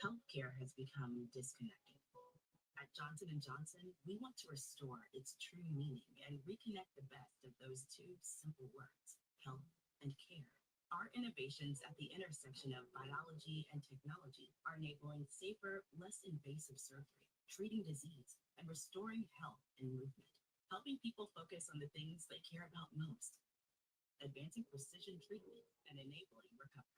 Healthcare has become disconnected. At Johnson& Johnson, we want to restore its true meaning and reconnect the best of those two simple words, health and care. Our innovations at the intersection of biology and technology are enabling safer, less invasive surgery, treating disease, and restoring health and movement, helping people focus on the things they care about most, advancing precision treatment and enabling recovery.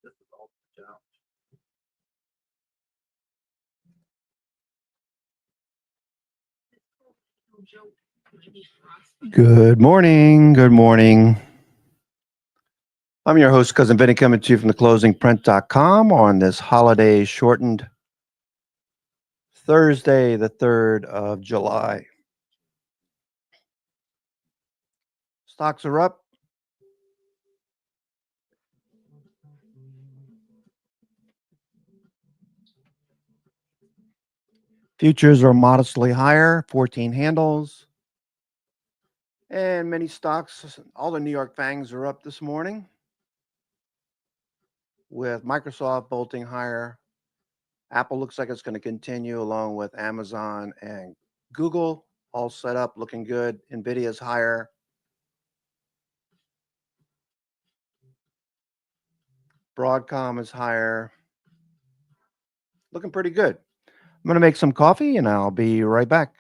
This is all the challenge. Good morning. Good morning. I'm your host, Cousin Vinny, coming to you from the closingprint.com on this holiday shortened Thursday, the 3rd of July. Stocks are up. Futures are modestly higher, 14 handles. And many stocks, all the New York FANGs are up this morning, with Microsoft bolting higher. Apple looks like it's going to continue, along with Amazon and Google, all set up, looking good. NVIDIA's higher. Broadcom is higher. Looking pretty good. I'm going to make some coffee and I'll be right back.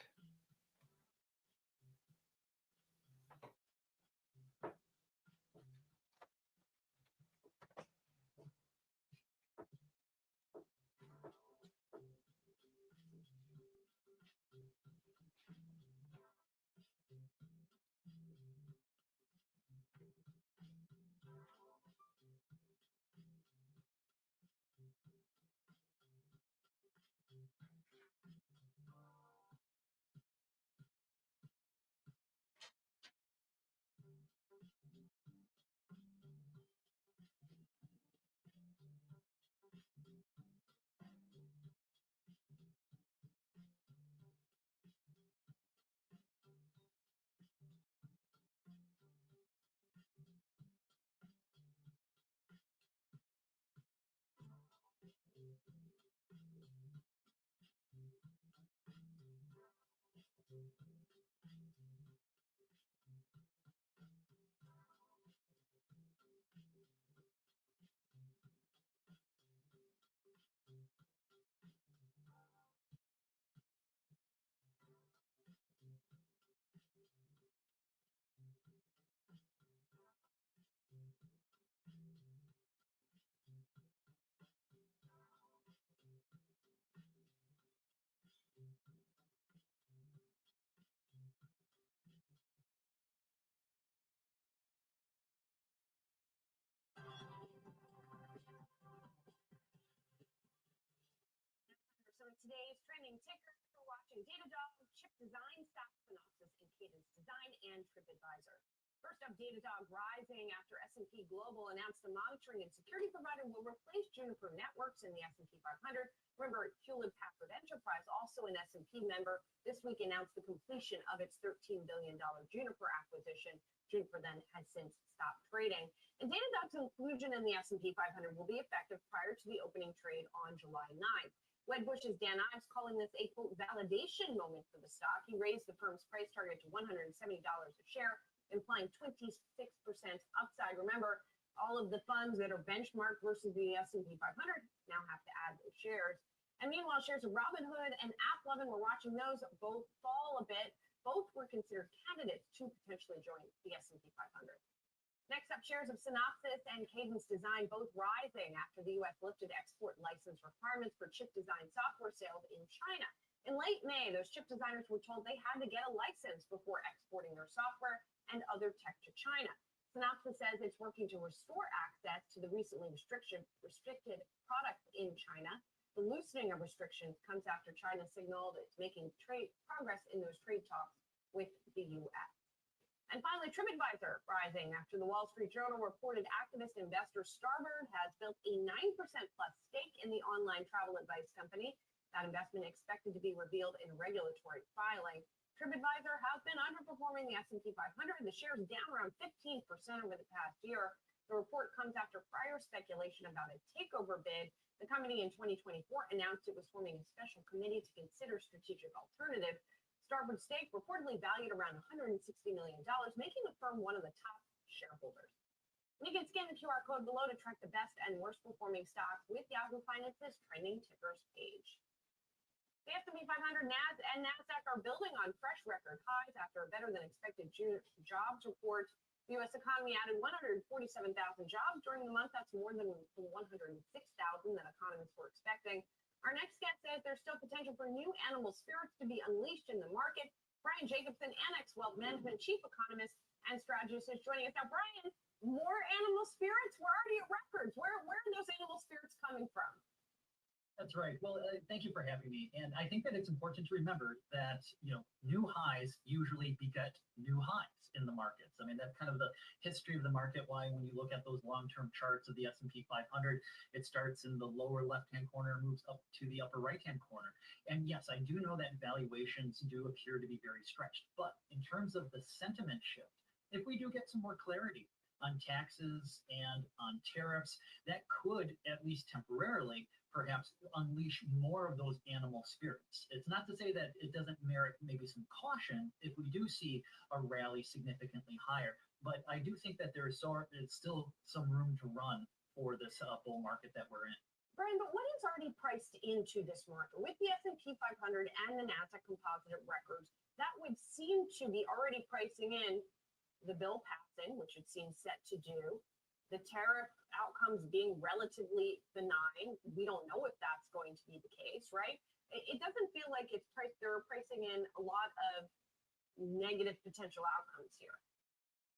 So today's trending tickers, we're watching Datadog, Chip Design, Stock Synopsis, and Cadence Design, and TripAdvisor. First up, Datadog rising after S&P Global announced the monitoring and security provider will replace Juniper Networks in the S&P 500. Remember, Hewlett Packard Enterprise, also an S&P member, this week announced the completion of its $13 billion Juniper acquisition. Juniper then has since stopped trading. And Datadog's inclusion in the S&P 500 will be effective prior to the opening trade on July 9th. Wedbush's Dan Ives calling this a, quote, validation moment for the stock. He raised the firm's price target to $170 a share, implying 26% upside. Remember, all of the funds that are benchmarked versus the S&P 500 now have to add those shares. And meanwhile, shares of Robinhood and AppLovin, we're watching those both fall a bit. Both were considered candidates to potentially join the S&P 500. Next up, shares of Synopsys and Cadence Design both rising after the U.S. lifted export license requirements for chip design software sales in China. In late May, those chip designers were told they had to get a license before exporting their software and other tech to China. Synopsys says it's working to restore access to the recently restricted products in China. The loosening of restrictions comes after China signaled it's making trade progress in those trade talks with the U.S. And finally, TripAdvisor rising after the Wall Street Journal reported activist investor Starboard has built a 9% plus stake in the online travel advice company. That investment expected to be revealed in a regulatory filing. TripAdvisor has been underperforming the S&P 500. The shares down around 15% over the past year. The report comes after prior speculation about a takeover bid. The company in 2024 announced it was forming a special committee to consider strategic alternatives. Starboard's stake reportedly valued around $160 million, making the firm one of the top shareholders. And you can scan the QR code below to track the best and worst performing stocks with Yahoo Finance's trending tickers page. The S&P 500 and NASDAQ are building on fresh record highs after a better than expected June jobs report. The U.S. economy added 147,000 jobs during the month. That's more than the 106,000 that economists were expecting. Our next guest says there's still potential for new animal spirits to be unleashed in the market. Brian Jacobson, Annex Wealth Management Chief Economist and Strategist, is joining us now. Brian, more animal spirits? We're already at records. Where are those animal spirits coming from? That's right. Well, thank you for having me. And I think that it's important to remember that, new highs usually beget new highs in the markets. I mean, that's kind of the history of the market, why when you look at those long-term charts of the S&P 500, it starts in the lower left-hand corner and moves up to the upper right-hand corner. And yes, I do know that valuations do appear to be very stretched. But in terms of the sentiment shift, if we do get some more clarity on taxes and on tariffs, that could, at least temporarily, perhaps unleash more of those animal spirits. It's not to say that it doesn't merit maybe some caution if we do see a rally significantly higher, but I do think that there is still some room to run for this bull market that we're in. Brian, but what is already priced into this market? With the S&P 500 and the NASDAQ composite records, that would seem to be already pricing in the bill passing, which it seems set to do, the tariff outcomes being relatively benign. We don't know if that's going to be the case, right? It doesn't feel like they're pricing in a lot of negative potential outcomes here.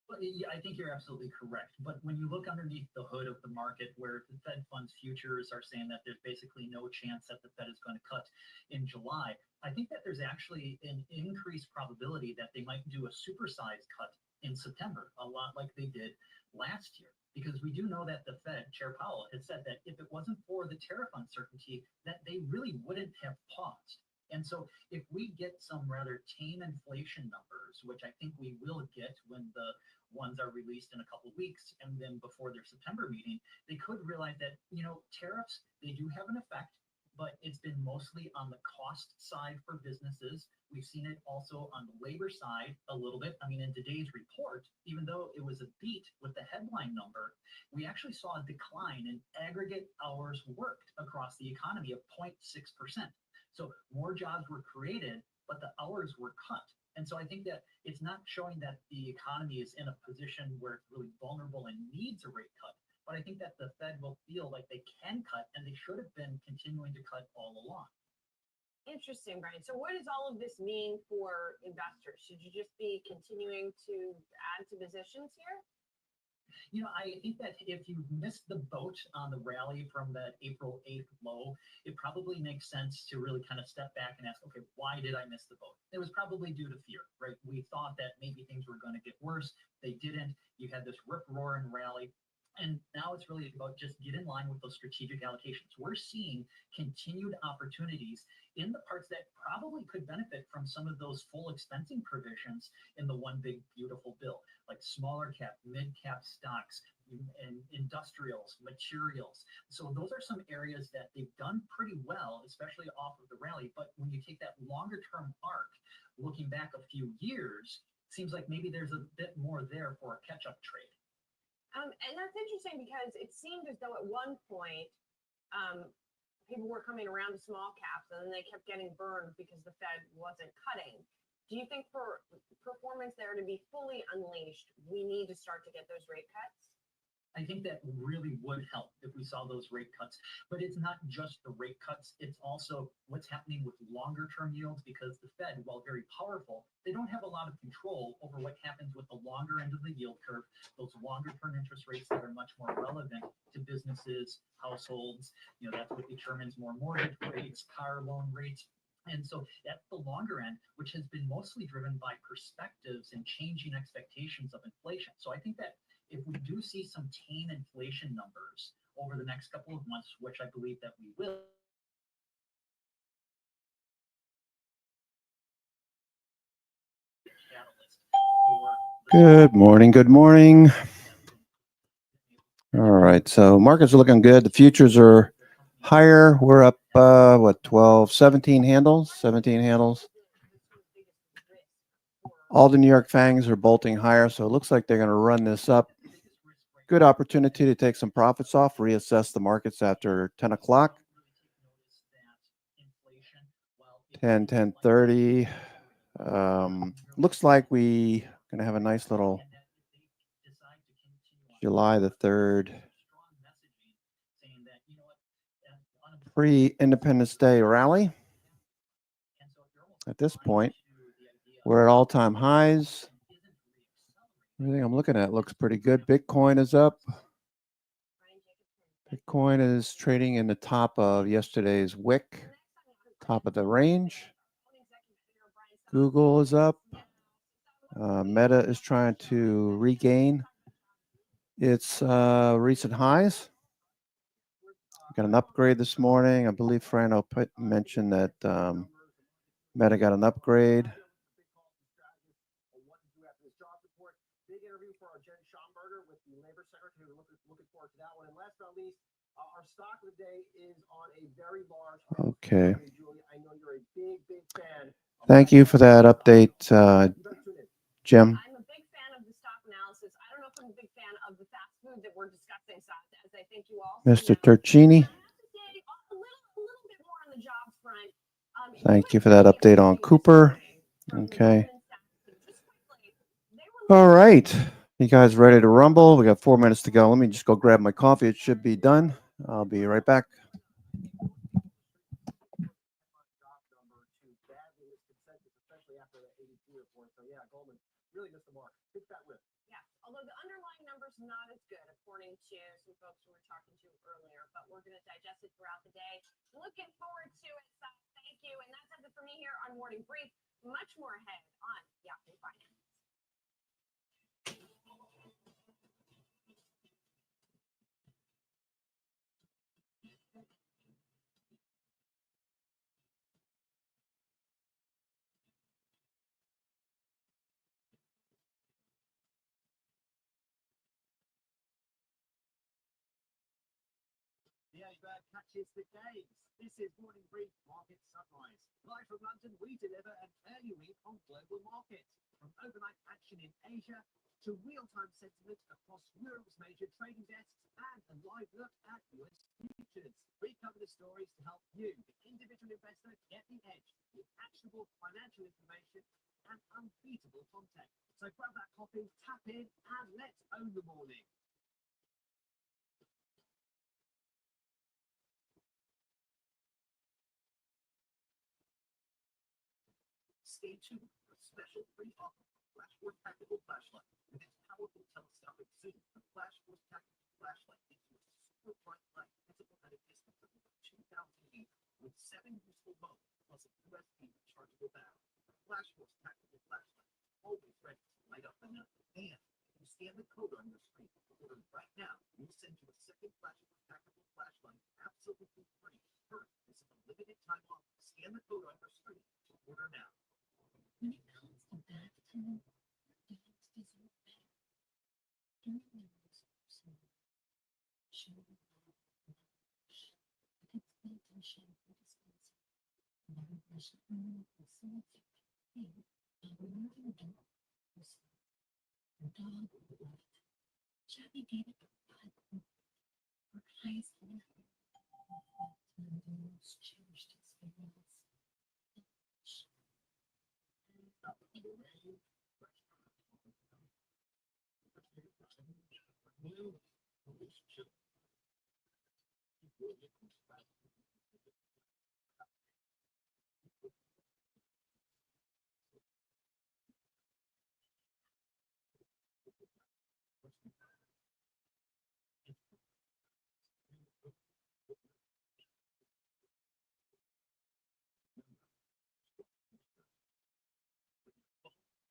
Well, yeah, I think you're absolutely correct. But when you look underneath the hood of the market, where the Fed funds futures are saying that there's basically no chance that the Fed is going to cut in July, I think that there's actually an increased probability that they might do a supersized cut in September, a lot like they did last year. Because we do know that the Fed, Chair Powell, has said that if it wasn't for the tariff uncertainty, that they really wouldn't have paused. And so if we get some rather tame inflation numbers, which I think we will get when the ones are released in a couple of weeks and then before their September meeting, they could realize that, tariffs, they do have an effect, but it's been mostly on the cost side for businesses. We've seen it also on the labor side a little bit. I mean, in today's report, even though it was a beat with the headline number, we actually saw a decline in aggregate hours worked across the economy of 0.6%. So more jobs were created, but the hours were cut. And so I think that it's not showing that the economy is in a position where it's really vulnerable and needs a rate cut. But I think that the Fed will feel like they can cut, and they should have been continuing to cut all along. Interesting, Brian. So what does all of this mean for investors? Should you just be continuing to add to positions here? I think that if you missed the boat on the rally from that April 8th low, it probably makes sense to really kind of step back and ask, okay, why did I miss the boat? It was probably due to fear, right? We thought that maybe things were going to get worse. They didn't. You had this rip-roaring rally. And now it's really about just get in line with those strategic allocations. We're seeing continued opportunities in the parts that probably could benefit from some of those full expensing provisions in the one big beautiful bill, like smaller cap, mid cap stocks, and industrials, materials. So those are some areas that they've done pretty well, especially off of the rally. But when you take that longer term arc, looking back a few years, seems like maybe there's a bit more there for a catch up trade. And that's interesting because it seemed as though at one point people were coming around to small caps and then they kept getting burned because the Fed wasn't cutting. Do you think for performance there to be fully unleashed, we need to start to get those rate cuts? I I think that really would help if we saw those rate cuts. But it's not just the rate cuts, it's also what's happening with longer term yields, because the Fed, while very powerful, they don't have a lot of control over what happens with the longer end of the yield curve, those longer term interest rates that are much more relevant to businesses, households. That's what determines more mortgage rates, car loan rates. And so that's the longer end, which has been mostly driven by perspectives and changing expectations of inflation. So I think that if we do see some tame inflation numbers over the next couple of months, which I believe that we will, catalyst for Good morning. Good morning. All right. So markets are looking good. The futures are higher. We're up, 12, 17 handles, 17 handles. All the New York fangs are bolting higher. So it looks like they're going to run this up. Good opportunity to take some profits off, reassess the markets after 10 o'clock. 10, 10:30. Looks like we going to have a nice little July the 3rd pre-Independence Day rally. At this point, we're at all-time highs. Everything I'm looking at looks pretty good. Bitcoin is up. Bitcoin is trading in the top of yesterday's wick, top of the range. Google is up. Meta is trying to regain its recent highs. Got an upgrade this morning. I believe Frano mentioned that Meta got an upgrade. Big interview for our Jen Schomburger with the Labor Secretary. We're looking forward to that one. And last but not least, our stock of the day is on a very large. Okay. Julie, I know you're a big fan. Thank you for that update, Jim. I'm a big fan of the stock analysis. I don't know if I'm a big fan of the fast food that we're discussing, as I think you all. Mr. Turcini. A little bit more on the jobs front. Thank you for that update on Cooper. Okay. All right. You guys ready to rumble? We got 4 minutes to go. Let me just go grab my coffee. It should be done. I'll be right back. Yeah, although the underlying numbers not as good, according to some folks we were talking to earlier, but we're going to digest it throughout the day. Looking forward to it. So thank you. And that does it for me here on Morning Brief. Much more ahead on Yahoo Finance. The A-Bird catches the games. This is Morning Brief Market Sunrise. Live from London, we deliver an early read on global markets. From overnight action in Asia to real-time sentiment across Europe's major trading desks and a live look at US futures. We cover the stories to help you, the individual investor, get the edge with actionable financial information and unbeatable content. So grab that coffee, tap in, and let's own the morning. Stay tuned for a special free offer. Flashforce Tactical Flashlight. With its powerful telescopic zoom, the Flashforce Tactical Flashlight gives you a super bright light visible at a distance of over 2,000 feet with 7 useful modes plus a USB rechargeable battery. The Flashforce Tactical Flashlight is always ready to light up the night. And if you scan the code on your screen, order right now, we'll send you a second Flashforce Tactical Flashlight absolutely free. First, this is a limited time offer. Scan the code on your screen to order now. When it comes to bath time, dogs deserve better. Don't let this person show you wash. With its built-in shampoo dispenser, never brush it on facility. Hey, by removing dirt yourself, your dog will love it. Chubby gave it a 5 for highest level and the most cherished experience. relationship. Williams,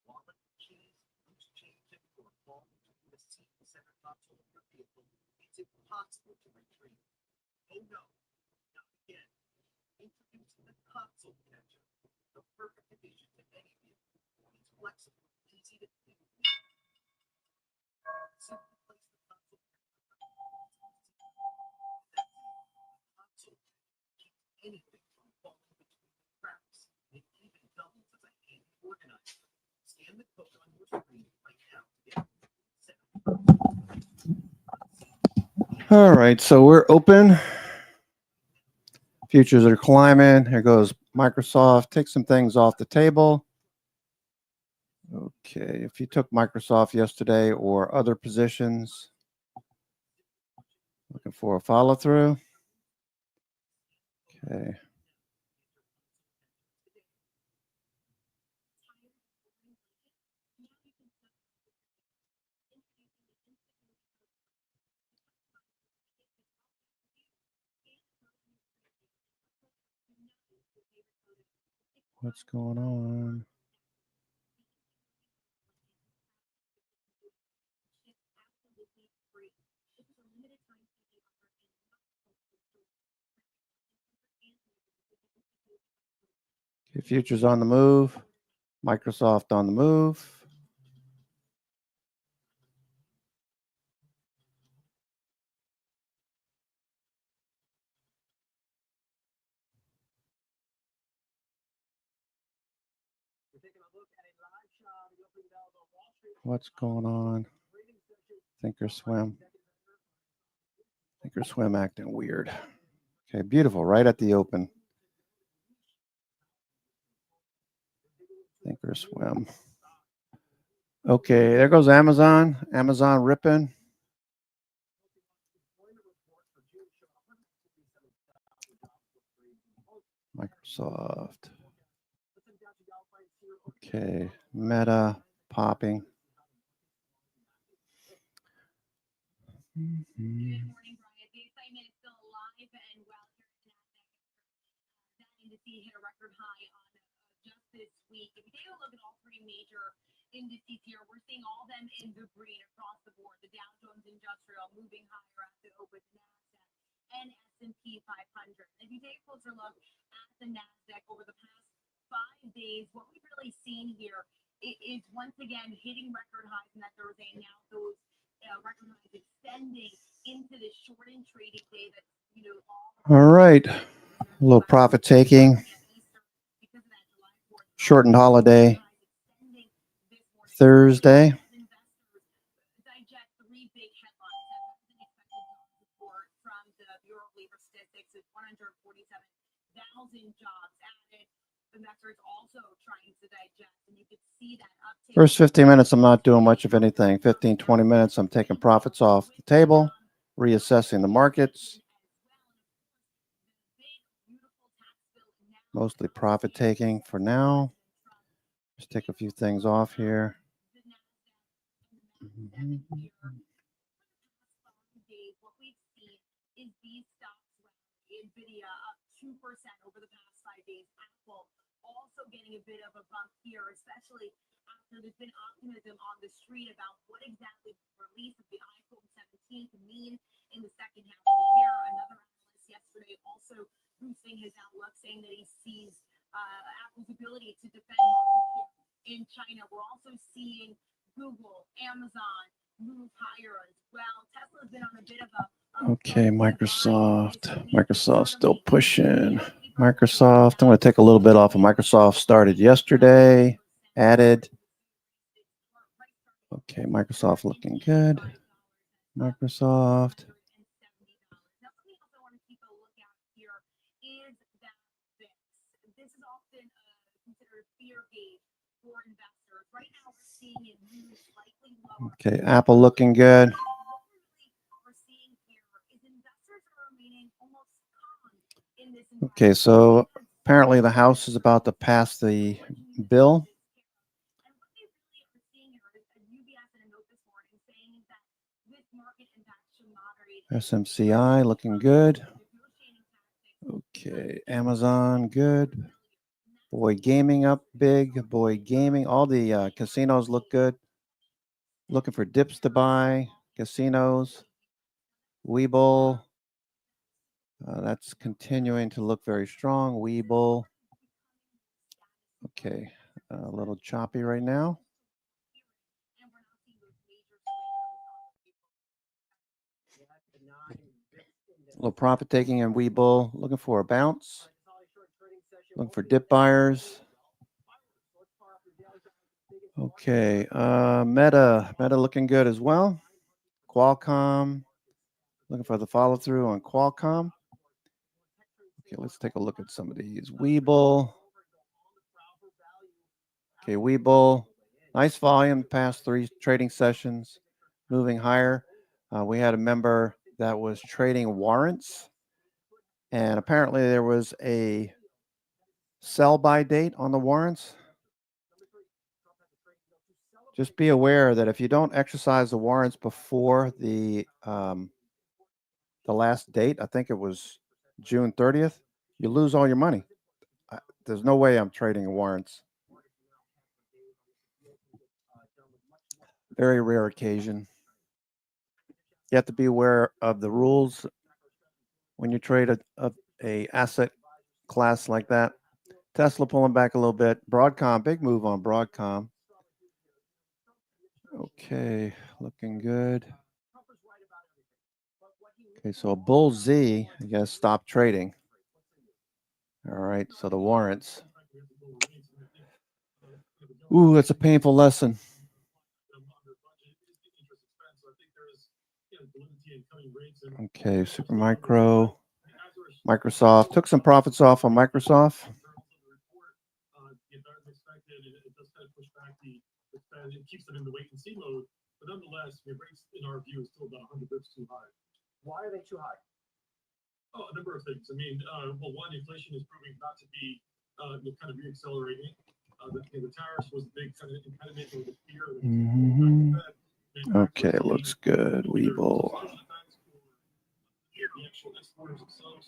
wallet, cheese, loose change, or fall between the seat and center console of your vehicle, it's impossible to retrieve. Oh no, not again. Introducing the console catcher, the perfect addition to any vehicle. It's flexible, easy to clean. Simply place the console console keeps anything from falling between the cracks. It even doubles as a hand organizer. Scan the code on your screen right now to get set. All right, so we're open. Futures are climbing. Here goes Microsoft. Take some things off the table. Okay, if you took Microsoft yesterday or other positions, looking for a follow through. Okay. What's going on? Okay, futures on the move. Microsoft on the move. What's going on? Thinkorswim. Thinkorswim acting weird. Okay, beautiful. Right at the open. Thinkorswim. Okay, there goes Amazon. Amazon ripping. Microsoft. Okay, Meta popping. Good morning, Brian. The excitement is still alive and well here in Nasdaq. That indice hit a record high on just this week. If you take a look at all three major indices here, we're seeing all of them in the green across the board. The Dow Jones Industrial moving higher at the open, Nasdaq and S&P 500. If you take a closer look at the Nasdaq over the past 5 days, what we've really seen here is once again hitting record highs, and that Thursday now those record highs extending into the shortened trading day that All right. A little profit taking. Shortened holiday. Thursday. Digest three big headlines that wasn't expected report from the Bureau of Labor Statistics is 147,000 jobs added. Investors also trying to digest, and you could see that uptick. First 15 minutes, I'm not doing much of anything. 15, 20 minutes, I'm taking profits off the table, reassessing the markets. Mostly profit taking for now. Just take a few things off here. What we've seen is these stocks rally. Nvidia up 2% over the past 5 days. Apple also getting a bit of a bump here, especially after there's been optimism on the street about what exactly the release of the iPhone 17 could mean in the second half of the year. Another analyst yesterday also boosting his outlook, saying that he sees Apple's ability to defend market share in China. We're also seeing Google, Amazon move higher as well. Tesla's been on a bit of a Okay, Microsoft still pushing. Microsoft, I'm going to take a little bit off of Microsoft. Started yesterday, added. Okay, Microsoft looking good. Microsoft. This is often considered fear gauge for investors. Right now, we're seeing it move slightly lower. Okay, Apple looking good. Okay, so apparently the House is about to pass the bill. SMCI looking good. Okay, Amazon good. Boy Gaming up big. Boy Gaming. All the casinos look good. Looking for dips to buy. Casinos. Webull. That's continuing to look very strong. Webull. Okay, a little choppy right now. A little profit taking in Webull. Looking for a bounce. Looking for dip buyers. Okay, Meta looking good as well. Qualcomm, looking for the follow through on Qualcomm. Okay, let's take a look at some of these. Webull. Okay, Webull, nice volume past 3 trading sessions, moving higher. We had a member that was trading warrants, and apparently there was a sell by date on the warrants. Just be aware that if you don't exercise the warrants before the last date, I think it was June 30th, you lose all your money. There's no way I'm trading warrants. Very rare occasion. You have to be aware of the rules when you trade a asset class like that. Tesla pulling back a little bit. Broadcom, big move on Broadcom. Okay, looking good. Okay, so a Bull Z, I guess, stopped trading. All right, so the warrants. Ooh, that's a painful lesson. Okay, Supermicro, Microsoft took some profits off on Microsoft. It keeps them in the wait and see mode, but nonetheless, the rates in our view is still about 100 bits too high. Why are they too high? Oh, a number of things. I mean, well, one, inflation is proving not to be kind of reaccelerating. The tariffs was the big kind of impediment or the fear. Okay, looks good. Webull.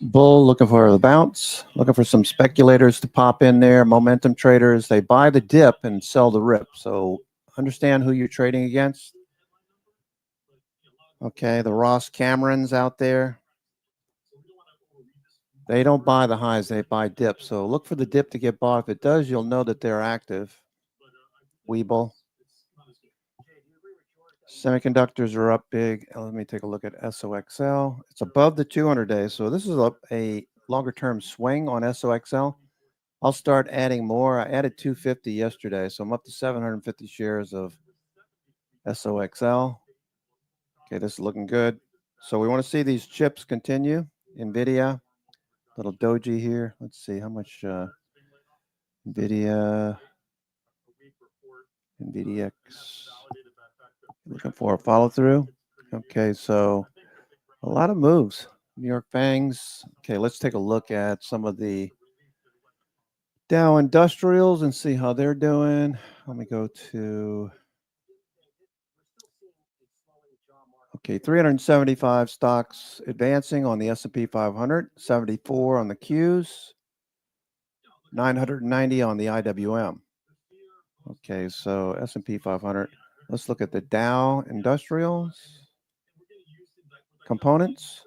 Bull looking for the bounce, looking for some speculators to pop in there, momentum traders. They buy the dip and sell the rip. So understand who you're trading against. Okay, the Ross Camerons out there. They don't buy the highs, they buy dips. So look for the dip to get bought. If it does, you'll know that they're active. Webull. Semiconductors are up big. Let me take a look at SOXL. It's above the 200 days. So this is a longer term swing on SOXL. I'll start adding more. I added 250 yesterday, so I'm up to 750 shares of SOXL. Okay, this is looking good. So we want to see these chips continue. NVIDIA, little doji here. Let's see how much NVIDIA, NVIDIX. Looking for a follow through. Okay, so a lot of moves. New York Fangs. Okay, let's take a look at some of the Dow Industrials and see how they're doing. Let me go to, okay, 375 stocks advancing on the S&P 500, 74 on the Qs, 990 on the IWM. Okay, so S&P 500. Let's look at the Dow Industrials components.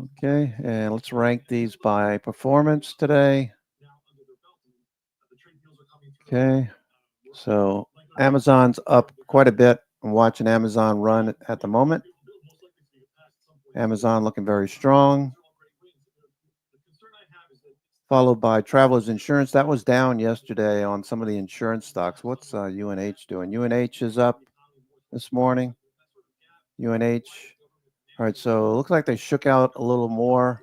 Okay, and let's rank these by performance today. Okay, so Amazon's up quite a bit. I'm watching Amazon run at the moment. Amazon looking very strong. Followed by Travelers Insurance. That was down yesterday on some of the insurance stocks. What's UNH doing? UNH is up this morning. UNH. All right, so it looks like they shook out a little more.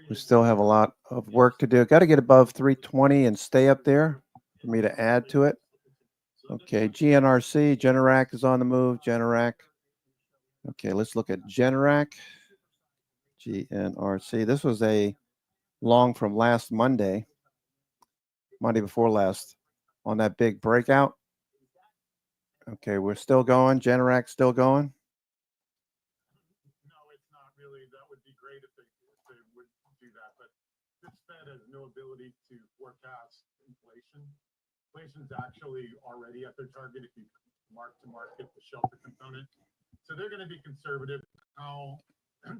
We still have a lot of work to do. Got to get above 320 and stay up there for me to add to it. Okay, GNRC, Generac is on the move. Generac. Okay, let's look at Generac. GNRC. This was a long from last Monday before last, on that big breakout. Okay, we're still going. Generac still going. No, it's not really. That would be great if they would do that. But this Fed has no ability to forecast inflation. Inflation's actually already at their target if you mark to market the shelter component. So they're going to be conservative. Powell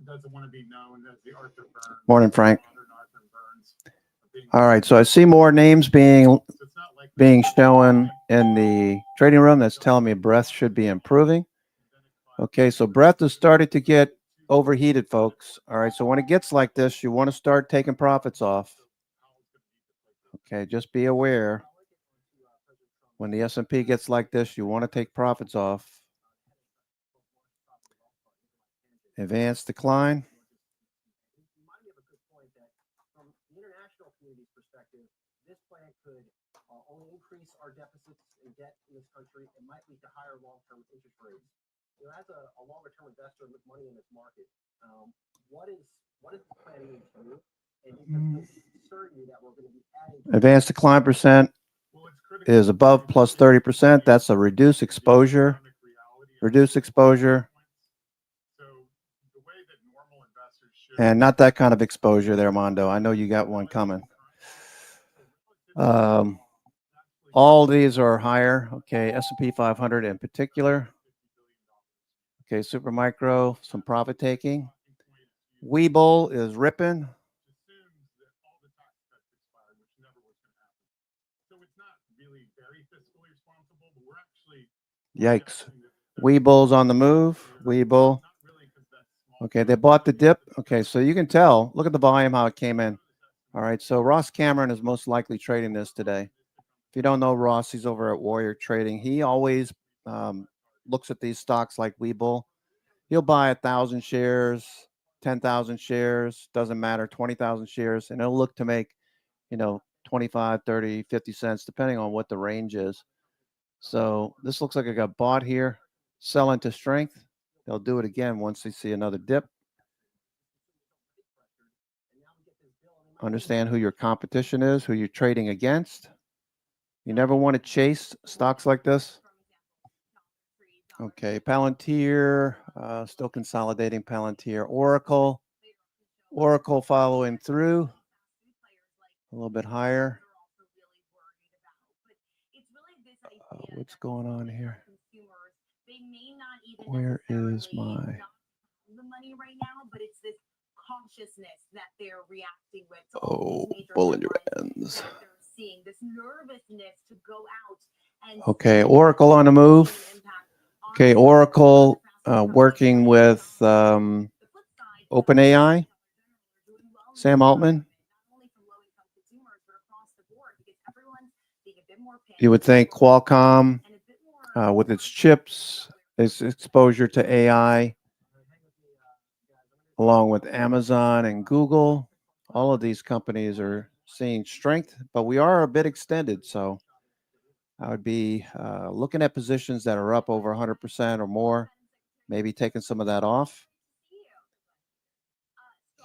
doesn't want to be known as the Arthur Burns. Morning, Frank. Modern Arthur Burns. All right, so I see more names being So it's not like shown in the trading room. That's telling me breadth should be improving. Okay, so breadth is starting to get overheated, folks. All right, so when it gets like this, you want to start taking profits off. Okay, just be aware. When the S&P gets like this, you want to take profits off. Advanced decline. You might have a good point that from the international community's perspective, this plan could only increase our deficits and debt in this country and might lead to higher long-term interest rates. You know, as a longer-term investor with money in this market, what is this plan mean to you? And does this concern you that we're going to be adding? Advanced decline percent is above plus 30%. That's a reduced exposure. Reduced exposure. And not that kind of exposure there, Mondo. I know you got one coming. All these are higher. Okay, S&P 500 in particular. Okay, super micro, some profit taking. Webull is ripping. Yikes. Webull's on the move. Webull. Okay, they bought the dip. Okay, so you can tell. Look at the volume, how it came in. All right, so Ross Cameron is most likely trading this today. If you don't know Ross, he's over at Warrior Trading. He always looks at these stocks like Webull. He'll buy 1,000 shares, 10,000 shares, doesn't matter, 20,000 shares, and he'll look to make, 25, 30, 50 cents, depending on what the range is. So this looks like it got bought here, sell into strength. They'll do it again once they see another dip. Understand who your competition is, who you're trading against. You never want to chase stocks like this. Okay, Palantir, still consolidating Palantir. Oracle following through. A little bit higher. What's going on here? Where is my... the money right now, but it's this cautiousness that they're reacting with. Oh, Bollinger Bands. They're seeing this nervousness to go out and okay, Oracle on the move. Okay, Oracle working with OpenAI. Sam Altman. You would think Qualcomm with its chips, its exposure to AI, along with Amazon and Google. All of these companies are seeing strength, but we are a bit extended. So I would be looking at positions that are up over 100% or more, maybe taking some of that off.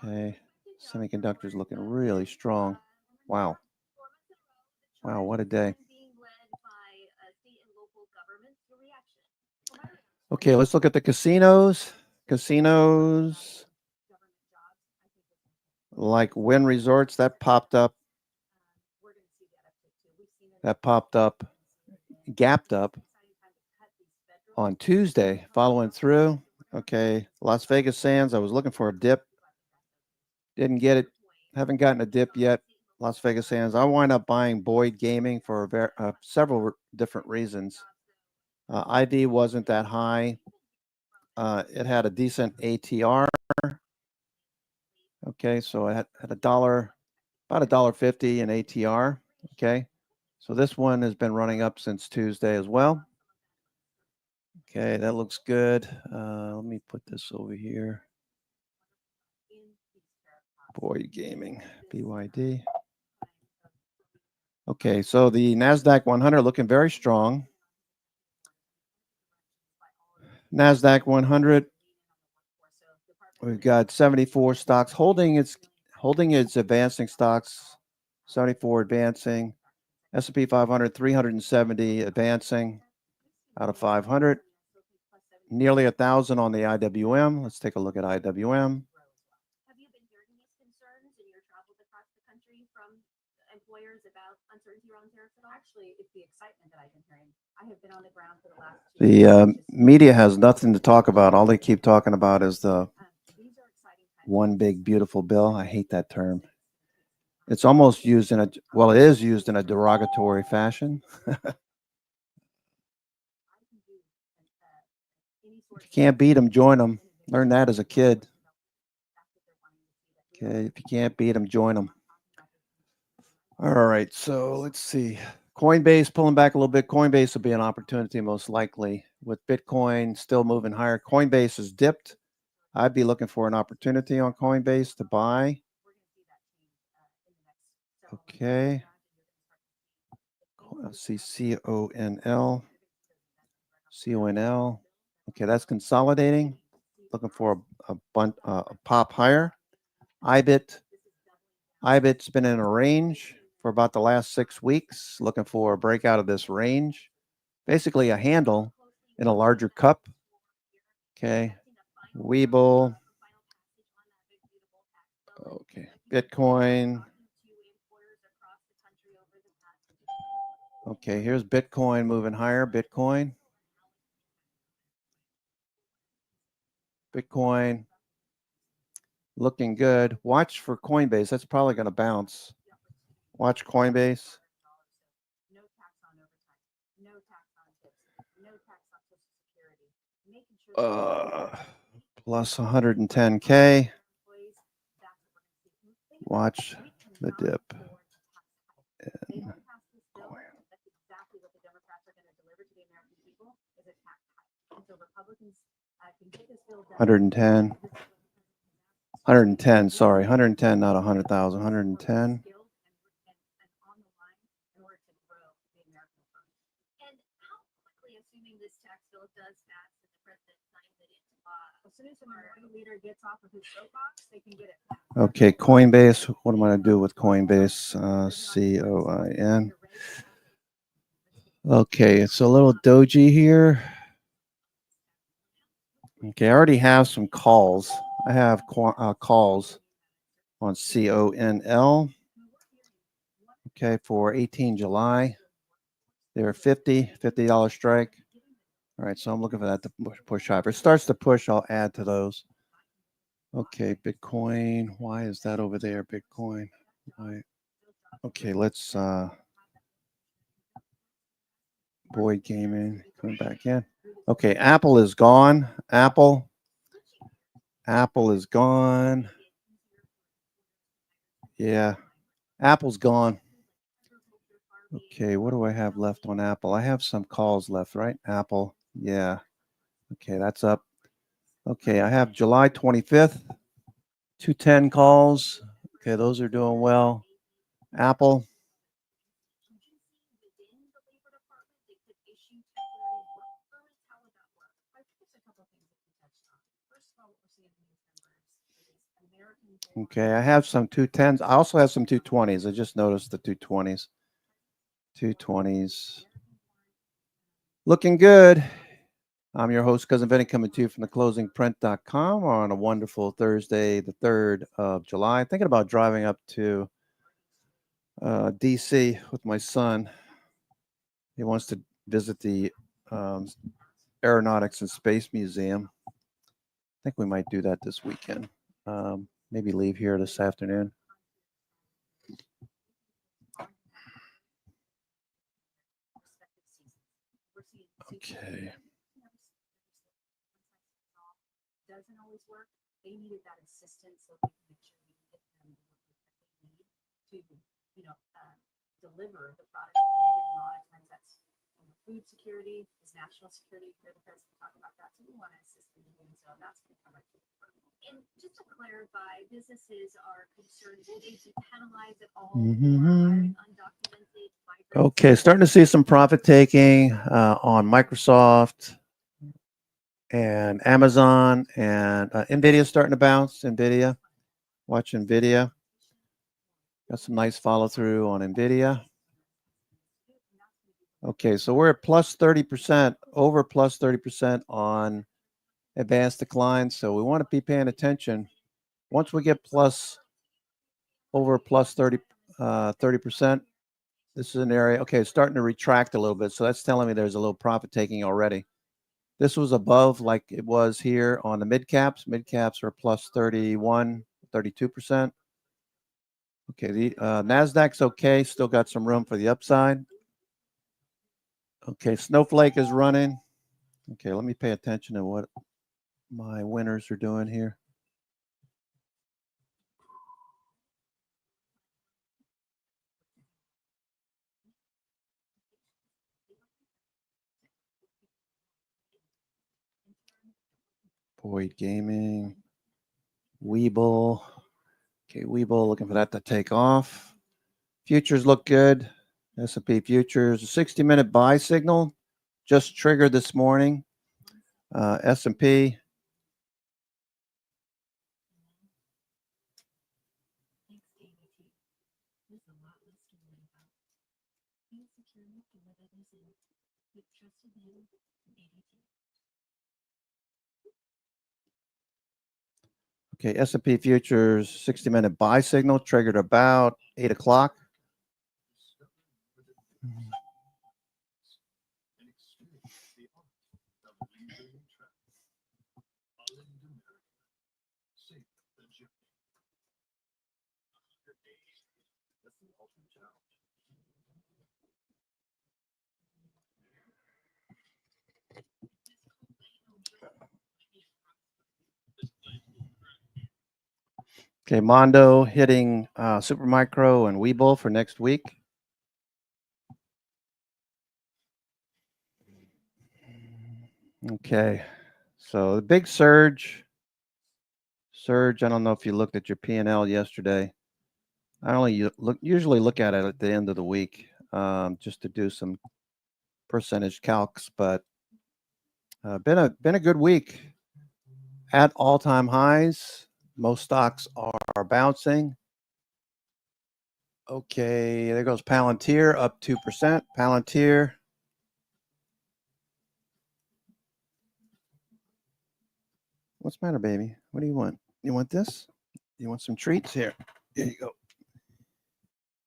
Okay, semiconductors looking really strong. Wow. Wow, what a day. Okay, let's look at the casinos. Casinos like Wynn Resorts, that popped up. Gapped up on Tuesday, following through. Okay, Las Vegas Sands, I was looking for a dip. Didn't get it. Haven't gotten a dip yet. Las Vegas Sands. I wind up buying Boyd Gaming for several different reasons. IV wasn't that high. It had a decent ATR. Okay, so it had about $1.50 in ATR. Okay, so this one has been running up since Tuesday as well. Okay, that looks good. Let me put this over here. Boyd Gaming, BYD. Okay, so the NASDAQ 100 looking very strong. NASDAQ 100. We've got 74 stocks holding its advancing stocks. 74 advancing. S&P 500 370 advancing out of 500. Nearly 1,000 on the IWM. Let's take a look at IWM. Have you been hearing these concerns in your travels across the country from employers about uncertainty around tariffs at all? Actually, it's the excitement that I've been hearing. I have been on the ground for the last 2 The years. media has nothing to talk about. All they keep talking about is the These are exciting times. one big beautiful bill. I hate that term. It's almost used in it is used in a derogatory fashion. If you can't beat them, join them. Learn that as a kid. Okay, if you can't beat them, join them. All right, so let's see. Coinbase pulling back a little bit. Coinbase will be an opportunity most likely with Bitcoin still moving higher. Coinbase has dipped. I'd be looking for an opportunity on Coinbase to buy. Okay. Let's see, CONL. CONL. Okay, that's consolidating. Looking for a pop higher. IBIT's been in a range for about the last 6 weeks. Looking for a breakout of this range. Basically a handle in a larger cup. Okay. Webull. Okay. Bitcoin. Okay, here's Bitcoin moving higher. Bitcoin. Looking good. Watch for Coinbase. That's probably going to bounce. Watch Coinbase. No tax on overtime. No tax on tips. No tax on Social Security. Making sure Plus 110K. Watch the dip. they don't pass this bill. That's exactly what the Democrats are going to deliver to the American people is a tax hike. And so Republicans can get this bill done. 110. 110, sorry. 110, not 100,000. 110. And how quickly, assuming this tax bill does pass and the president signs it into law, as soon as the minority leader gets off of his soapbox, they can get it passed. Okay, Coinbase. What am I going to do with Coinbase? COIN. Okay, it's a little doji here. Okay, I already have some calls. I have calls on CONL. Okay, for 18 July. They're $50 strike. All right, so I'm looking for that to push higher. If it starts to push, I'll add to those. Okay, Bitcoin. Why is that over there? Bitcoin. Why? Okay, let's Boyd Gaming coming back in. Okay, Apple is gone. Apple is gone. Yeah, Apple's gone. Okay, what do I have left on Apple? I have some calls left, right? Apple. Yeah. Okay, that's up. Okay, I have July 25th. 210 calls. Okay, those are doing well. Apple. Okay, I have some 210s. I also have some 220s. I just noticed the 220s. 220s. Looking good. I'm your host, Cousin Vinny, coming to you from theclosingprint.com on a wonderful Thursday, the 3rd of July. Thinking about driving up to DC with my son. He wants to visit the Aeronautics and Space Museum. I think we might do that this weekend. Maybe leave here this afternoon. Okay. Doesn't always work. They needed that assistance so they can make sure we get them the work that they need to, deliver the product that they needed. And a lot of times that's food security, is national security. You're the president talking about that, so we want to assist them doing so. That's going to come right to the front. And just to clarify, businesses are concerned, will they be penalized at all for hiring undocumented migrants? Okay, starting to see some profit taking on Microsoft. and Amazon and Nvidia starting to bounce. Nvidia, watch Nvidia. Got some nice follow through on Nvidia. Okay, so we're at plus 30%, over plus 30% on advanced decline. So we want to be paying attention. Once we get over plus 30%, this is an area. Okay, it's starting to retract a little bit. So that's telling me there's a little profit taking already. This was above like it was here on the mid caps. Mid caps are plus 31, 32%. Okay, the NASDAQ's okay. Still got some room for the upside. Okay, Snowflake is running. Okay, let me pay attention to what my winners are doing here. Boyd Gaming, Webull. Okay, Webull looking for that to take off. Futures look good. S&P futures, a 60-minute buy signal just triggered this morning. S&P. Okay, S&P futures 60-minute buy signal triggered about 8 o'clock. Okay, Mondo hitting Supermicro and Webull for next week. Okay, so the big surge. I don't know if you looked at your P&L yesterday. I only usually look at it at the end of the week just to do some percentage calcs, but been a good week at all-time highs. Most stocks are bouncing. Okay, there goes Palantir up 2%. Palantir. What's the matter, baby? What do you want? You want this? You want some treats? Here you go.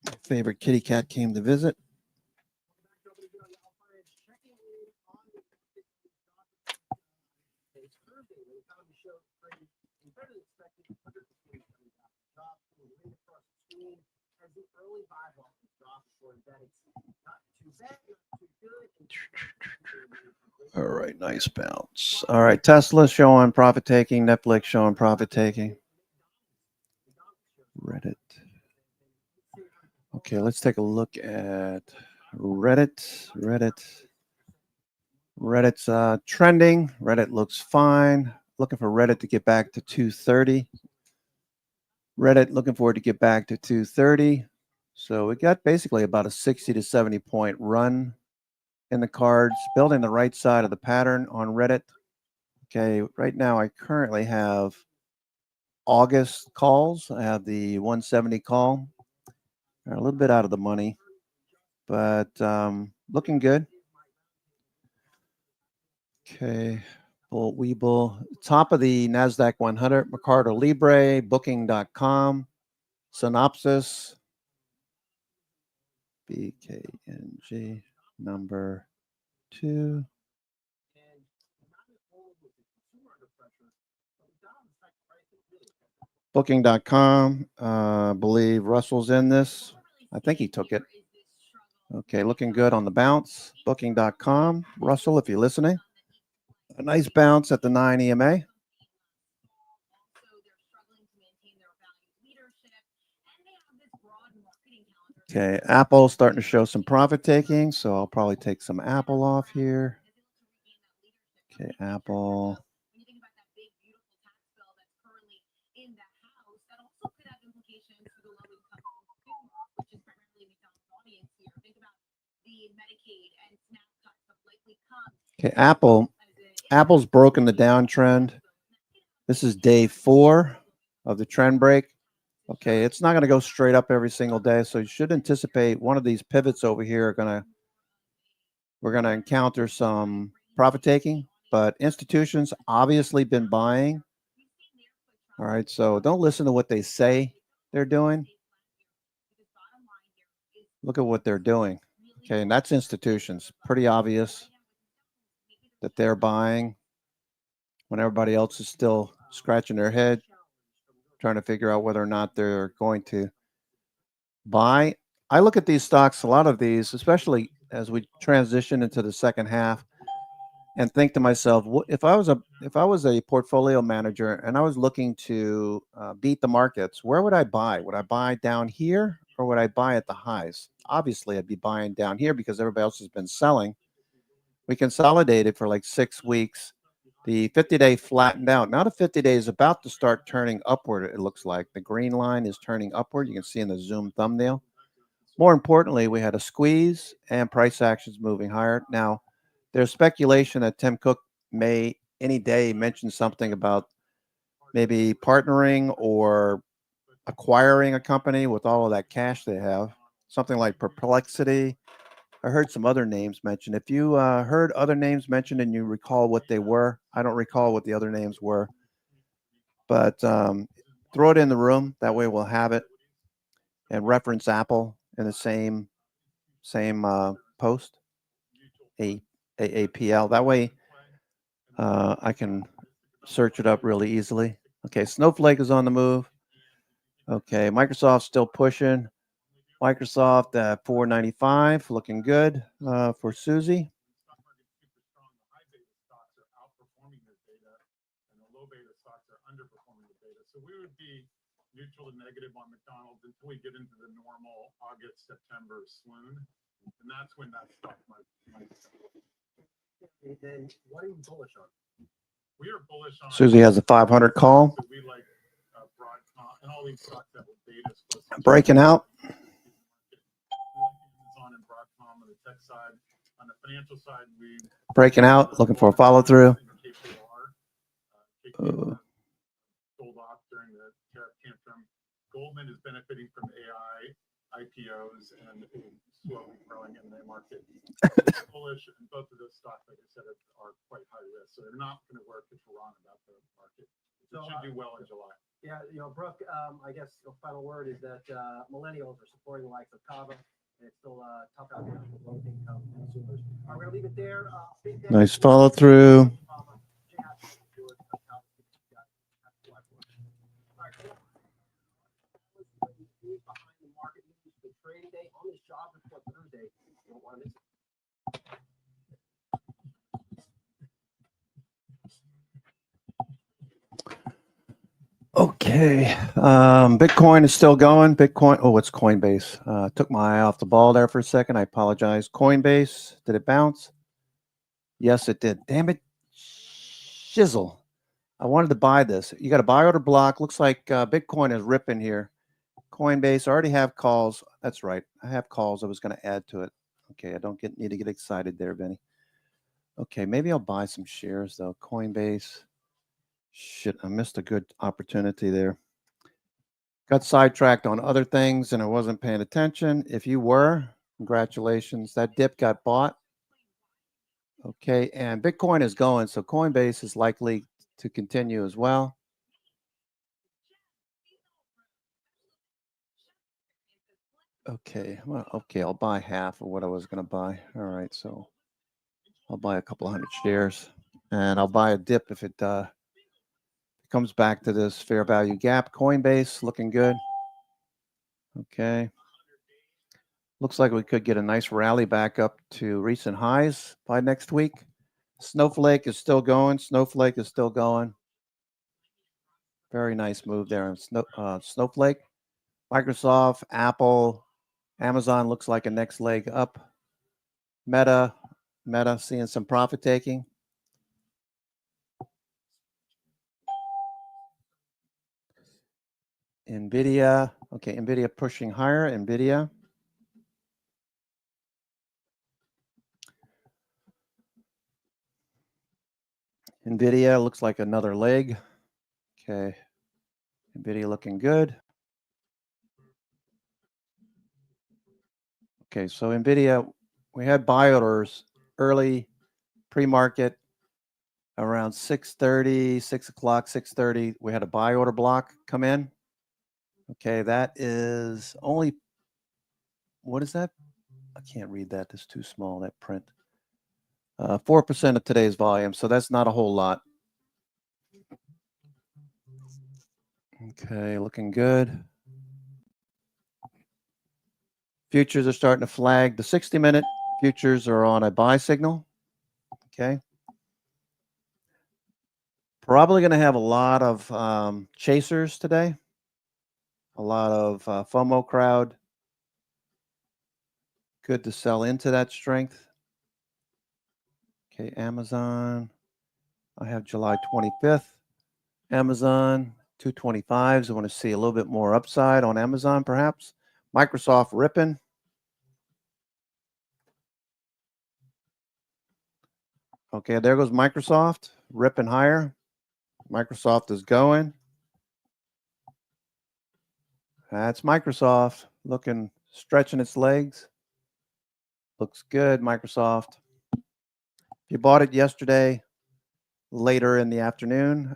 My favorite kitty cat came to visit. All right, nice bounce. All right, Tesla showing profit taking, Netflix showing profit taking. Reddit. Okay, let's take a look at Reddit. Reddit's trending. Reddit looks fine. Looking for Reddit to get back to 230. Reddit looking forward to get back to 230. So we got basically about a 60 to 70 point run in the cards, building the right side of the pattern on Reddit. Okay, right now I currently have August calls. I have the 170 call. A little bit out of the money, but looking good. Okay, Webull, top of the NASDAQ 100, Mercado Libre, Booking.com, Synopsys, BKNG, number 2. Booking.com, believe Russell's in this. I think he took it. Okay, looking good on the bounce. Booking.com, Russell, if you're listening. A nice bounce at the 9 EMA. Okay, Apple's starting to show some profit taking, so I'll probably take some Apple off here. Okay, Apple. Okay, Apple Apple's broken the downtrend. This is day 4 of the trend break. Okay, it's not going to go straight up every single day, so you should anticipate one of these pivots over here we're going to encounter some profit taking, but institutions obviously been buying. All right, so don't listen to what they say they're doing. Look at what they're doing. Okay, and that's institutions. Pretty obvious that they're buying when everybody else is still scratching their head, trying to figure out whether or not they're going to buy. I look at these stocks, a lot of these, especially as we transition into the second half, and think to myself, if I was a portfolio manager and I was looking to beat the markets, where would I buy? Would I buy down here or would I buy at the highs? Obviously, I'd be buying down here because everybody else has been selling. We consolidated for like 6 weeks. The 50-day flattened out. Now the 50-day is about to start turning upward, it looks like. The green line is turning upward. You can see in the Zoom thumbnail. More importantly, we had a squeeze and price actions moving higher. Now, there's speculation that Tim Cook may any day mention something about maybe partnering or acquiring a company with all of that cash they have, something like Perplexity. I heard some other names mentioned. If you heard other names mentioned and you recall what they were, I don't recall what the other names were, but throw it in the room. That way we'll have it and reference Apple in the same post, AAPL. That way I can search it up really easily. Okay, Snowflake is on the move. Okay, Microsoft's still pushing. Microsoft at 495, looking good for Susie. So we would be neutral to negative on McDonald's until we get into the normal August, September swoon. And that's when that stock might. Then what are you bullish on? We are bullish on. Susie has a 500 call. So we like Broadcom and all these stocks that will data. Breaking out. Amazon and Broadcom on the tech side. On the financial side, we breaking out, looking for a follow through. Sold off during the tariff tantrum. Goldman is benefiting from AI, IPOs, and slowly growing in the market. Bullish, and both of those stocks, like I said, are quite high risk, so they're not going to work if we're wrong about the market. It should do well in July. Yeah, Brooke, I guess the final word is that millennials are supporting the likes of Kava, and it's still tough out there for low-income consumers. We're going to leave it there. Nice follow through. Behind the market news for trading day on this job report Thursday. You don't want to miss it. Okay, Bitcoin is still going. Bitcoin, oh, it's Coinbase. Took my eye off the ball there for a second. I apologize. Coinbase, did it bounce? Yes, it did. Damn it, shizzle. I wanted to buy this. You got a buy order block. Looks like Bitcoin is ripping here. Coinbase, I already have calls. That's right. I have calls I was going to add to it. Okay, I don't need to get excited there, Benny. Okay, maybe I'll buy some shares, though. Coinbase. Shit, I missed a good opportunity there. Got sidetracked on other things and I wasn't paying attention. If you were, congratulations. That dip got bought. Okay, and Bitcoin is going, so Coinbase is likely to continue as well. Okay, well, okay, I'll buy half of what I was going to buy. All right, so I'll buy a couple hundred shares, and I'll buy a dip if it comes back to this fair value gap. Coinbase looking good. Okay. Looks like we could get a nice rally back up to recent highs by next week. Snowflake is still going. Snowflake is still going. Very nice move there on Snowflake. Microsoft, Apple, Amazon looks like a next leg up. Meta seeing some profit taking. NVIDIA, okay, NVIDIA pushing higher. NVIDIA. NVIDIA looks like another leg. Okay. NVIDIA looking good. Okay, so NVIDIA, we had buy orders early pre-market around 6:30, 6 o'clock, 6:30. We had a buy order block come in. Okay, that is only, what is that? I can't read that. It's too small, that print. 4% of today's volume, so that's not a whole lot. Okay, looking good. Futures are starting to flag. The 60-minute futures are on a buy signal. Okay. Probably going to have a lot of chasers today. A lot of FOMO crowd. Good to sell into that strength. Okay, Amazon. I have July 25th. Amazon 225s. I want to see a little bit more upside on Amazon, perhaps. Microsoft ripping. Okay, there goes Microsoft ripping higher. Microsoft is going. That's Microsoft looking, stretching its legs. Looks good, Microsoft. If you bought it yesterday, later in the afternoon,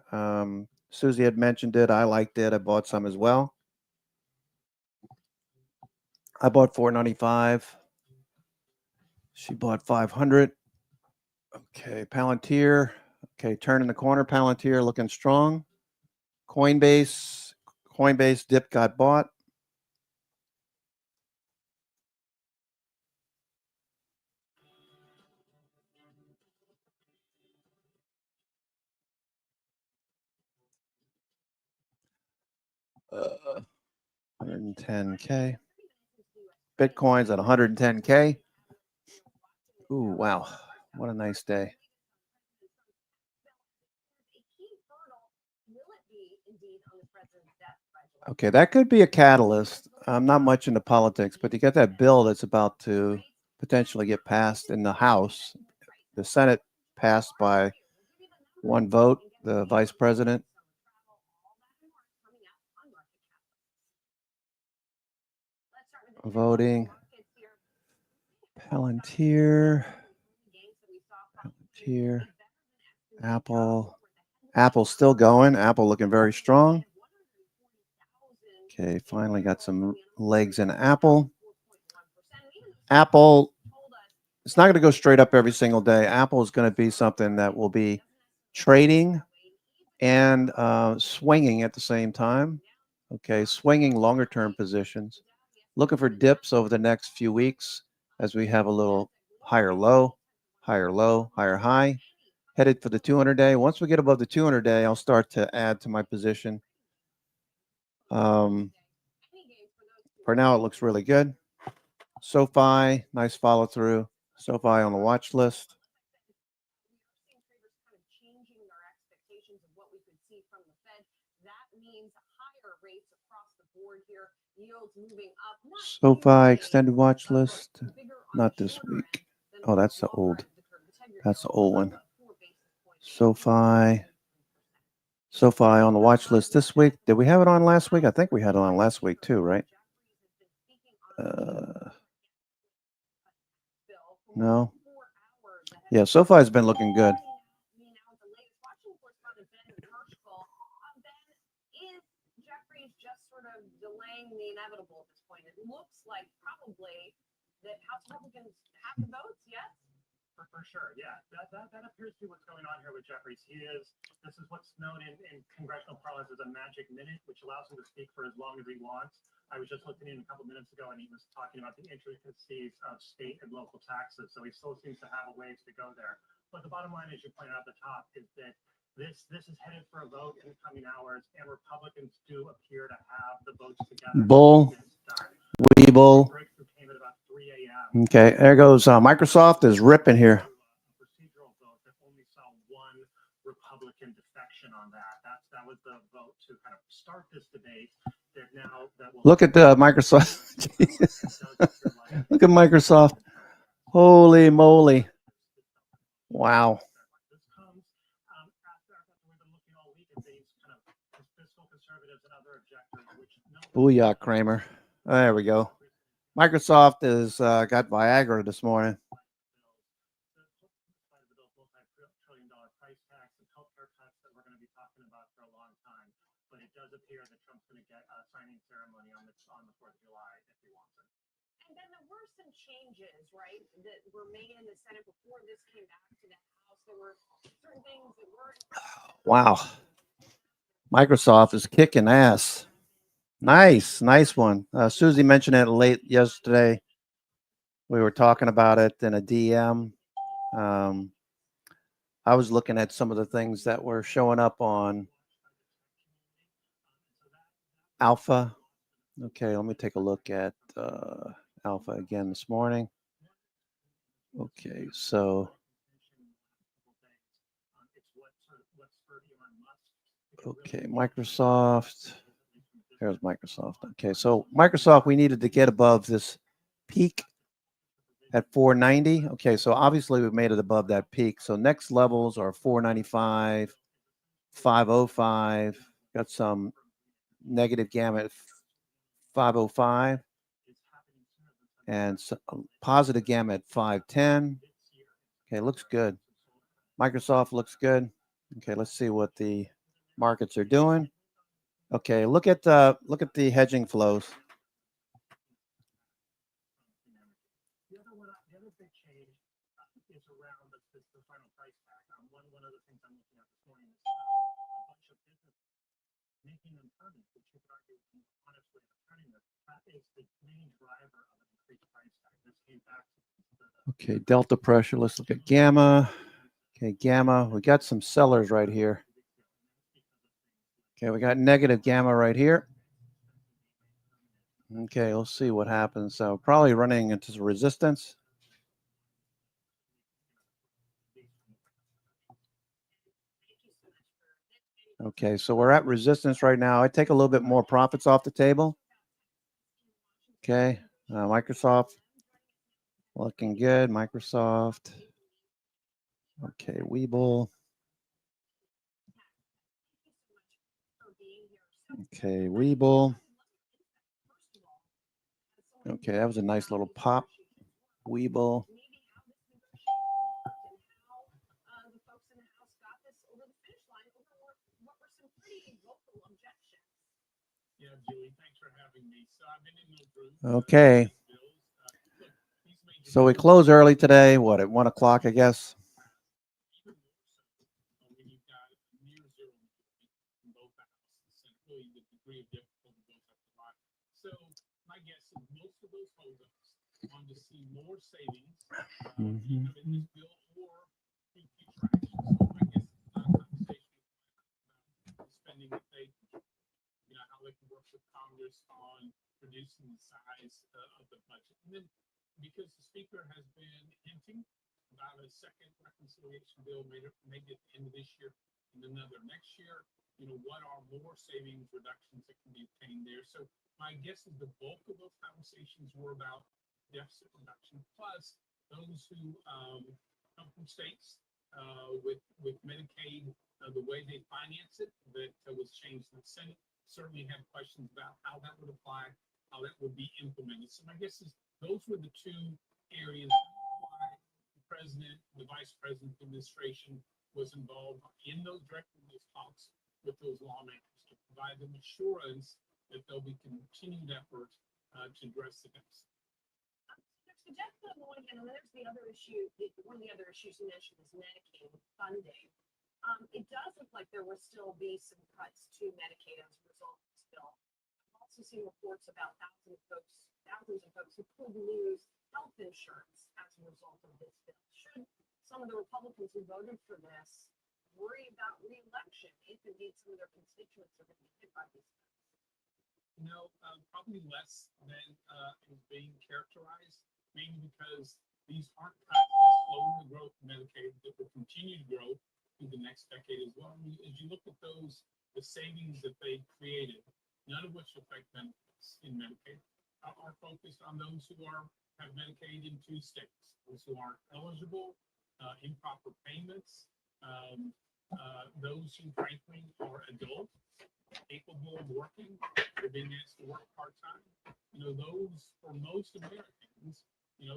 Susie had mentioned it. I liked it. I bought some as well. I bought $4.95. She bought 500. Okay, Palantir. Okay, turning the corner. Palantir looking strong. Coinbase dip got bought. Uh, 110K. Bitcoin's at 110K. Ooh, wow. What a nice day. Okay, that could be a catalyst. I'm not much into politics, but you get that bill that's about to potentially get passed in the House. The Senate passed by one vote, the vice president. Voting. Palantir. Apple. Apple's still going. Apple looking very strong. Okay, finally got some legs in Apple. Apple, it's not going to go straight up every single day. Apple is going to be something that will be trading and swinging at the same time. Okay, swinging longer term positions. Looking for dips over the next few weeks as we have a little higher low, higher low, higher high. Headed for the 200-day. Once we get above the 200-day, I'll start to add to my position. For now, it looks really good. SoFi, nice follow through. SoFi on the watch list. SoFi extended watch list. Not this week. Oh, that's the old. That's the old one. SoFi on the watch list this week. Did we have it on last week? I think we had it on last week too, right? No. Yeah, SoFi has been looking good. Looks like probably that House Republicans have the votes, yes? For sure, yeah. That appears to be what's going on here with Jeffries. This is what's known in congressional parlance as a magic minute, which allows him to speak for as long as he wants. I was just looking in a couple minutes ago, and he was talking about the intricacies of state and local taxes. So he still seems to have a ways to go there. But the bottom line, as you pointed out at the top, is that this is headed for a vote in the coming hours, and Republicans do appear to have the votes together. Bull. Weeble. Okay, there goes Microsoft is ripping here. Procedural vote that only saw one Republican defection on that. That was the vote to kind of start this debate. Look at the Microsoft. Look at Microsoft. Holy moly. Wow. Booyah, Kramer. There we go. Microsoft has got Viagra this morning. Multi-trillion-dollar price tax and healthcare cuts that we're going to be talking about for a long time. But it does appear that Trump's going to get a signing ceremony on the 4th of July if he wants it. And then there were some changes, right, that were made in the Senate before this came back to the House. There were certain things that weren't. Wow. Microsoft is kicking ass. Nice one. Susie mentioned it late yesterday. We were talking about it in a DM. I was looking at some of the things that were showing up on Alpha. Okay, let me take a look at Alpha again this morning. Okay, so okay, Microsoft. There's Microsoft. Okay, so Microsoft, we needed to get above this peak at 490. Okay, so obviously we've made it above that peak. So next levels are 495, 505. Got some negative gamma at 505, and positive gamma at 510. Okay, looks good. Microsoft looks good. Okay, let's see what the markets are doing. Okay, look at the hedging flows. The other big change is around the final price tag. One of the things I'm looking at this morning is how a bunch of businesses making them permanent, which you could argue is the honest way of turning this. That is the main driver of an increased price tag. This came back to okay, delta pressure. Let's look at gamma. Okay, gamma. We got some sellers right here. Okay, we got negative gamma right here. Okay, let's see what happens. So probably running into resistance. Okay, so we're at resistance right now. I take a little bit more profits off the table. Okay, Microsoft looking good. Microsoft. Okay, Webull. Okay, Webull. Okay, that was a nice little pop. Webull. Yeah, Julie, thanks for having me. So I've been in those rooms. Okay. So we close early today. What, at 1 o'clock, I guess? When you've got near zero in both the House and Senate, really the degree of difficulty goes up a lot. So my guess is most of those holdouts want to see more savings either in this bill or in future action. So my guess is not a conversation about spending that they, how they can work with Congress on reducing the size of the budget. And then because the speaker has been hinting about a second reconciliation bill maybe at the end of this year and another next year, what are more savings reductions that can be obtained there? So my guess is the bulk of those conversations were about deficit reduction, plus those who come from states with Medicaid, the way they finance it, that was changed in the Senate, certainly had questions about how that would apply, how that would be implemented. So my guess is those were the two areas why the president, the vice president administration was involved in those talks with those lawmakers to provide them assurance that there'll be continued effort to address the deficit. There's the deficit on the one hand, and then there's the other issue. One of the other issues you mentioned is Medicaid funding. It does look like there will still be some cuts to Medicaid as a result of this bill. I've also seen reports about thousands of folks who could lose health insurance as a result of this bill. Should some of the Republicans who voted for this worry about re-election if indeed some of their constituents are going to be hit by these bills? Probably less than is being characterized, mainly because these aren't cuts that slow the growth of Medicaid, that will continue to grow through the next decade as well. As you look at the savings that they created, none of which affect benefits in Medicaid, are focused on those who have Medicaid in 2 states, those who aren't eligible, improper payments, those who frankly are adults, capable of working, have been asked to work part-time. Those, for most Americans,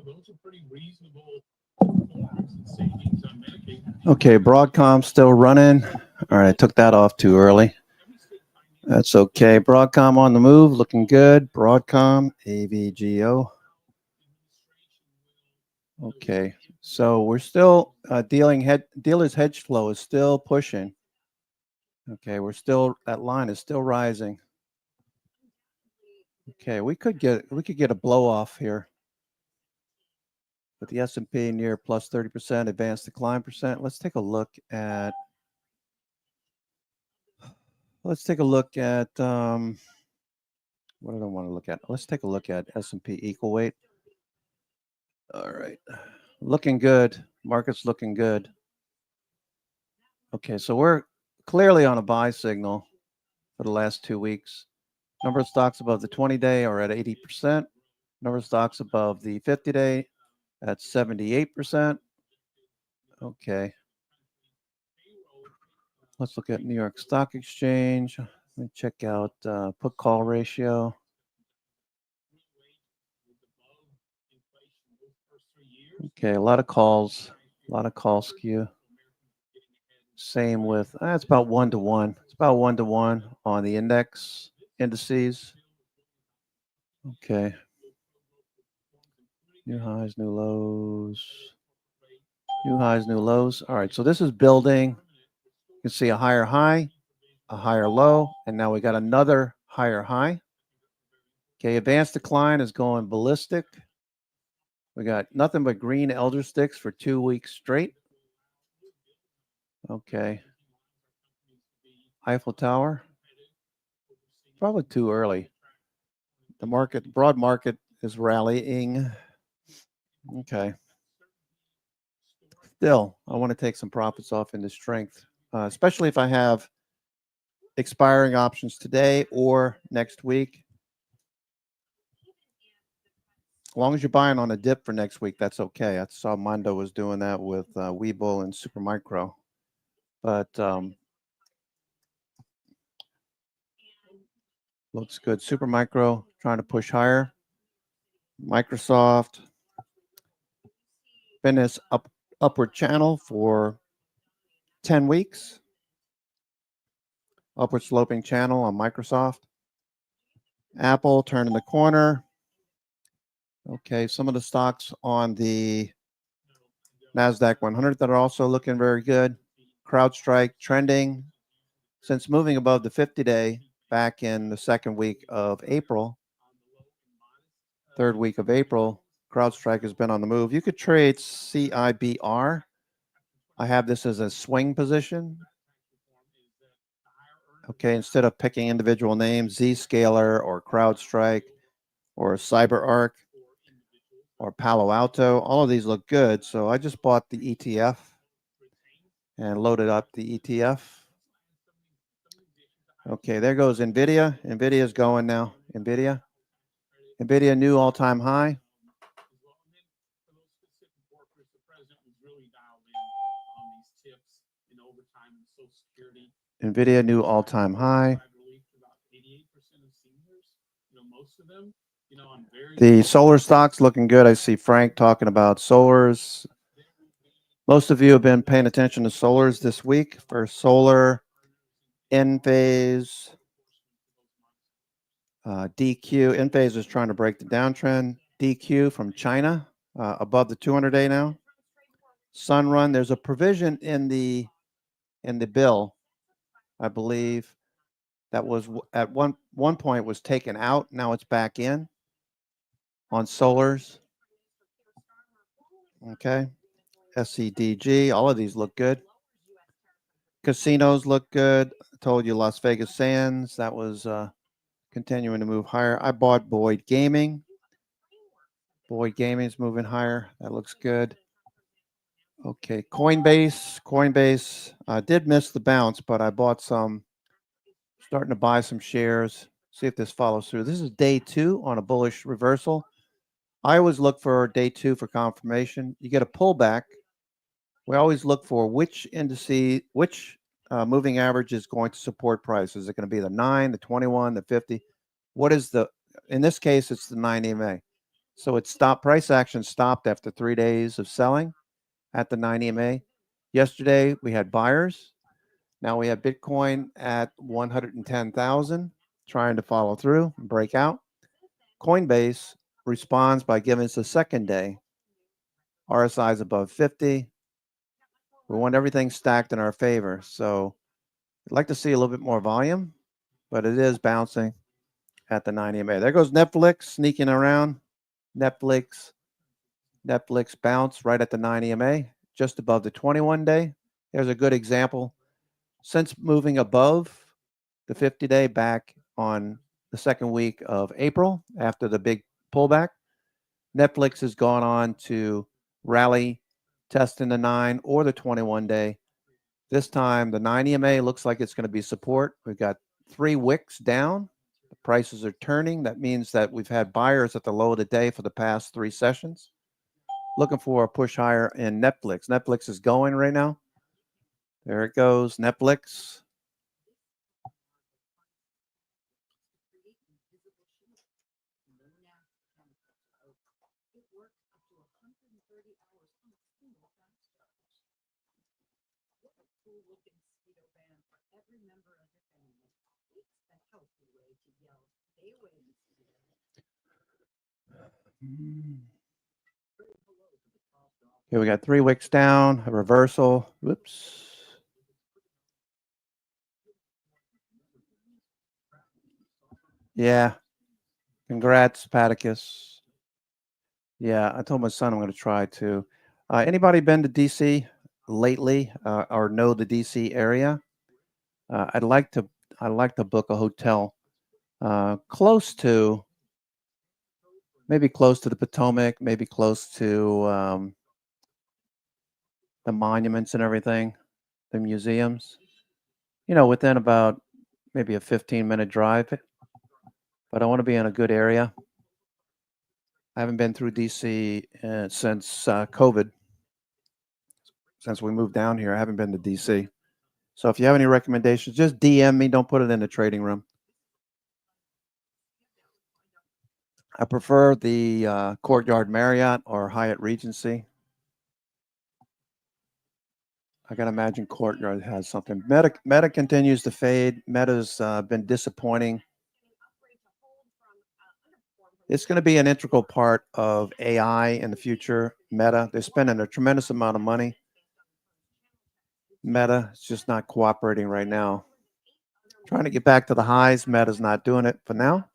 those are pretty reasonable forms and savings on Medicaid. Okay, Broadcom still running. All right, I took that off too early. That's okay. Broadcom on the move, looking good. Broadcom, AVGO. Okay, so we're still dealer's hedge flow is still pushing. Okay, that line is still rising. Okay, we could get a blow off here. With the S&P near plus 30%, advanced decline percent. Let's take a look at what do I want to look at? Let's take a look at S&P equal weight. All right. Looking good. Market's looking good. Okay, so we're clearly on a buy signal for the last 2 weeks. Number of stocks above the 20-day are at 80%. Number of stocks above the 50-day at 78%. Okay. Let's look at New York Stock Exchange. Let me check out put call ratio. Okay, a lot of calls skew. Same with it's about 1-to-1. It's about 1-to-1 on the indices. Okay. New highs, new lows. New highs, new lows. All right, so this is building. You can see a higher high, a higher low, and now we got another higher high. Okay, advanced decline is going ballistic. We got nothing but green elder sticks for 2 weeks straight. Okay. Eiffel Tower. Probably too early. The broad market is rallying. Okay. Still, I want to take some profits off into strength, especially if I have expiring options today or next week. As long as you're buying on a dip for next week, that's okay. I saw Mondo was doing that with Webull and Supermicro. But looks good. Supermicro trying to push higher. Microsoft been this upward channel for 10 weeks. Upward sloping channel on Microsoft. Apple turning the corner. Okay, some of the stocks on the NASDAQ 100 that are also looking very good. CrowdStrike trending since moving above the 50-day back in the second week of April. Third week of April, CrowdStrike has been on the move. You could trade CIBR. I have this as a swing position. Okay, instead of picking individual names, Zscaler or CrowdStrike or CyberArk or Palo Alto, all of these look good. So I just bought the ETF and loaded up the ETF. Okay, there goes NVIDIA. NVIDIA is going now. NVIDIA new all-time high. NVIDIA new all-time high. The solar stocks looking good. I see Frank talking about solars. Most of you have been paying attention to solars this week. For solar, Enphase, DQ. Enphase is trying to break the downtrend. DQ from China, above the 200-day now. Sunrun. There's a provision in the bill, I believe, that was at one point was taken out. Now it's back in on solars. Okay. SCDG. All of these look good. Casinos look good. I told you Las Vegas Sands. That was continuing to move higher. I bought Boyd Gaming. Boyd Gaming is moving higher. That looks good. Okay. Coinbase did miss the bounce, but I bought some. Starting to buy some shares. See if this follows through. This is day 2 on a bullish reversal. I always look for day 2 for confirmation. You get a pullback. We always look for which moving average is going to support price? Is it going to be the 9, the 21, the 50? What is in this case, it's the 9 EMA. So it stopped, price action stopped after 3 days of selling at the 9 EMA. Yesterday, we had buyers. Now we have Bitcoin at 110,000, trying to follow through and break out. Coinbase responds by giving us a second day. RSI is above 50. We want everything stacked in our favor. So I'd like to see a little bit more volume, but it is bouncing at the 9 EMA. There goes Netflix sneaking around. Netflix bounce right at the 9 EMA, just above the 21 day. There's a good example. Since moving above the 50-day back on the second week of April after the big pullback, Netflix has gone on to rally, testing the 9 or the 21 day. This time, the 9 EMA looks like it's going to be support. We've got 3 wicks down. The prices are turning. That means that we've had buyers at the low of the day for the past 3 sessions. Looking for a push higher in Netflix. Netflix is going right now. There it goes, Netflix. Okay, we got 3 wicks down, a reversal. Whoops. Yeah. Congrats, Paticus. Yeah, I told my son I'm going to try to. Anybody been to DC lately or know the DC area? I'd like to book a hotel close to, maybe close to the Potomac, maybe close to the monuments and everything, the museums. You know, within about maybe a 15-minute drive. But I want to be in a good area. I haven't been through DC since COVID. Since we moved down here, I haven't been to DC. So if you have any recommendations, just DM me. Don't put it in the trading room. I prefer the Courtyard Marriott or Hyatt Regency. I got to imagine Courtyard has something. Meta continues to fade. Meta's been disappointing. It's going to be an integral part of AI in the future. Meta, they're spending a tremendous amount of money. Meta is just not cooperating right now. Trying to get back to the highs. Meta's not doing it for now.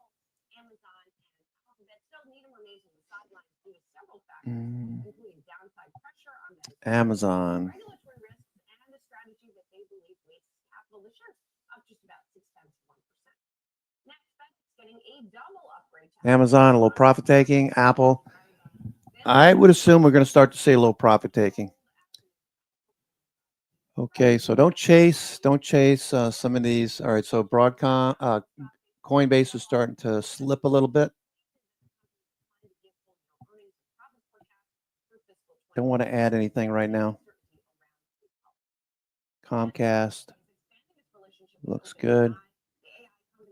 Amazon. Amazon, a little profit taking. Apple. I would assume we're going to start to see a little profit taking. Okay, so don't chase some of these. All right, so Broadcom, Coinbase is starting to slip a little bit. Don't want to add anything right now. Comcast looks good.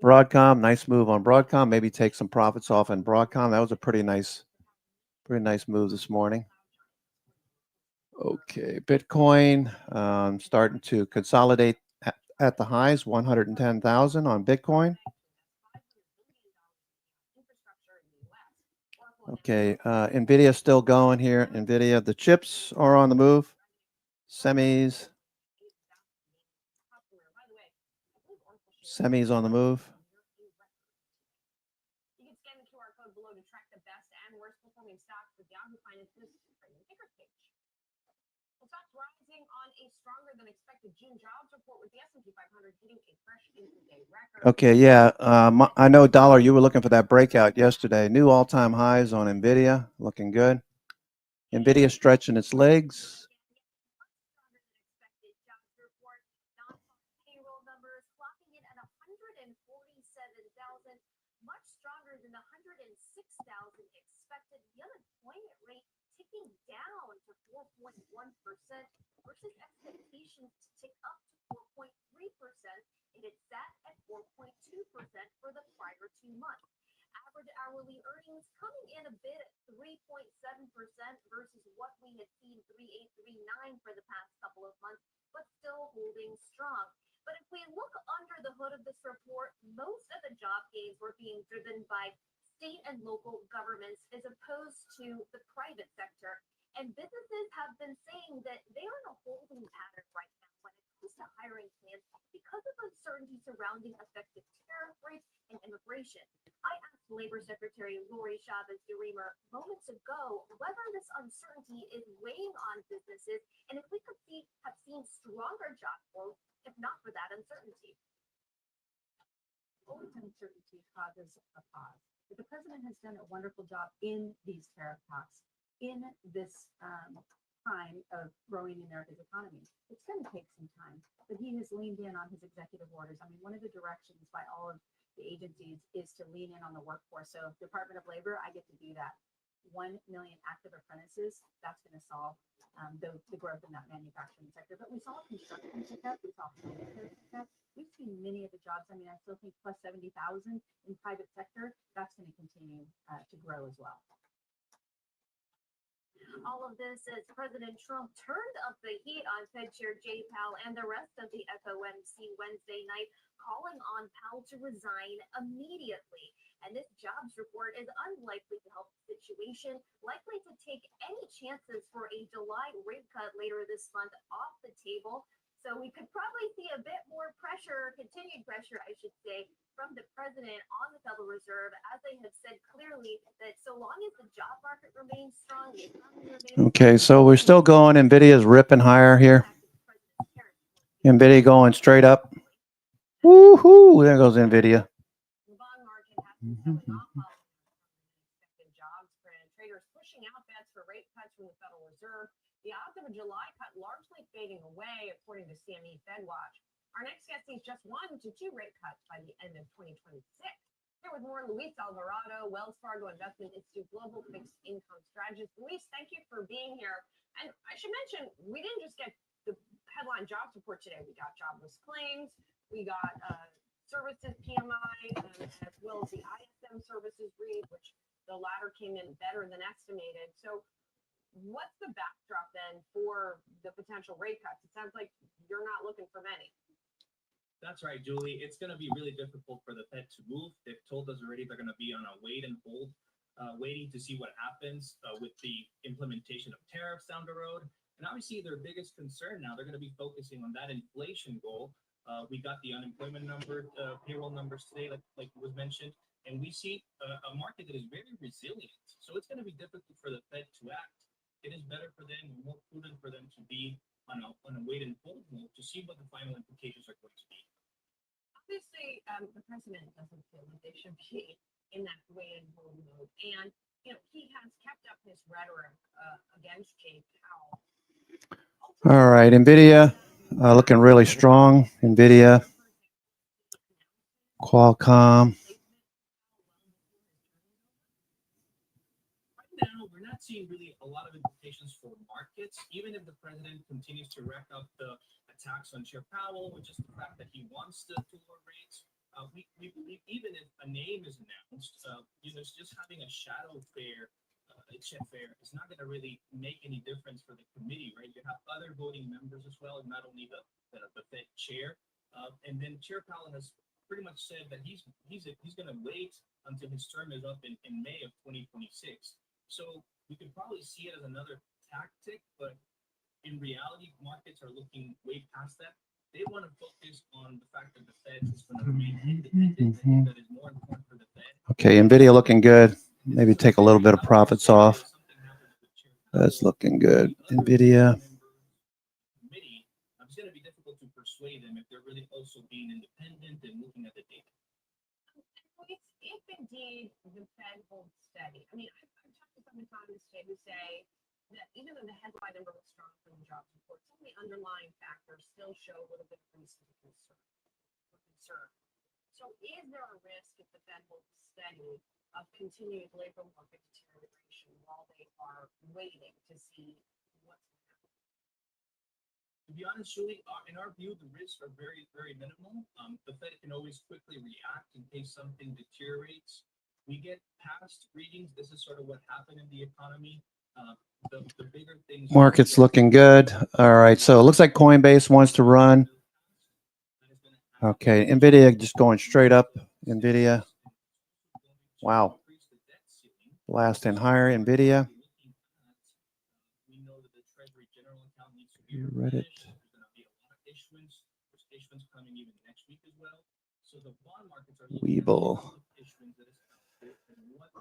Broadcom, nice move on Broadcom. Maybe take some profits off in Broadcom. That was a pretty nice move this morning. Okay, Bitcoin starting to consolidate at the highs, 110,000 on Bitcoin. Okay, NVIDIA still going here. NVIDIA, the chips are on the move. Semis on the move. You can scan the QR code below to track the best and worst performing stocks with Yahoo Finance's trading tickers page. Well, stocks rising on a stronger than expected June jobs report with the S&P 500 hitting a fresh intraday record. Okay, yeah. I know, Dollar, you were looking for that breakout yesterday. New all-time highs on NVIDIA, looking good. NVIDIA stretching its legs. Much stronger than the 106,000 expected. The unemployment rate ticking down to 4.1% versus expectations to tick up to hourly earnings coming in a bit at 3.7% versus what we had seen 3.839 for the past couple of months, but still holding strong. But if we look under the hood of this report, most of the job gains were being driven by state and local governments as opposed to the private sector. And businesses have been saying that they are in a holding pattern right now when it comes to hiring plans because of uncertainty surrounding effective tariff rates and immigration. I asked Labor Secretary Lori Chavez-DeRemer moments ago whether this uncertainty is weighing on businesses and if we could have seen stronger job growth if not for that uncertainty. Always uncertainty causes a pause. But the president has done a wonderful job in these tariff talks, in this time of growing America's economy. It's going to take some time, but he has leaned in on his executive orders. I mean, one of the directions by all of the agencies is to lean in on the workforce. So Department of Labor, I get to do that. 1 million active apprentices, that's going to solve the growth in that manufacturing sector. But we saw construction pick up, we saw healthcare pick up. We've seen many of the jobs. I mean, I still think plus 70,000 in private sector, that's going to continue to grow as well. All of this as President Trump turned up the heat on Fed Chair Jay Powell and the rest of the FOMC Wednesday night, calling on Powell to resign immediately. And this jobs report is unlikely to help the situation, likely to take any chances for a July rate cut later this month off the table. So we could probably see a bit more pressure, continued pressure, I should say, from the president on the Federal Reserve, as they have said clearly that so long as the job market remains strong, the economy remains Okay, so we're still going. NVIDIA's ripping higher here. NVIDIA going straight up. Woohoo! There goes NVIDIA. The bond market has been selling off following expected jobs print. Traders pushing out bets for rate cuts from the Federal Reserve. The odds of a July cut largely fading away, according to CME FedWatch. Our next guest sees just 1 to 2 rate cuts by the end of 2026. Here with more, Luis Alvarado, Wells Fargo Investment Institute Global Fixed Income Strategist. Luis, thank you for being here. And I should mention, we didn't just get the headline jobs report today. We got jobless claims, we got services PMI, as well as the ISM services read, which the latter came in better than estimated. So what's the backdrop then for the potential rate cuts? It sounds like you're not looking for many. That's right, Julie. It's going to be really difficult for the Fed to move. They've told us already they're going to be on a wait and hold, waiting to see what happens with the implementation of tariffs down the road. And obviously, their biggest concern now, they're going to be focusing on that inflation goal. We got the unemployment number, payroll numbers today, like was mentioned, and we see a market that is very resilient. So it's going to be difficult for the Fed to act. It is better for them, more prudent for them to be on a wait and hold mode to see what the final implications are going to be. Obviously, the president doesn't feel that they should be in that wait and hold mode. And, you know, he has kept up his rhetoric against Jay Powell. All right, NVIDIA looking really strong. NVIDIA, Qualcomm. Right now, we're not seeing really a lot of implications for markets, even if the president continues to rack up the attacks on Chair Powell, which is the fact that he wants to lower rates. We believe even if a name is announced, just having a shadow fair, is not going to really make any difference for the committee, right? You have other voting members as well, and not only the Fed chair. And then Chair Powell has pretty much said that he's going to wait until his term is up in May of 2026. So we could probably see it as another tactic, but in reality, markets are looking way past that. They want to focus on the fact that the Fed is going to remain independent. I think that is more important for the Fed. Okay, NVIDIA looking good. Maybe take a little bit of profits off. That's looking good. NVIDIA. It's going to be difficult to persuade them if they're really also being independent and looking at the data. If indeed the Fed holds steady, I mean, I've talked to some economists today who say that even though the headline number was strong from the jobs report, some of the underlying factors still show a little bit of reason for concern. So is there a risk if the Fed holds steady of continued labor market deterioration while they are waiting to see what's going to happen? To be honest, Julie, in our view, the risks are very, very minimal. The Fed can always quickly react in case something deteriorates. we get past readings, this is sort of what happened in the economy. The bigger things. Market's looking good. All right, so it looks like Coinbase wants to run. Okay, NVIDIA just going straight up. NVIDIA. Wow. Blasting higher, NVIDIA. Reddit. Weeble.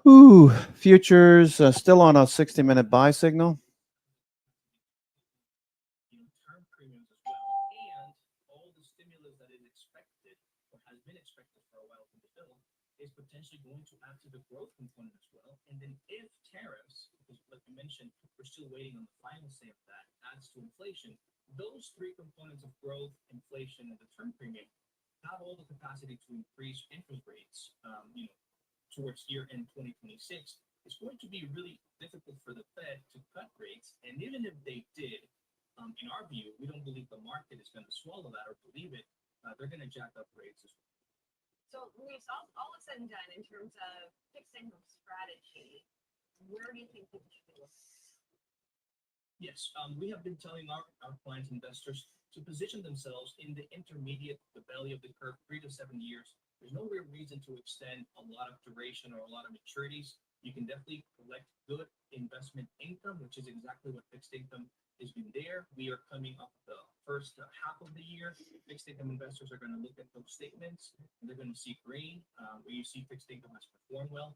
Ooh, futures still on a 60-minute buy signal. Term premiums as well, and all the stimulus that is expected or has been expected for a while from the bill is potentially going to add to the growth component as well. And then if tariffs, because like you mentioned, we're still waiting on the final say of that, adds to inflation, those three components of growth, inflation, and the term premium have all the capacity to increase interest rates, towards year end 2026. It's going to be really difficult for the Fed to cut rates, and even if they did, in our view, we don't believe the market is going to swallow that or believe it. They're going to jack up rates as well. So, Luis, all is said and done in terms of fixed income strategy, where do you think people should be looking? Yes, we have been telling our clients, investors, to position themselves in the intermediate, the belly of the curve, 3 to 7 years. There's no real reason to extend a lot of duration or a lot of maturities. You can definitely collect good investment income, which is exactly what fixed income has been there. We are coming up the first half of the year. Fixed income investors are going to look at those statements, and they're going to see green, where you see fixed income has performed well.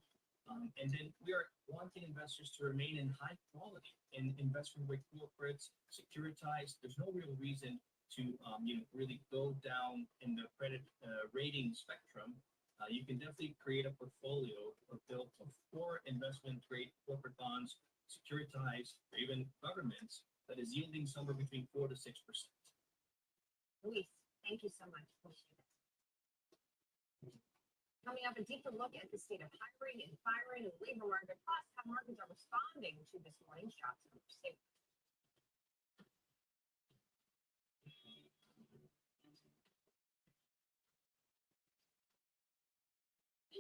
And then we are wanting investors to remain in high quality in investment grade corporates, securitized. There's no real reason to really go down in the credit rating spectrum. You can definitely create a portfolio built of 4 investment grade corporate bonds, securitized, or even governments that is yielding somewhere between 4 to 6%. Luis, thank you so much. Appreciate it. Coming up, a deeper look at the state of hiring and firing and labor market, plus how markets are responding to this morning's jobs numbers. Stay with us.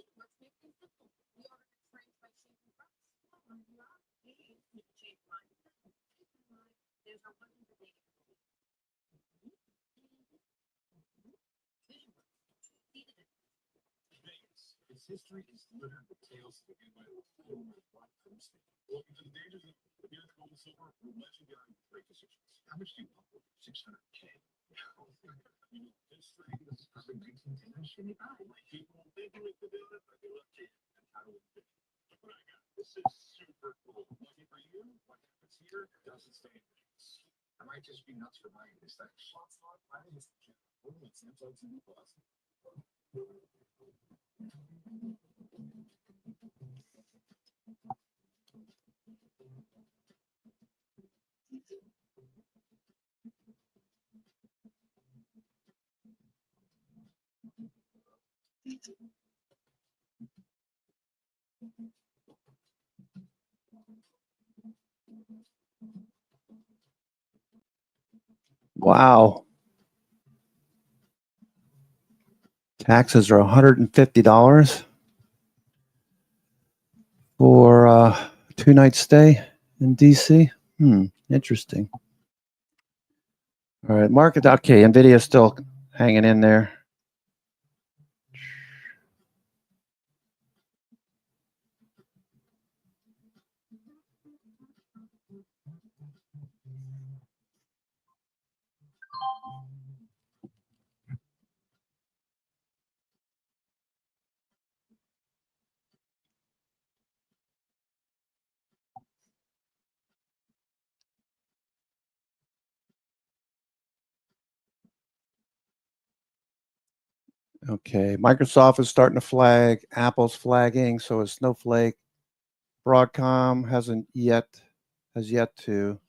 Let's make things simple. We are experienced by changing price. You can change mine. There's no one debate. Its history is littered with tales that begin with welcome to the dangers of the gold and silver with legendary great decisions. How much do you want for 600K? History is from 1910. People think we can do it, but they look at and how do we do it? Look what I got. This is super cool. Lucky for you, what happens here doesn't stay in place. I might just be nuts for buying this thing. Shots on buying this thing. It's Samsung TV Plus. Wow. Taxes are $150 for a 2-night stay in DC. Interesting. All right, market. Okay, NVIDIA is still hanging in there. Okay, Microsoft is starting to flag. Apple's flagging, so is Snowflake. Broadcom has yet to.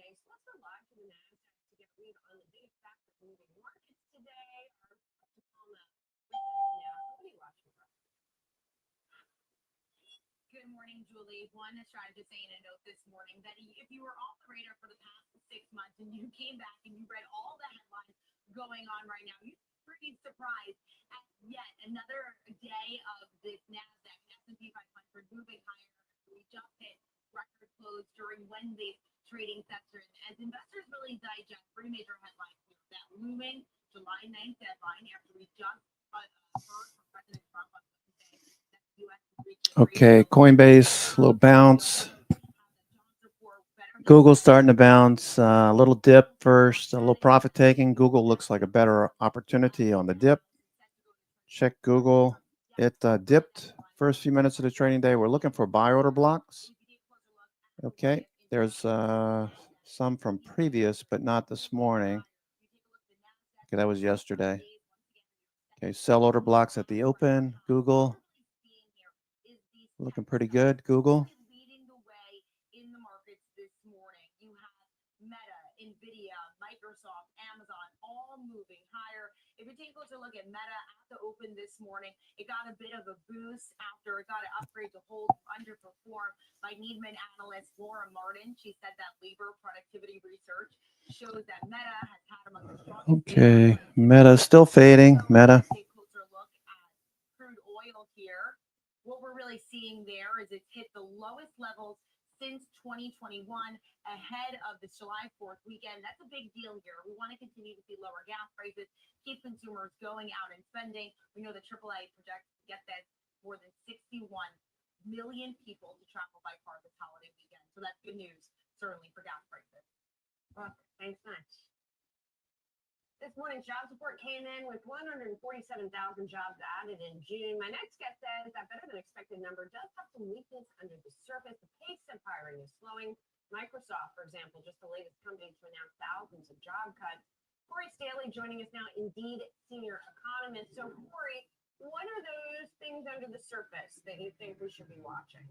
morning. So let's go live to the NASDAQ to get a read on the biggest factors moving markets today. Our Tacoma with us now. What are you watching for? Good morning, Julie. One strategist saying a note this morning that if you were off the radar for the past 6 months and you came back and you read all the headlines going on right now, you'd be pretty surprised at yet another day of this NASDAQ S&P 500 moving higher. We just hit record close during Wednesday's trading session as investors really digest three major headlines here. That looming July 9th deadline after we just heard from President Trump on Wednesday that the U.S. is reaching Okay, Coinbase, little bounce. Google starting to bounce. A little dip first, a little profit taking. Google looks like a better opportunity on the dip. Check Google. It dipped first few minutes of the trading day. We're looking for buy order blocks. Okay, there's some from previous, but not this morning. Okay, that was yesterday. Okay, sell order blocks at the open. Google looking pretty good. Google. Leading the way in the markets this morning. You have Meta, Nvidia, Microsoft, Amazon, all moving higher. If you take a closer look at Meta at the open this morning, it got a bit of a boost after it got an upgrade to hold underperform by Needman analyst Laura Martin. She said that labor productivity research shows that Meta has had among the strongest. Okay, Meta still fading. Meta. Take a closer look at crude oil here. What we're really seeing there is it's hit the lowest levels since 2021 ahead of the July 4th weekend. That's a big deal here. We want to continue to see lower gas prices, keep consumers going out and spending. We know the AAA projects to get that more than 61 million people to travel by car this holiday weekend. So that's good news, certainly for gas prices. Thanks much. This morning's jobs report came in with 147,000 jobs added in June. My next guest says that better than expected number does have some weakness under the surface. The pace of hiring is slowing. Microsoft, for example, just the latest company to announce thousands of job cuts. Corey Staley joining us now, Indeed senior economist. So, Corey, what are those things under the surface that you think we should be watching?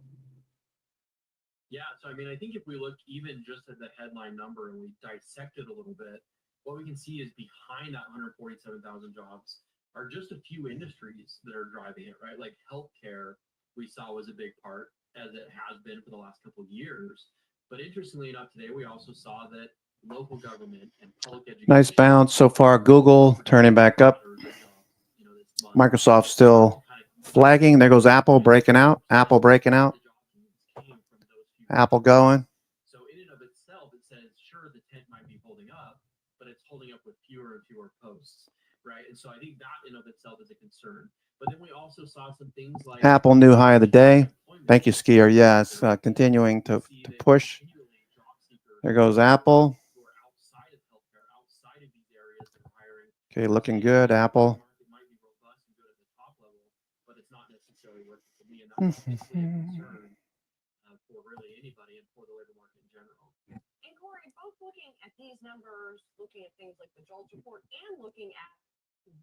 Yeah, so I mean, I think if we look even just at the headline number and we dissect it a little bit, what we can see is behind that 147,000 jobs are just a few industries that are driving it, right? Like healthcare, we saw was a big part, as it has been for the last couple of years. But interestingly enough, today we also saw that local government and public education. Nice bounce so far. Google turning back up. Microsoft still flagging. There goes Apple breaking out. Apple breaking out. Apple going. So in and of itself, it says, sure, the tent might be holding up, but it's holding up with fewer and fewer posts, right? And so I think that in of itself is a concern. But then we also saw some things like Apple new high of the day. Thank you, Skier. Yeah, it's continuing to push. There goes Apple. Okay, looking good, Apple. For really anybody and for the labor market in general. And Corey, both looking at these numbers, looking at things like the JOLTS report, and looking at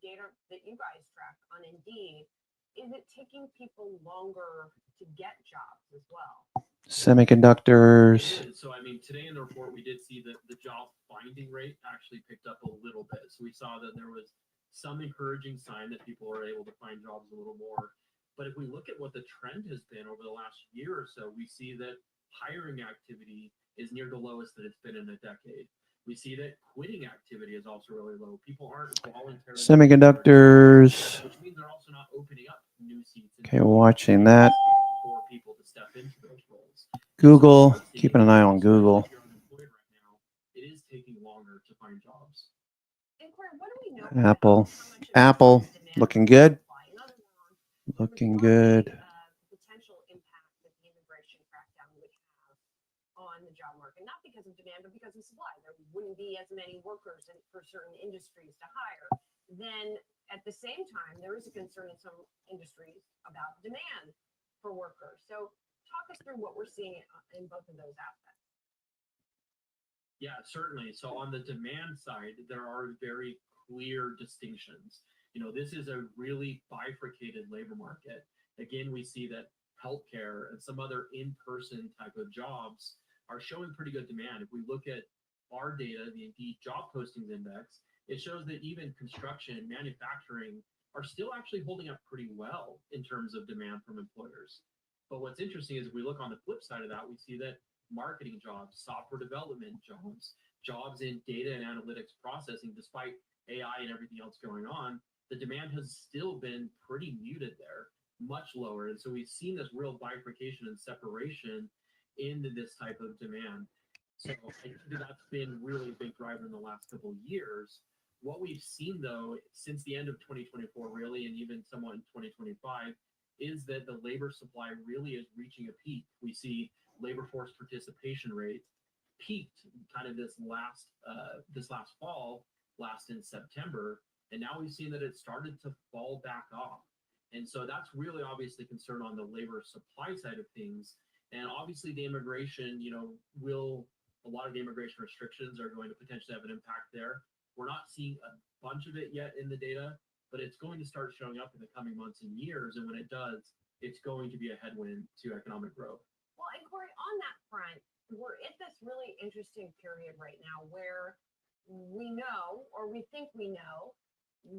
data that you guys track on Indeed, is it taking people longer to get jobs as well? Semiconductors. So I mean, today in the report, we did see that the job finding rate actually picked up a little bit. So we saw that there was some encouraging sign that people are able to find jobs a little more. But if we look at what the trend has been over the last year or so, we see that hiring activity is near the lowest that it's been in a decade. We see that quitting activity is also really low. People aren't voluntarily. Semiconductors. Which means they're also not opening up new seats. Okay, watching that. For people to step into those roles. Google. Keeping an eye on Google. If you're unemployed right now, it is taking longer to find jobs. And Corey, what do we know? Apple. Apple looking good. Looking good. Potential impact that the immigration crackdown would have on the job market, not because of demand, but because of supply. There wouldn't be as many workers for certain industries to hire. Then at the same time, there is a concern in some industries about demand for workers. So talk us through what we're seeing in both of those aspects. Yeah, certainly. So on the demand side, there are very clear distinctions. You know, this is a really bifurcated labor market. Again, we see that healthcare and some other in-person type of jobs are showing pretty good demand. If we look at our data, the Indeed job postings index, it shows that even construction and manufacturing are still actually holding up pretty well in terms of demand from employers. But what's interesting is if we look on the flip side of that, we see that marketing jobs, software development jobs, jobs in data and analytics processing, despite AI and everything else going on, the demand has still been pretty muted there, much lower. And so we've seen this real bifurcation and separation into this type of demand. So I think that's been really a big driver in the last couple of years. What we've seen though, since the end of 2024, really, and even somewhat in 2025, is that the labor supply really is reaching a peak. We see labor force participation rate peaked kind of this last fall, last in September, and now we've seen that it started to fall back off. And so that's really obviously concern on the labor supply side of things. And obviously the immigration, a lot of the immigration restrictions are going to potentially have an impact there. We're not seeing a bunch of it yet in the data, but it's going to start showing up in the coming months and years. And when it does, it's going to be a headwind to economic growth. Well, and Corey, on that front, we're at this really interesting period right now where we know, or we think we know,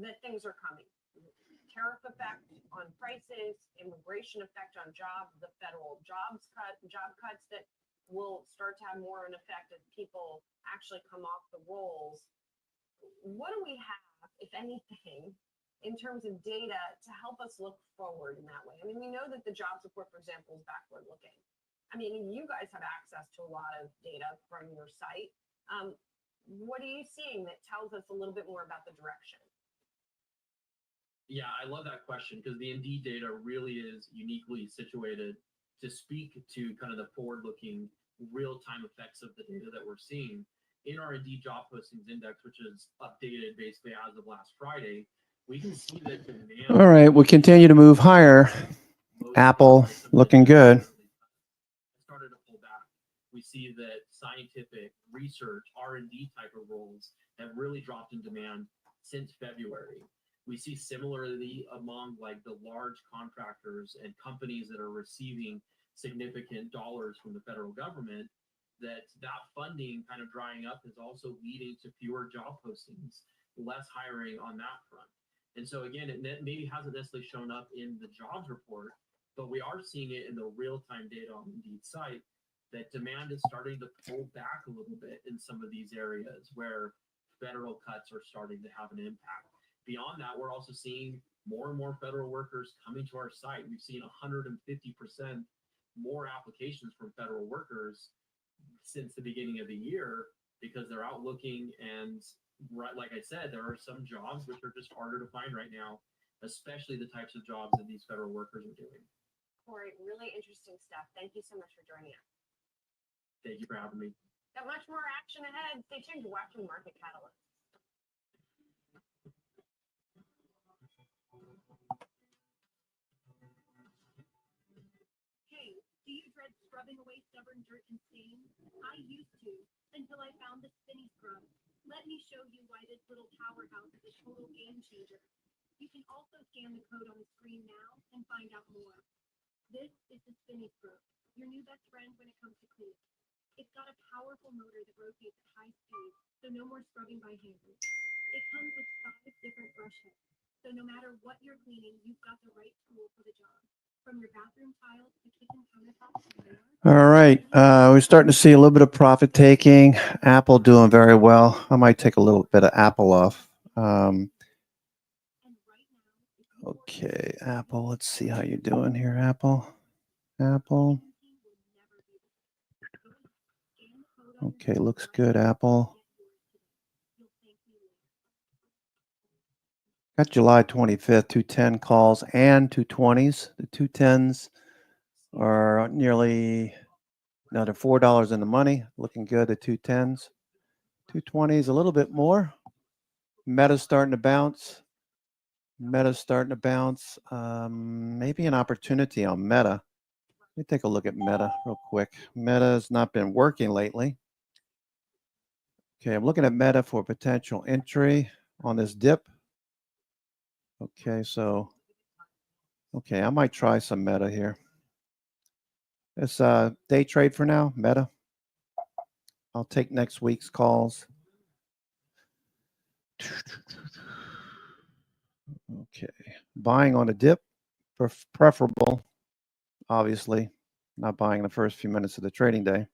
that things are coming. Tariff effect on prices, immigration effect on jobs, the federal job cuts that will start to have more an effect as people actually come off the rolls. What do we have, if anything, in terms of data to help us look forward in that way? I mean, we know that the jobs report, for example, is backward looking. I mean, you guys have access to a lot of data from your site. What are you seeing that tells us a little bit more about the direction? Yeah, I love that question because the Indeed data really is uniquely situated to speak to kind of the forward-looking real-time effects of the data that we're seeing. In our Indeed job postings index, which is updated basically as of last Friday, we can see that demand. All right, we continue to move higher. Apple looking good. Started to pull back. We see that scientific research, R&D type of roles have really dropped in demand since February. We see similarly among like the large contractors and companies that are receiving significant dollars from the federal government, that funding kind of drying up is also leading to fewer job postings, less hiring on that front. And so again, it maybe hasn't necessarily shown up in the jobs report, but we are seeing it in the real-time data on Indeed site that demand is starting to pull back a little bit in some of these areas where federal cuts are starting to have an impact. Beyond that, we're also seeing more and more federal workers coming to our site. We've seen 150% more applications from federal workers since the beginning of the year because they're out looking. And right, like I said, there are some jobs which are just harder to find right now, especially the types of jobs that these federal workers are doing. Corey, really interesting stuff. Thank you so much for joining us. Thank you for having me. Got much more action ahead. Stay tuned to watching Market Catalyst. Hey, do you dread scrubbing away stubborn dirt and stains? I used to, until I found the Spinny Scrub. Let me show you why this little powerhouse is a total game changer. You can also scan the code on the screen now and find out more. This is the Spinny Scrub, your new best friend when it comes to cleaning. It's got a powerful motor that rotates at high speed, so no more scrubbing by hand. It comes with 5 different brush heads, so no matter what you're cleaning, you've got the right tool for the job. From your bathroom tiles to kitchen countertops and more. All right, we're starting to see a little bit of profit taking. Apple doing very well. I might take a little bit of Apple off. Okay, Apple, let's see how you're doing here, Apple. Apple. Okay, looks good, Apple. Got July 25th, 210 calls and 220s. The 210s are nearly another $4 in the money. Looking good, the 210s. 220s, a little bit more. Meta's starting to bounce. Maybe an opportunity on Meta. Let me take a look at Meta real quick. Meta has not been working lately. Okay, I'm looking at Meta for potential entry on this dip. Okay, I might try some Meta here. It's day trade for now, Meta. I'll take next week's calls. Okay. Buying on a dip, preferable, obviously. Not buying the first few minutes of the trading day.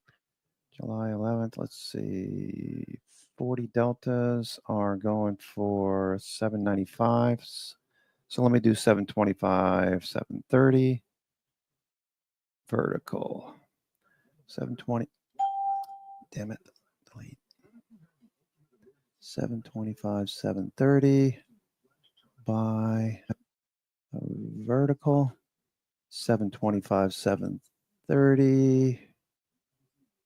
July 11th, let's see. 40 deltas are going for 795. So let me do 725, 730. Vertical. 720. Damn it. Delete. 725, 730. Buy. Vertical. 725, 730.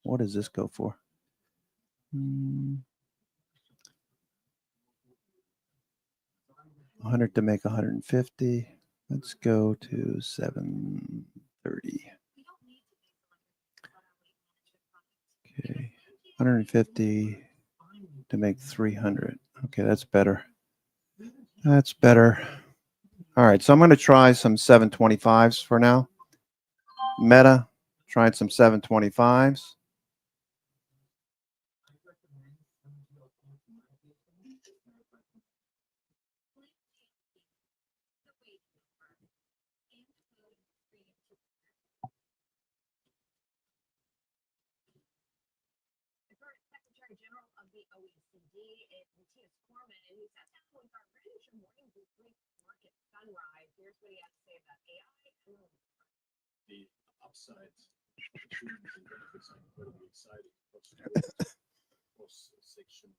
What does this go for? 100 to make 150. Let's go to 730. Okay, 150 to make 300. Okay, that's better. That's better. All right, so I'm going to try some 725s for now. Meta, trying some 725s. Secretary General of the OECD, Matthias Cormann, and he sat down with our British morning brief market sunrise. Here's what he has to say about AI and the upsides, opportunities and benefits are incredibly exciting across section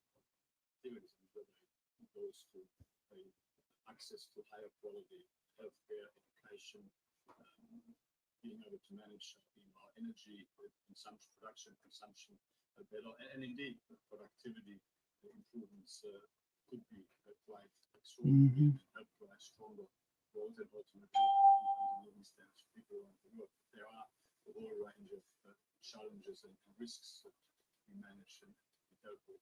activities, and whether it goes to access to higher quality healthcare, education, being able to manage our energy consumption, production consumption better, and indeed productivity improvements could be quite extraordinary and help drive stronger growth and ultimately living standards for people around the world. There are a whole range of challenges and risks that we manage and dealt with,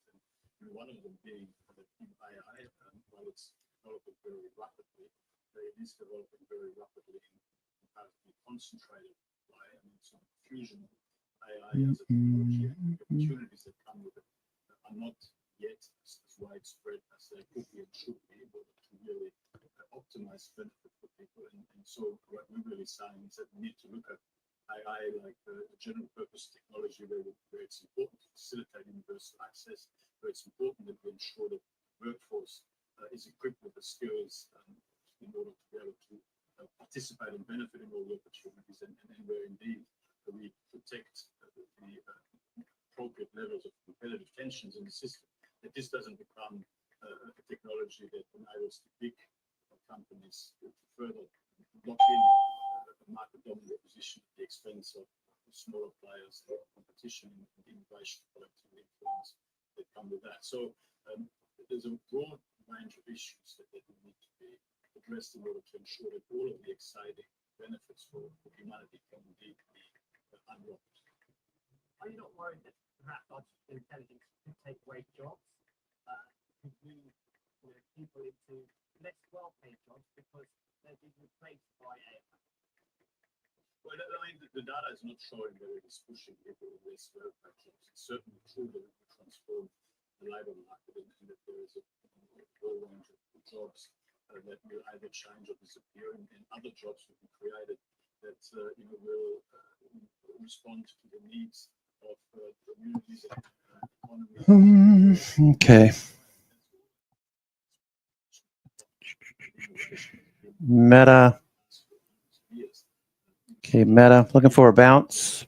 and one of them being that AI, while it's developing very rapidly, it is developing very rapidly in comparatively concentrated way. I mean, some fusion AI as a technology and the opportunities that come with it are not yet as widespread as they could be and should be in order to really optimize benefit for people. And so what we're really saying is that we need to look at AI like a general purpose technology where it's important to facilitate universal access, where it's important that we ensure that the workforce is equipped with the skills in order to be able to participate and benefit in all the opportunities, and where indeed we protect the appropriate levels of competitive tensions in the system, that this doesn't become a technology that enables the big companies to further lock in a market dominant position at the expense of smaller players, competition, and innovation, productivity influence that come with that. So there's a broad range of issues that need to be addressed in order to ensure that all of the exciting benefits for humanity can indeed be unlocked. Are you not worried that perhaps artificial intelligence could take away jobs, could move people into less well-paid jobs because they're being replaced by AI? Well, I mean, the data is not showing that it is pushing people in less well-paid jobs. It's certainly true that it will transform the labor market, and that there is a whole range of jobs that will either change or disappear, and other jobs will be created that will respond to the needs of communities and economies. Okay. Meta. Okay, Meta. Looking for a bounce.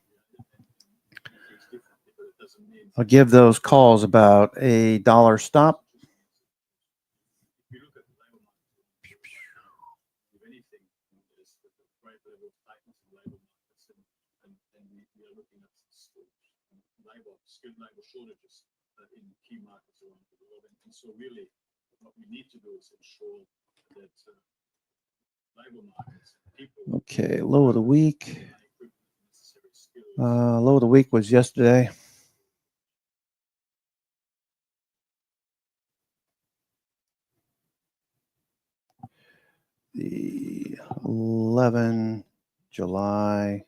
I'll give those calls about a dollar stop. If you look at the labor market, if anything, there's a great level of tightness in labor markets, and we are looking at skilled labor shortages in key markets around the world. And so really, what we need to do is ensure that labor markets, people. Okay, low of the week. Low of the week was yesterday. The 11 July.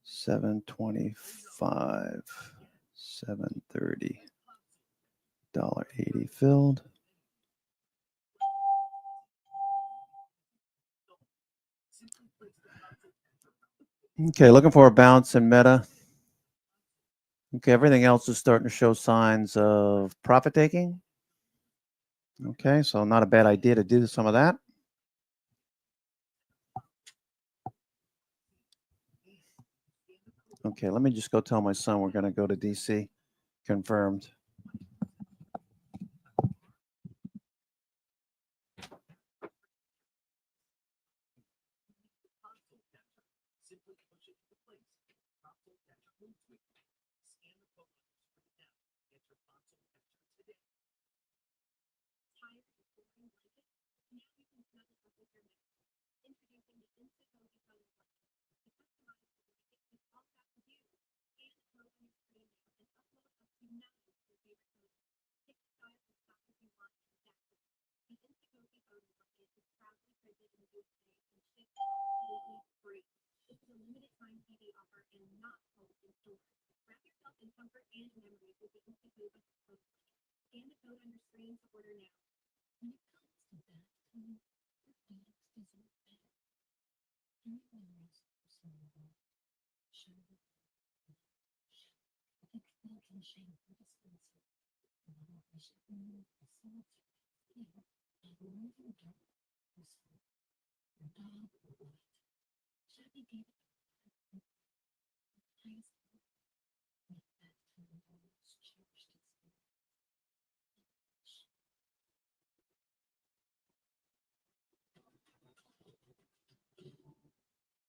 $7.25, $7.30, $1.80 filled. Okay, looking for a bounce in Meta. Okay, everything else is starting to show signs of profit taking. Okay, so not a bad idea to do some of that. Okay, let me just go tell my son we're going to go to DC. Confirmed. Simply push it into place. Console catcher moves with you. Scan the code on your screen now. Get your console catcher today. Tired of boring blanket? Now you can snuggle up with your Meta. Introducing the Instant Cozy Phone Blanket. To customize the blanket, it's all about you. Scan the code on your screen now and upload up to 9 of your favorite photos. Pick the style and size you want and that's it. The Instant Cozy Phone Blanket is proudly printed in the USA and shipped absolutely free. This is a limited time TV offer and not sold in stores. Wrap yourself in comfort and memories with the Instant Cozy Phone Blanket. Scan the code on your screen to order now. When it comes to bath time, your feelings deserve better. Any memories are small. Shower. I think Phil can shampoo dispenser. Now I should remove the salt. Here, I remove your dirt. Whisper. Your dog will bite. Shabby David. Highest make that time the most cherished experience.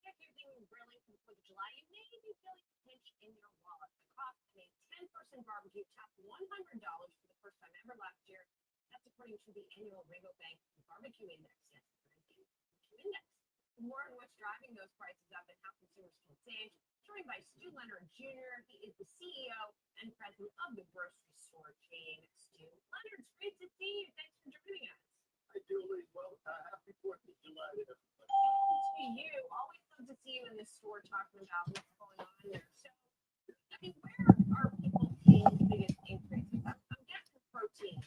If you're thinking grilling for the 4th of July, you may be feeling a pinch in your wallet. The cost of a 10-person barbecue topped $100 for the first time ever last year. That's according to the annual Rainbow Bank Barbecue Index. Yes, the Barbecue Index. For more on what's driving those prices up and how consumers can save, joined by Stu Leonard Jr. He is the CEO and president of the grocery store chain. Stu Leonard, it's great to see you. Thanks for joining us. Hi, Julie. Well, happy 4th of July to everybody. And to you, always love to see you in the store talking about what's going on there. So, I mean, where are people seeing the biggest increases? I'm guessing protein.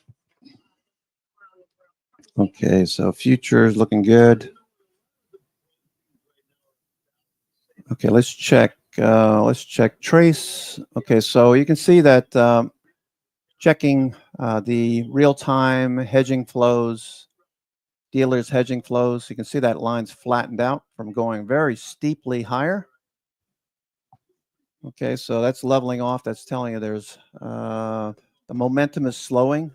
Around the world. Okay, so futures looking good. Okay, let's check. Let's check trace. Okay, so you can see that checking the real-time hedging flows, dealers hedging flows. You can see that line's flattened out from going very steeply higher. Okay, so that's leveling off. That's telling you there's the momentum is slowing.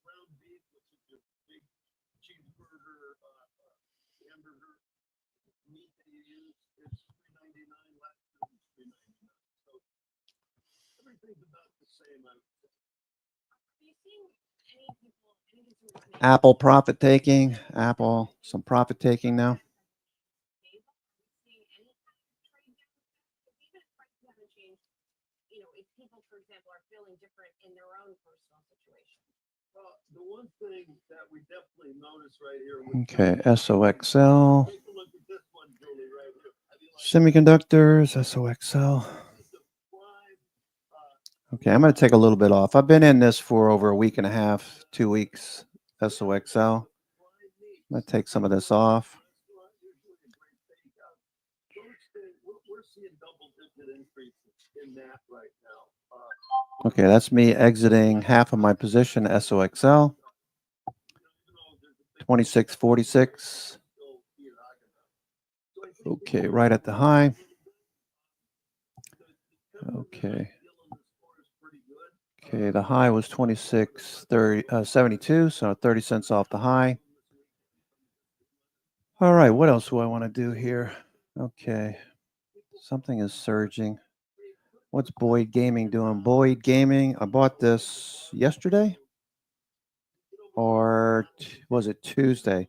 Ground beef, which is your big cheeseburger, hamburger, meat that you use, is $3.99. Last year was $3.99. So everything's about the same. I would say. Are you seeing any people, any consumers make Apple profit taking. Apple some profit taking now. stable? Are you seeing any kind of trade down? Because even if prices haven't changed, you know, if people, for example, are feeling different in their own personal situation. Well, the one thing that we definitely notice right here. With Okay, SOXL. Take a look at this one, Julie, right here. How do you like Semiconductors, SOXL. This is a prime, Okay, I'm going to take a little bit off. I've been in this for over a week and a half, 2 weeks, SOXL. prime meat. I'm going to take some of this off. Restaurant, usually a great takeout. Those things, we're seeing double-digit increases in that right now. Okay, that's me exiting half of my position, SOXL. 2646. Okay, right at the high. Okay. Okay, the high was 26.72, so 30 cents off the high. All right, what else do I want to do here? Okay, something is surging. What's Boyd Gaming doing? Boyd Gaming, I bought this yesterday, or was it Tuesday?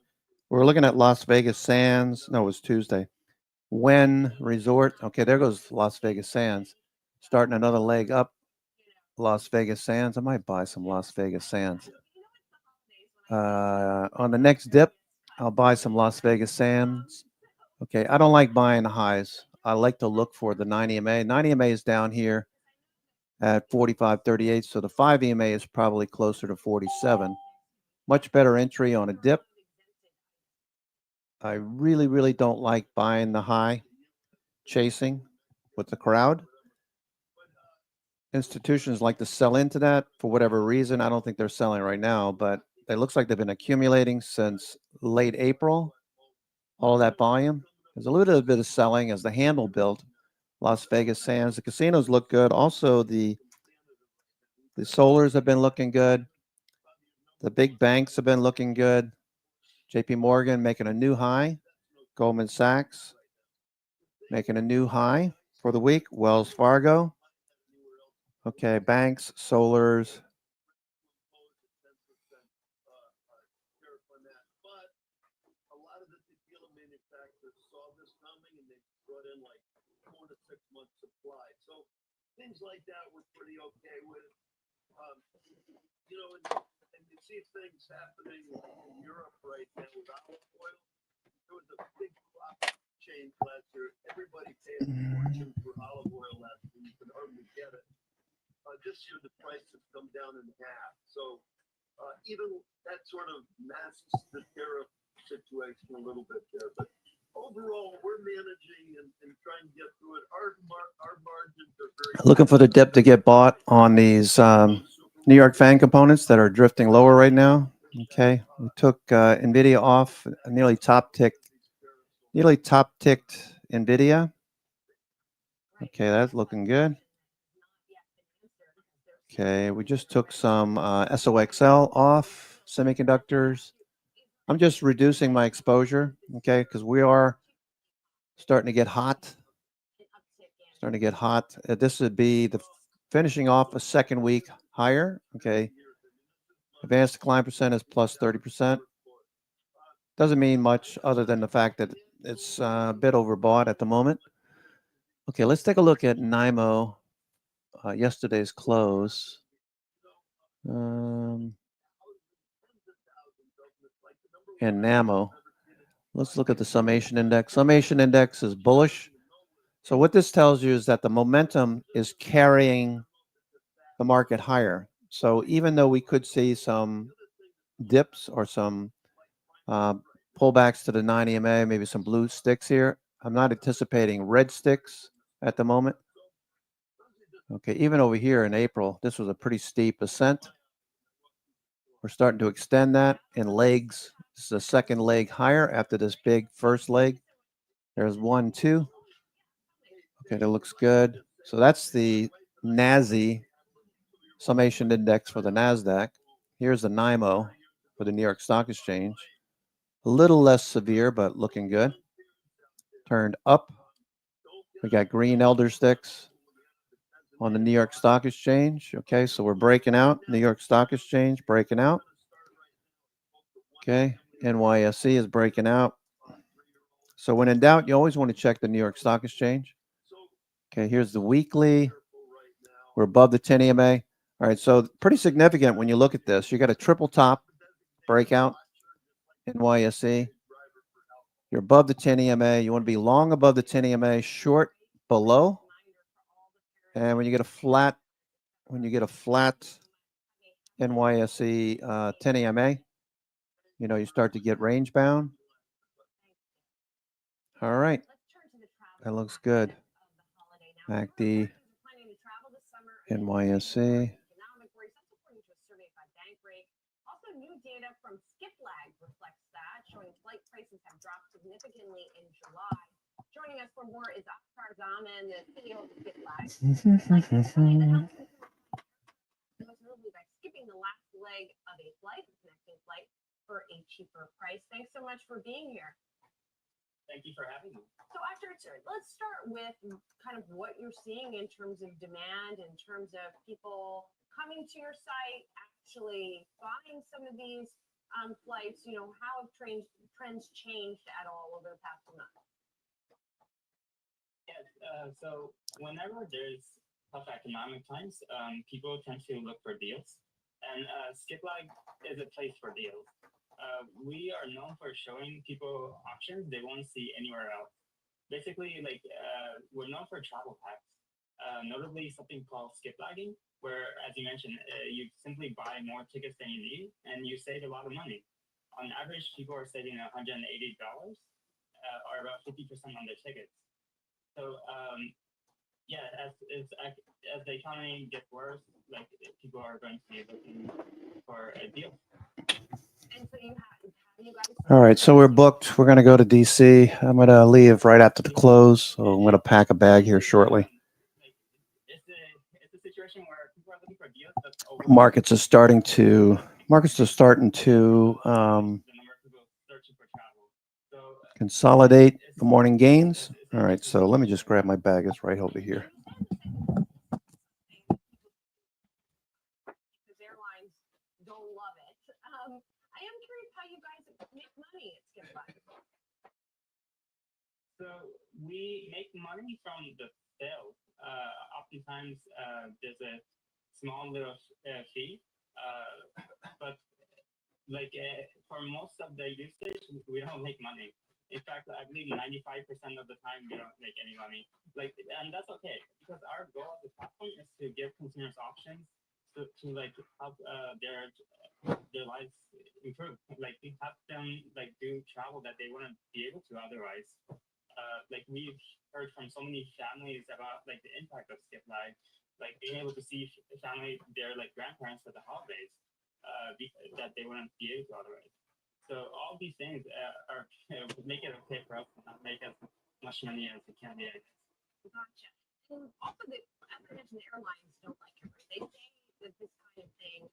We're looking at Las Vegas Sands. No, it was Tuesday. When Resort. Okay, there goes Las Vegas Sands. Starting another leg up. Las Vegas Sands. I might buy some Las Vegas Sands. On the next dip, I'll buy some Las Vegas Sands. Okay, I don't like buying the highs. I like to look for the 9 EMA. 9 EMA is down here at 45.38, so the 5 EMA is probably closer to 47. Much better entry on a dip. I really, really don't like buying the high, chasing with the crowd. Institutions like to sell into that for whatever reason. I don't think they're selling right now, but it looks like they've been accumulating since late April. All that volume. There's a little bit of selling as the handle built. Las Vegas Sands, the casinos look good. Also, the solars have been looking good. The big banks have been looking good. JP Morgan making a new high. Goldman Sachs making a new high for the week. Wells Fargo. Okay, banks, solars. A lot of the tequila manufacturers saw this coming and they brought in like 4 to 6 months supply. So things like that we're pretty okay with. You know, and you see things happening in Europe right now with olive oil. There was a big crop change last year. Everybody paid a fortune for olive oil last year. You could hardly get it. This year the price has come down in half. So even that sort of masks the tariff situation a little bit there. But overall, we're managing and trying to get through it. Our margins are very Looking for the dip to get bought on these New York fan components that are drifting lower right now. Okay, we took NVIDIA off, nearly top ticked NVIDIA. Okay, that's looking good. Okay, we just took some SOXL off, semiconductors. I'm just reducing my exposure, okay, because we are starting to get hot. This would be the finishing off a second week higher, okay. Advanced decline percent is plus 30%. Doesn't mean much other than the fact that it's a bit overbought at the moment. Okay, let's take a look at NIMO, yesterday's close. And NAMO. Let's look at the summation index. Summation index is bullish. So what this tells you is that the momentum is carrying the market higher. So even though we could see some dips or some pullbacks to the 9 EMA, maybe some blue sticks here, I'm not anticipating red sticks at the moment. Okay, even over here in April, this was a pretty steep ascent. We're starting to extend that in legs. This is a second leg higher after this big first leg. There's 1, 2. Okay, that looks good. So that's the NASI summation index for the NASDAQ. Here's the NIMO for the New York Stock Exchange. A little less severe, but looking good. Turned up. We got green elder sticks on the New York Stock Exchange. Okay, so we're breaking out. New York Stock Exchange breaking out. Okay, NYSE is breaking out. So when in doubt, you always want to check the New York Stock Exchange. Okay, here's the weekly. We're above the 10 EMA. All right, so pretty significant when you look at this. You got a triple top breakout, NYSE. You're above the 10 EMA. You want to be long above the 10 EMA, short below. And when you get a flat NYSE 10 EMA, you know, you start to get range bound. All right, that looks good. MACD, NYSE. Also, new data from Skiplag reflects that, showing flight prices have dropped significantly in July. Joining us for more is Akhtar Zaman, the CEO of Skiplag. Most notably by skipping the last leg of a flight, a connecting flight, for a cheaper price. Thanks so much for being here. Thank you for having me. So let's start with kind of what you're seeing in terms of demand, in terms of people coming to your site, actually buying some of these flights. You know, how have trends changed at all over the past month? Yeah, so whenever there's tough economic times, people tend to look for deals, and Skiplag is a place for deals. We are known for showing people options they won't see anywhere else. Basically, like we're known for travel packs, notably something called skip lagging, where, as you mentioned, you simply buy more tickets than you need, and you save a lot of money. On average, people are saving $180, or about 50% on their tickets. So yeah, as the economy gets worse, like people are going to be looking for a deal. And so you guys. All right, so we're booked. We're going to go to DC. I'm going to leave right after the close, so I'm going to pack a bag here shortly. It's a situation where people are looking for deals, but Markets are starting to consolidate the morning gains. All right, so let me just grab my bag. It's right over here. Because airlines don't love it. I am curious how you guys make money at Skipfly. So we make money from the sales. Oftentimes, there's a small little fee, but like for most of the usage, we don't make money. In fact, I believe 95% of the time we don't make any money. Like, and that's okay because our goal of the platform is to give consumers options to like help their lives improve. Like we help them like do travel that they wouldn't be able to otherwise. Like we've heard from so many families about like the impact of skip life, like being able to see family, their like grandparents for the holidays, that they wouldn't be able to otherwise. So all these things are make it okay for us to not make as much money as we can. Yeah. Gotcha. And also, as I mentioned, the airlines don't like it. They say that this kind of thing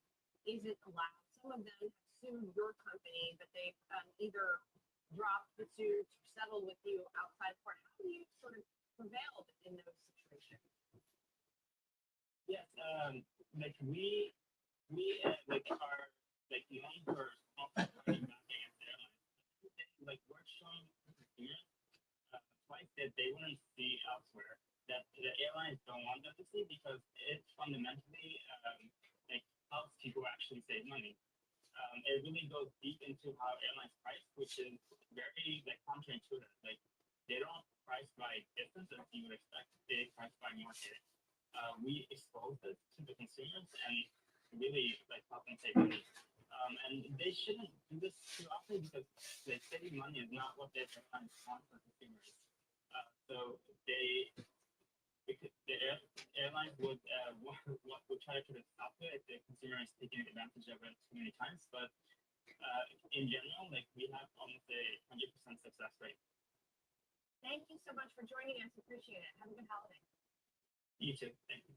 isn't allowed. Some of them have sued your company, but they've either dropped the suit or settled with you outside court. How do you sort of prevail in those situations? Yes, like we like are like known for mapping against airlines. Like we're showing consumers twice that they wouldn't see elsewhere, that the airlines don't want them to see because it fundamentally like helps people actually save money. It really goes deep into how airlines price, which is very like counterintuitive. Like they don't price by distance as you would expect; they price by market. We expose it to the consumers and really like help them save money. And they shouldn't do this too often because like saving money is not what the airlines want for consumers. So the airlines would try to put a stop to it if the consumer is taking advantage of it too many times. But in general, like we have almost a 100% success rate. Thank you so much for joining us. Appreciate it. Have a good holiday. You too. Thank you.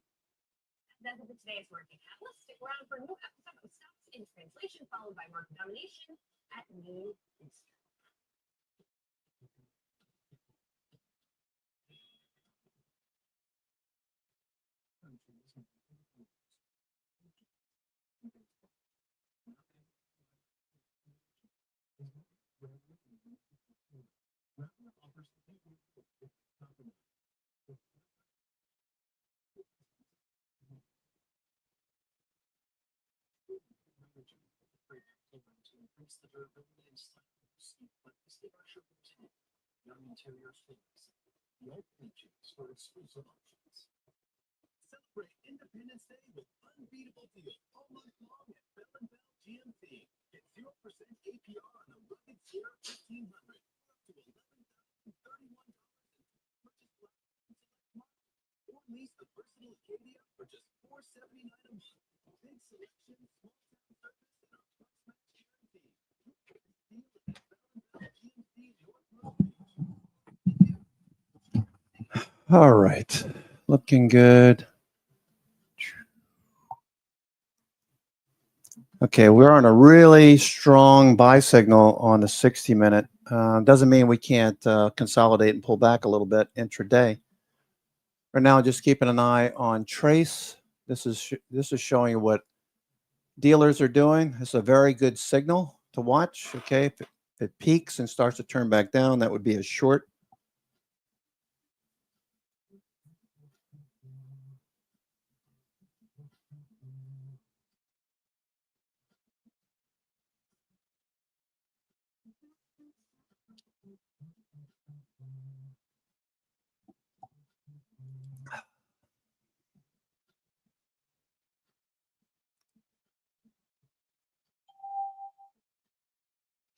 That's it for today's Market Catalyst. Stick around for a new episode of Stocks in Translation, followed by Market Domination at noon Eastern. Increase the durability and slippery, but the structure routine, young interior things, the oak features for exclusive options. Celebrate Independence Day with unbeatable deals all month long at Bell & Bell GMC. Get 0% APR on the rugged Sierra 1500, up to $11,031 or lease the versatile Acadia for just $479 a month. Big selection, small town service, and our price match guarantee. All right, looking good. Okay, we're on a really strong buy signal on the 60-minute. Doesn't mean we can't consolidate and pull back a little bit intraday. Right now, just keeping an eye on Trace. This is showing you what dealers are doing. It's a very good signal to watch. Okay, if it peaks and starts to turn back down, that would be a short.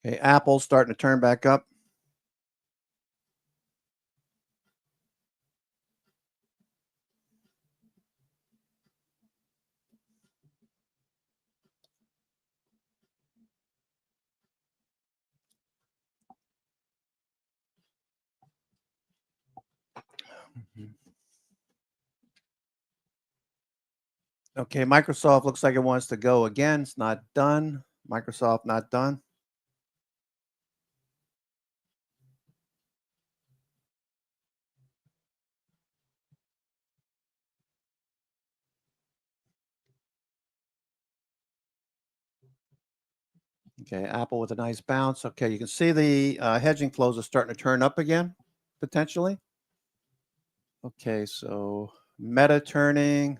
Okay, Apple's starting to turn back up. Okay, Microsoft looks like it wants to go again. It's not done. Microsoft not done. Okay, Apple with a nice bounce. Okay, you can see the hedging flows are starting to turn up again, potentially. Okay, so Meta turning.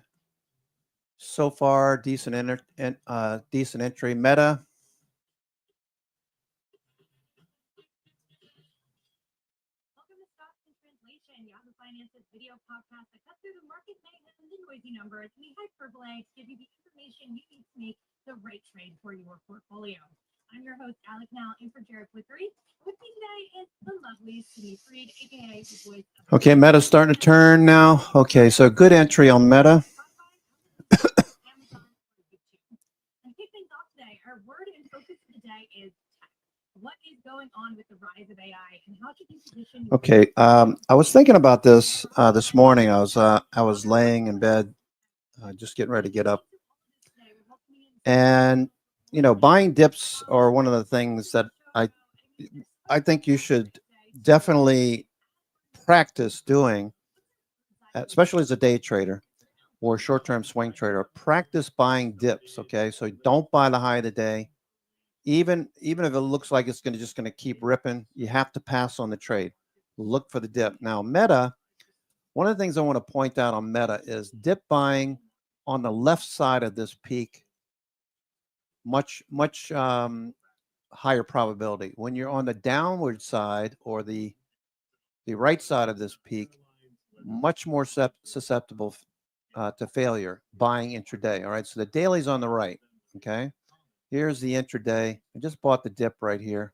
So far, decent entry. Meta. Welcome to Stocks in Translation, Yahoo Finance's video podcast that cuts through the market mayhem and the noisy numbers and the hyperbole to give you the information you need to make the right trade for your portfolio. I'm your host, Alec Now, in for Jared Wickery. With me today is the lovely Sydney Freed, aka the voice of Okay, Meta's starting to turn now. Okay, so good entry on Meta. Amazon or YouTube. And to kick things off today, our word in focus of the day is tech. What is going on with the rise of AI, and how should you position your Okay, I was thinking about this this morning. I was laying in bed, just getting ready to get up, and you know, buying dips are one of the things that I think you should definitely practice doing, especially as a day trader or short-term swing trader. Practice buying dips. Okay, so don't buy the high of the day. Even if it looks like it's just going to keep ripping, you have to pass on the trade. Look for the dip. Now, Meta. One of the things I want to point out on Meta is dip buying on the left side of this peak. Much higher probability. When you're on the downward side or the right side of this peak, much more susceptible to failure buying intraday. All right, so the daily's on the right. Okay, here's the intraday. I just bought the dip right here.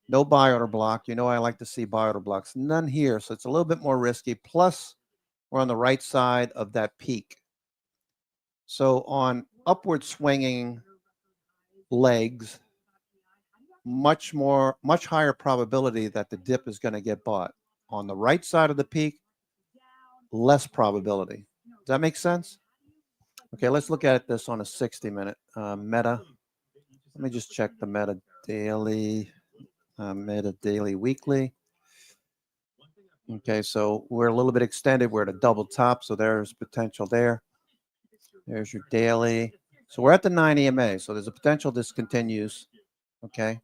No buy order block. You know I like to see buy order blocks. None here, so it's a little bit more risky. Plus, we're on the right side of that peak. So on upward swinging legs, much higher probability that the dip is going to get bought. On the right side of the peak, less probability. Does that make sense? Okay, let's look at this on a 60-minute Meta. Let me just check the Meta daily, Meta daily weekly. Okay, so we're a little bit extended. We're at a double top, so there's potential there. There's your daily. So we're at the 9 EMA, so there's a potential this continues. Okay.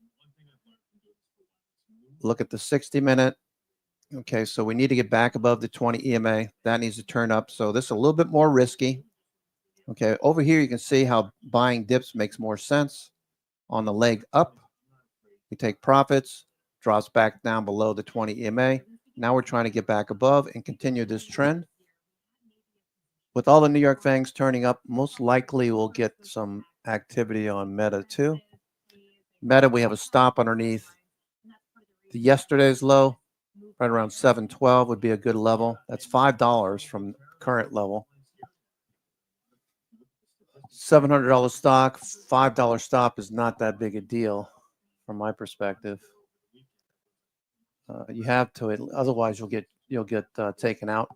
Look at the 60-minute. Okay, so we need to get back above the 20 EMA. That needs to turn up. So this is a little bit more risky. Okay, over here you can see how buying dips makes more sense. On the leg up, we take profits, drops back down below the 20 EMA. Now we're trying to get back above and continue this trend. With all the New York fangs turning up, most likely we'll get some activity on Meta too. Meta, we have a stop underneath the yesterday's low, right around 712 would be a good level. That's $5 from current level. $700 stock, $5 stop is not that big a deal from my perspective. You have to, otherwise you'll get taken out,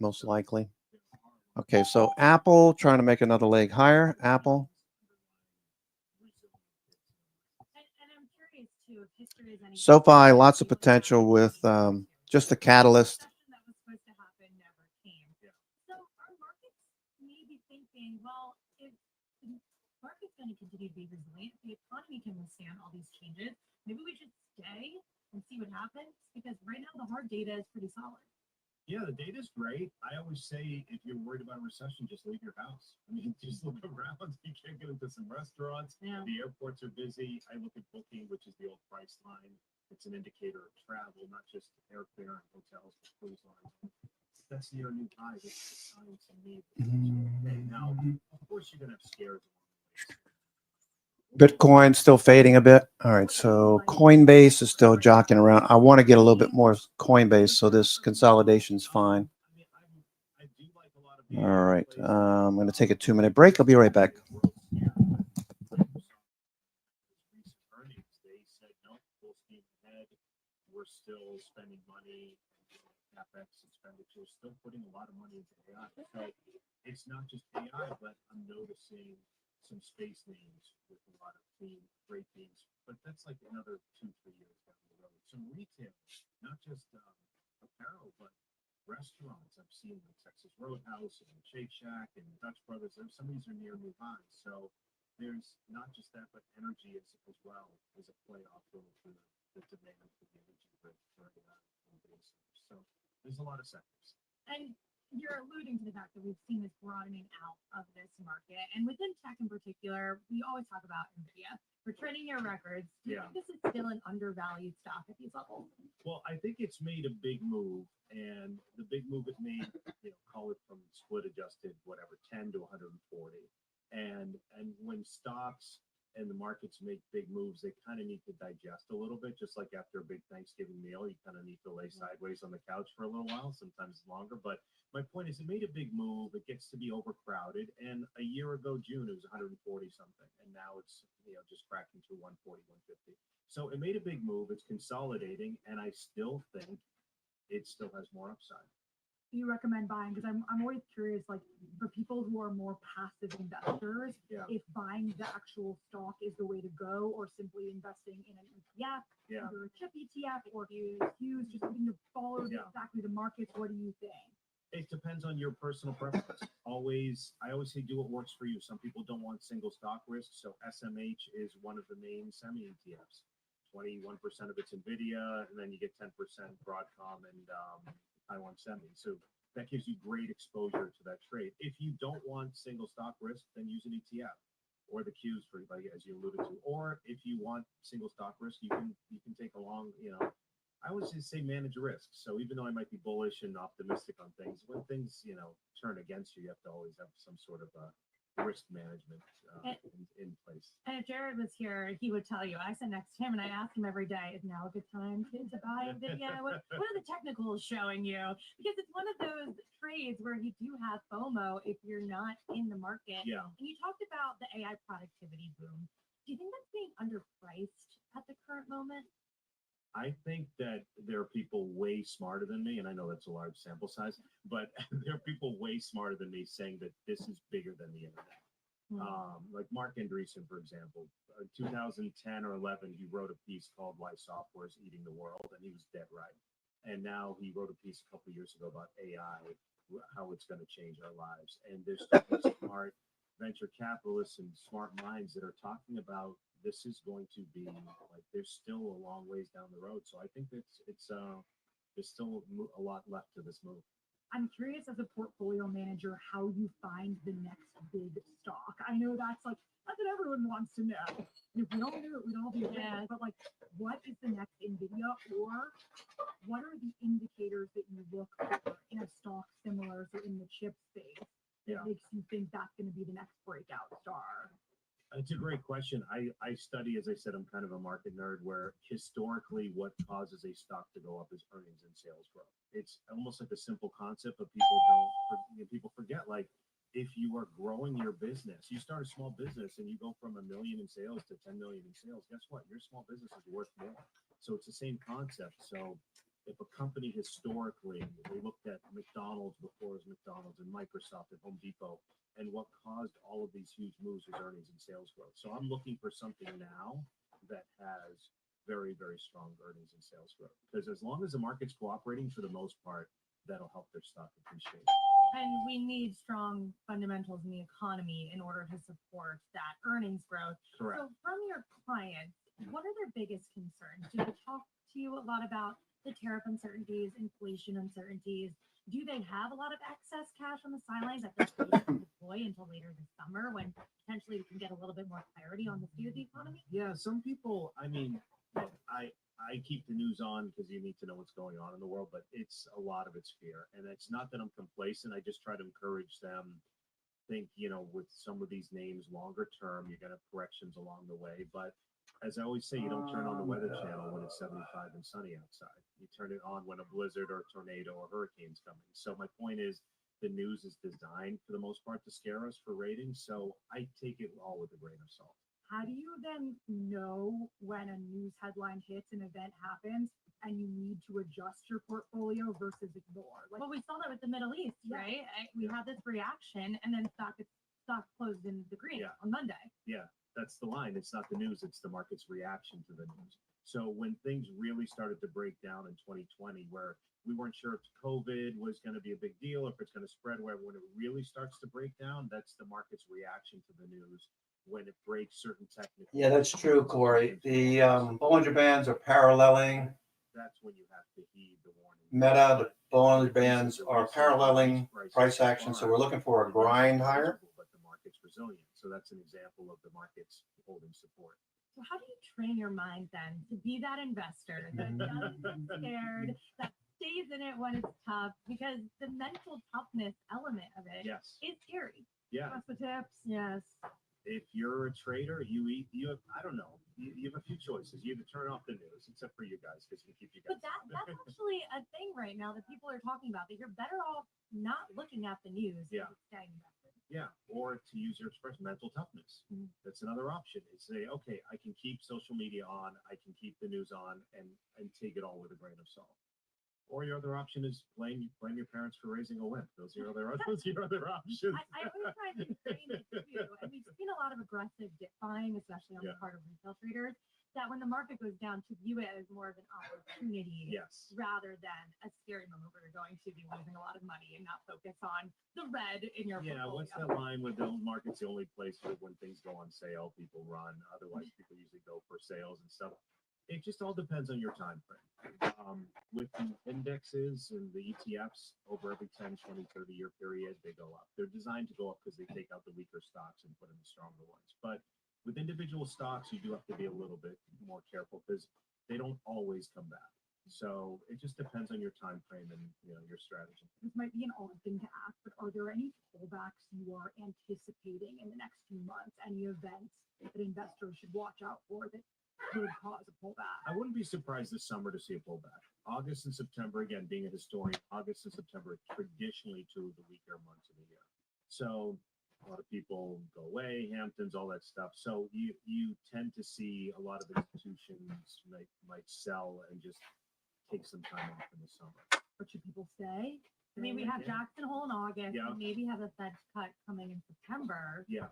most likely. Okay, so Apple trying to make another leg higher. Apple. SoFi, lots of potential with just the catalyst. So our markets may be thinking, well, if the market's going to continue to be resilient, the economy can withstand all these changes, maybe we should stay and see what happens, because right now the hard data is pretty solid. Yeah, the data's great. I always say if you're worried about a recession, just leave your house. I mean, just look around. You can't get into some restaurants. Yeah. The airports are busy. I look at booking, which is the old price line. It's an indicator of travel, not just airfare and hotels, but cruise lines. That's near a new high. That's the science and need. Okay, now, of course, you're gonna have scares along the way. Bitcoin still fading a bit. All right, so Coinbase is still jockeying around. I want to get a little bit more Coinbase, so this consolidation's fine. I mean, I do like a lot of the All right, plays. I'm going to take a 2-minute break. I'll be right back. Recent earnings, they said no, full steam ahead. We're still spending money, capex expenditures, still putting a lot of money into AI. So it's not just AI, but I'm noticing some space names with a lot of great themes. But that's like another 2-3 years down the road. Some retail, not just apparel, but restaurants. I've seen the Texas Roadhouse and Shake Shack and Dutch Brothers. Some of these are near new highs. So there's not just that, but energy as well as a play off of the demand for the energy grid for companies. So there's a lot of sectors. And you're alluding to the fact that we've seen this broadening out of this market. And within tech in particular, we always talk about NVIDIA. We're trending near records. Do you Yeah. think this is still an undervalued stock at these levels? Well, I think it's made a big move, and the big move it made, call it from split adjusted, whatever, 10 to 140. And when stocks and the markets make big moves, they kind of need to digest a little bit, just like after a big Thanksgiving meal, you kind of need to lay sideways on the couch for a little while, sometimes longer. But my point is, it made a big move. It gets to be overcrowded. And a year ago, June, it was 140 something, and now it's just cracking to 140, 150. So it made a big move. It's consolidating, and I still think it still has more upside. Do you recommend buying? Because I'm always curious, like for people who are more passive investors, Yeah. if buying the actual stock is the way to go, or simply investing in an ETF, Yeah. either a chip ETF, or if you use just something to follow Yeah. exactly the markets. What do you think? It depends on your personal preference. I always say do what works for you. Some people don't want single stock risk, so SMH is one of the main semi ETFs. 21% of it's Nvidia, and then you get 10% Broadcom and Taiwan Semi. So that gives you great exposure to that trade. If you don't want single stock risk, then use an ETF or the Qs for, like, as you alluded to. Or if you want single stock risk, you can take a long, I always just say manage risk. So even though I might be bullish and optimistic on things, when things turn against you have to always have some sort of risk management in place. And if Jared was here, he would tell you. I sit next to him and I ask him every day, is now a good time to buy NVIDIA? What are the technicals showing you? Because it's one of those trades where you do have FOMO if you're not in the market. Yeah. And you talked about the AI productivity boom. Do you think that's being underpriced at the current moment? I think that there are people way smarter than me, and I know that's a large sample size, but there are people way smarter than me saying that this is bigger than the internet. Like Mark Andreessen, for example, 2010 or 11, he wrote a piece called "Why Software is Eating the World," and he was dead right. And now he wrote a piece a couple of years ago about AI, how it's going to change our lives. And there's smart venture capitalists and smart minds that are talking about this is going to be like there's still a long ways down the road. So I think it's there's still a lot left to this move. I'm curious, as a portfolio manager, how you find the next big stock. I know that's what everyone wants to know. If we don't do it, we'd all be bad. But like, what is the next NVIDIA, or what are the indicators that you look for in a stock similar to in the chip space that makes you think that's going to be the next breakout star? It's a great question. I study, as I said, I'm kind of a market nerd, where historically what causes a stock to go up is earnings and sales growth. It's almost like a simple concept, but people forget, like, if you are growing your business, you start a small business and you go from $1 million in sales to 10 million in sales, guess what? Your small business is worth more. So it's the same concept. So if a company historically, we looked at McDonald's before it was McDonald's, and Microsoft and Home Depot, and what caused all of these huge moves was earnings and sales growth. So I'm looking for something now that has very, very strong earnings and sales growth. Because as long as the market's cooperating, for the most part, that'll help their stock appreciate. And we need strong fundamentals in the economy in order to support that earnings growth. Correct. So from your clients, what are their biggest concerns? Do they talk to you a lot about the tariff uncertainties, inflation uncertainties? do they have a lot of excess cash on the sidelines that they're waiting to deploy until later this summer when potentially we can get a little bit more clarity on the state of the economy? Yeah, some people, I mean, look, I keep the news on because you need to know what's going on in the world, but it's a lot of it's fear. And it's not that I'm complacent. I just try to encourage them, think, with some of these names longer term, you're going to have corrections along the way. But as I always say, you don't turn on the Weather Channel when it's 75 and sunny outside. You turn it on when a blizzard or a tornado or hurricane's coming. So my point is, the news is designed for the most part to scare us for ratings. So I take it all with a grain of salt. How do you then know when a news headline hits, an event happens, and you need to adjust your portfolio versus ignore? Well, we saw that with the Middle East, Yeah. right? We had this reaction, and then stock closed in the green Yeah. on Monday. Yeah, that's the line. It's not the news, it's the market's reaction to the news. So when things really started to break down in 2020, where we weren't sure if COVID was going to be a big deal, if it's going to spread, where when it really starts to break down, that's the market's reaction to the news when it breaks certain technical. Yeah, that's true, Corey. The Bollinger Bands are paralleling That's when you have to heed the warning. Meta. The Bollinger Bands are paralleling price action. So we're looking for a grind higher. But the market's resilient. So that's an example of the market's holding support. So how do you train your mind then to be that investor that doesn't get scared, that stays in it when it's tough? Because the mental toughness element of it Yes. is scary. Yeah. That's the tips. Yes. If you're a trader, you have, I don't know, you have a few choices. You either turn off the news, except for you guys, because we keep you guys. But that's actually a thing right now that people are talking about, that you're better off not looking at the news. Yeah. And staying invested. Yeah, or to use your expression, mental toughness. Mhm. That's another option. Is say, okay, I can keep social media on, I can keep the news on, and take it all with a grain of salt. Or your other option is blame your parents for raising a wimp. Those are your other options. I always try to frame it too, and we've seen a lot of aggressive dip buying, especially on the Yeah. part of retail traders, that when the market goes down, to view it as more of an opportunity Yes. rather than a scary moment where you're going to be losing a lot of money and not focus on the red in your Yeah, portfolio. what's that line with the market's the only place where when things go on sale, people run. Otherwise, people usually go for sales and stuff. It just all depends on your time frame. With the indexes and the ETFs, over every 10, 20, 30-year period, they go up. They're designed to go up because they take out the weaker stocks and put in the stronger ones. But with individual stocks, you do have to be a little bit more careful because they don't always come back. So it just depends on your time frame and your strategy. This might be an odd thing to ask, but are there any pullbacks you are anticipating in the next few months? Any events that investors should watch out for that could cause a pullback? I wouldn't be surprised this summer to see a pullback. August and September, again, being a historian, August and September are traditionally two of the weaker months of the year. So a lot of people go away, Hamptons, all that stuff. So you tend to see a lot of institutions might sell and just take some time off in the summer. Or should people stay? I mean, we have Yeah. Jackson Hole in August, Yeah. and maybe have a Fed cut coming in September. Yeah.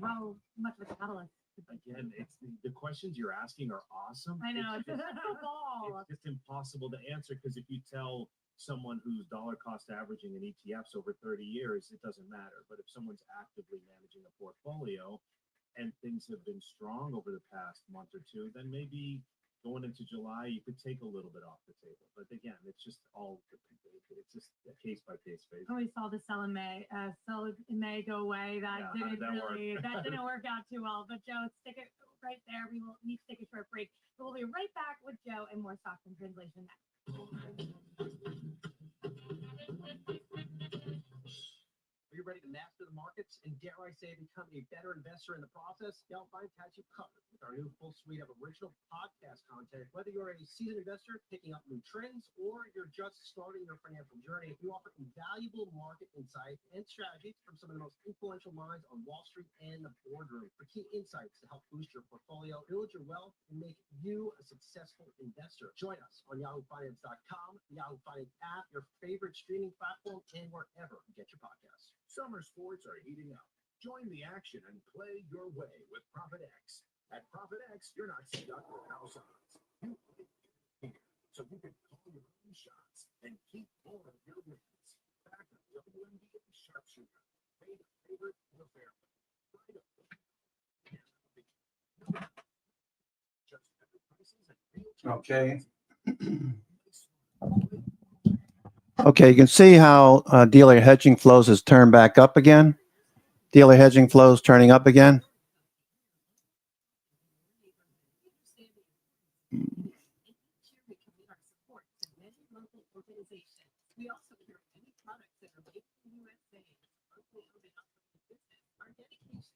How much of a catalyst? Again, it's the questions you're asking are awesome. I know, it's just, a crystal ball. it's just impossible to answer because if you tell someone who's dollar cost averaging in ETFs over 30 years, it doesn't matter. But if someone's actively managing a portfolio and things have been strong over the past month or two, then maybe going into July, you could take a little bit off the table. But again, it's just it's just a case by case basis. Oh, we saw the sell in May go away. That Yeah, how did didn't that work? that didn't work out too well. But Joe, stick it right there. We will need to take a short break. But we'll be right back with Joe and more stocks and translation next. Are you ready to master the markets and, dare I say, become a better investor in the process? Yellow Finance has you covered with our new full suite of original podcast content. Whether you're a seasoned investor picking up new trends or you're just starting your financial journey, we offer invaluable market insight and strategies from some of the most influential minds on Wall Street and the boardroom for key insights to help boost your portfolio, build your wealth, and make you a successful investor. Join us on yahoofinance.com, the Yahoo Finance app, your favorite streaming platform, and wherever you get your podcasts. Summer sports are heating up. Join the action and play your way with ProfitX. At ProfitX, you're not stuck with house odds. You play here, so you can call your own shots and keep more of your wins. Back to WNBA sharpshooter. Made a favorite or fairway. Right up. Just better prices and real Okay. Okay, you can see how dealer hedging flows has turned back up again. Dealer hedging flows turning up again. We also hear many products that are made in the USA, locally owned and operated business. Our dedication to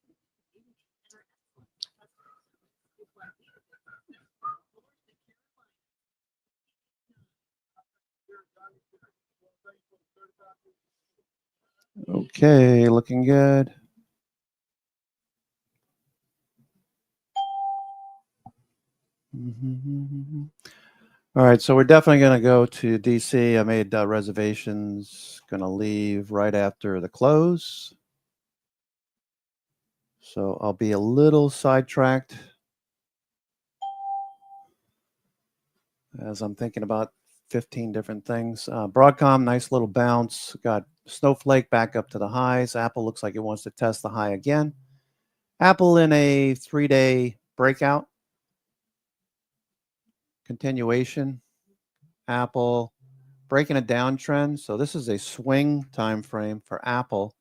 community and our excellent customer service is why we are the business for the Carolinas. Okay, looking good. All right, so we're definitely going to go to DC. I made reservations. Going to leave right after the close. So I'll be a little sidetracked as I'm thinking about 15 different things. Broadcom, nice little bounce. Got Snowflake back up to the highs. Apple looks like it wants to test the high again. Apple in a 3-day breakout. Continuation. Apple breaking a downtrend. So this is a swing time frame for Apple.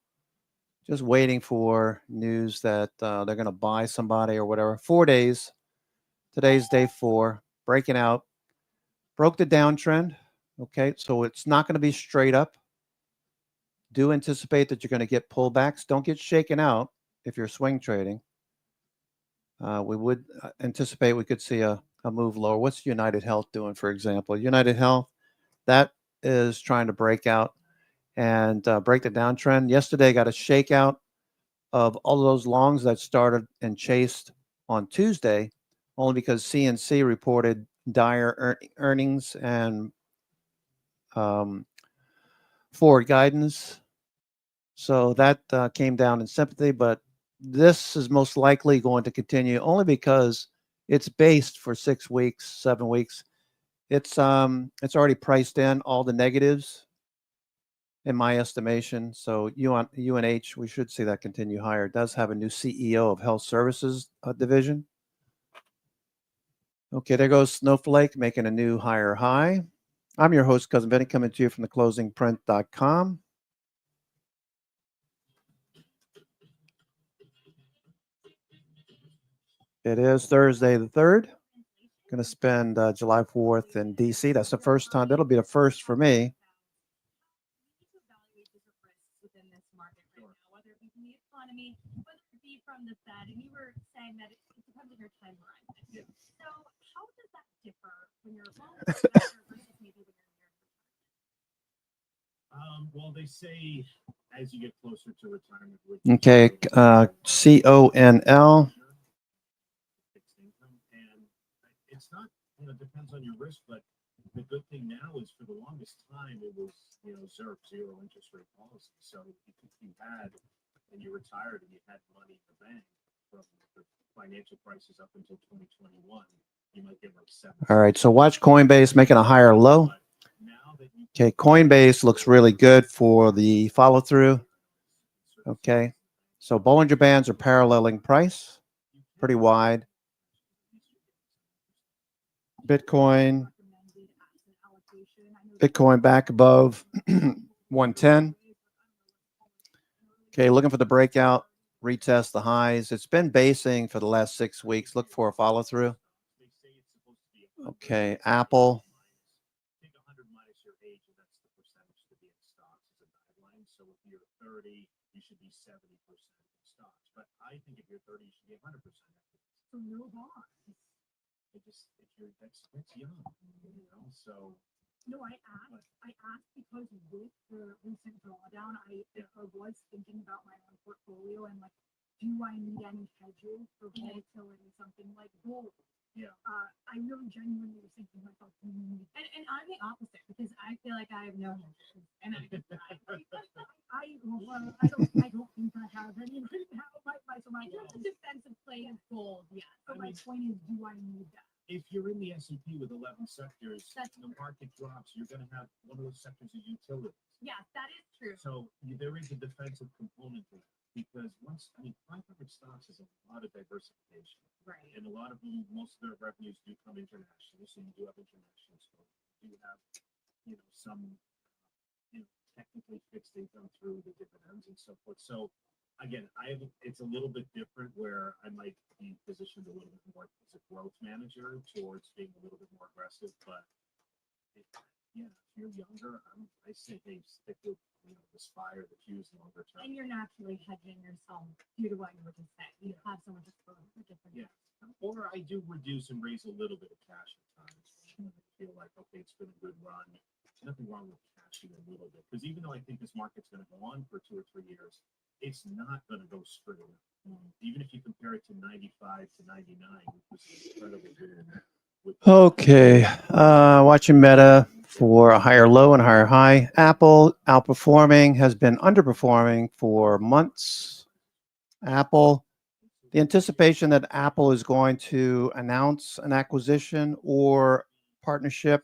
Just waiting for news that they're going to buy somebody or whatever. 4 days. Today's day 4. Breaking out. Broke the downtrend. Okay, so it's not going to be straight up. Do anticipate that you're going to get pullbacks. Don't get shaken out if you're swing trading. We would anticipate we could see a move lower. What's United Health doing, for example? United Health, that is trying to break out and break the downtrend. Yesterday got a shakeout of all of those longs that started and chased on Tuesday, only because CNC reported dire earnings and forward guidance. So that came down in sympathy, but this is most likely going to continue only because it's based for 6 weeks, 7 weeks. It's already priced in all the negatives in my estimation. So UNH, we should see that continue higher. It does have a new CEO of Health Services division. Okay, there goes Snowflake making a new higher high. I'm your host, Cousin Benny, coming to you from theclosingprint.com. It is Thursday the 3rd. Going to spend July 4th in DC. That's the first time. That'll be the first for me. Within this market right now, whether it be from the economy, whether it be from the Fed, and you were saying that it depends on your time horizon. Yeah. So how does that differ when you're a long investor versus maybe when you're near retirement? Well, they say as you get closer to retirement. Okay, CONL. Fixed income, and it's not, it depends on your risk, but the good thing now is for the longest time it was, zero interest rate policy. So if you had and you retired and you had money in the bank from the financial crisis up until 2021, you might get like 7. All right, so watch Coinbase making a higher low. Okay, Coinbase looks really good for the follow through. Okay, so Bollinger Bands are paralleling price, pretty wide. Bitcoin back above 110. Okay, looking for the breakout, retest the highs. It's been basing for the last 6 weeks. Look for a follow through. Okay, Apple. Take 100 minus your age, and that's the percentage to be in stocks as a guideline. So if you're 30, you should be 70% in stocks. But I think if you're 30, you should be 100%. So no bonds. That's young, So No, I asked because with the recent drawdown, I was thinking about my own portfolio and like, do I need any hedges for volatility, something like gold? Yeah. I really genuinely was thinking to myself, and I'm the opposite because I feel like I have no hedges, and I don't think I have any right now. My defensive play is gold, yeah. So my point is, do I need that? If you're in the S&P with 11 sectors, the market drops, you're going to have one of those sectors of utilities. Yeah, that is true. So there is a defensive component to it because 500 stocks is a lot of diversification. Right. And most of their revenues do come internationally, so you do have international exposure. You do have, some technically fix things done through the dividends and so forth. So again, it's a little bit different where I might be positioned a little bit more as a growth manager towards being a little bit more aggressive, but if you're younger, I say, hey, stick with the Spire, the Qs longer term. And you're naturally hedging yourself due to what you were just saying. You have so much exposure to different. Yeah. Or I do reduce and raise a little bit of cash at times. I feel like, okay, it's been a good run. There's nothing wrong with cashing a little bit. Because even though I think this market's going to go on for 2 or 3 years, it's not going to go straight up. Even if you compare it to 95 to 99, which was incredibly good. Okay, watching Meta for a higher low and a higher high. Apple outperforming, has been underperforming for months. Apple, the anticipation that Apple is going to announce an acquisition or partnership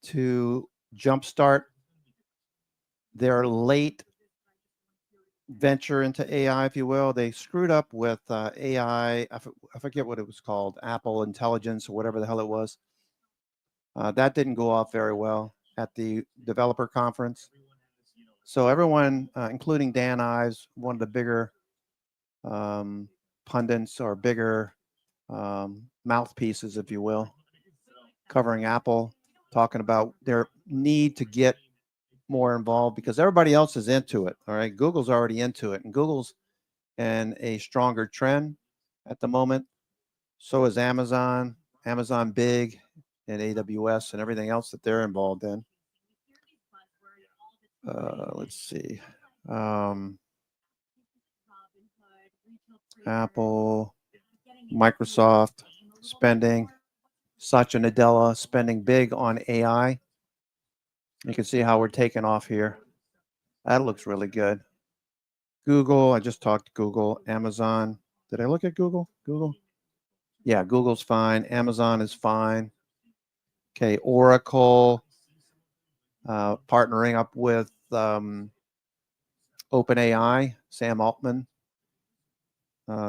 to jumpstart their late venture into AI, if you will. They screwed up with AI. I forget what it was called, Apple Intelligence or whatever the hell it was. That didn't go off very well at the developer conference. So everyone, including Dan Ives, one of the bigger pundits or bigger mouthpieces, if you will, covering Apple, talking about their need to get more involved because everybody else is into it. All right. Google's already into it, and Google's in a stronger trend at the moment. So is Amazon, Amazon Big, and AWS and everything else that they're involved in. Let's see. Apple, Microsoft spending, Satya Nadella spending big on AI. You can see how we're taking off here. That looks really good. Google, I just talked to Google. Amazon, did I look at Google? Google? Yeah, Google's fine. Amazon is fine. Okay, Oracle, partnering up with OpenAI, Sam Altman,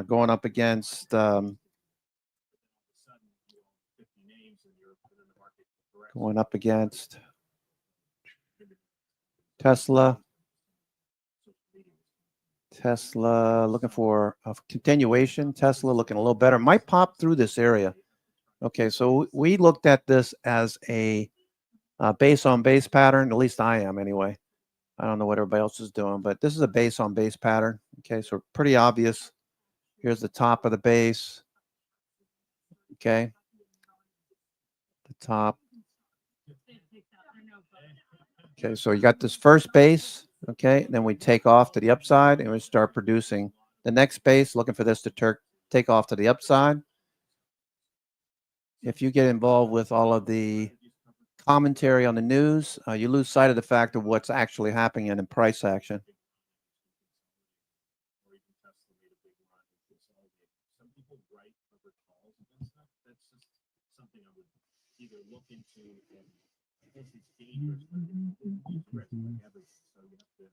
going up against Tesla. Tesla looking for a continuation. Tesla looking a little better. Might pop through this area. Okay, so we looked at this as a base on base pattern. At least I am anyway. I don't know what everybody else is doing, but this is a base on base pattern. Okay, so pretty obvious. Here's the top of the base. Okay, the top. Okay, so you got this first base. Okay, then we take off to the upside and we start producing the next base, looking for this to take off to the upside. If you get involved with all of the commentary on the news, you lose sight of the fact of what's actually happening in price action. Some people write over calls against that. That's just something I would either look into and it's dangerous, but it's risk like everything. So you have to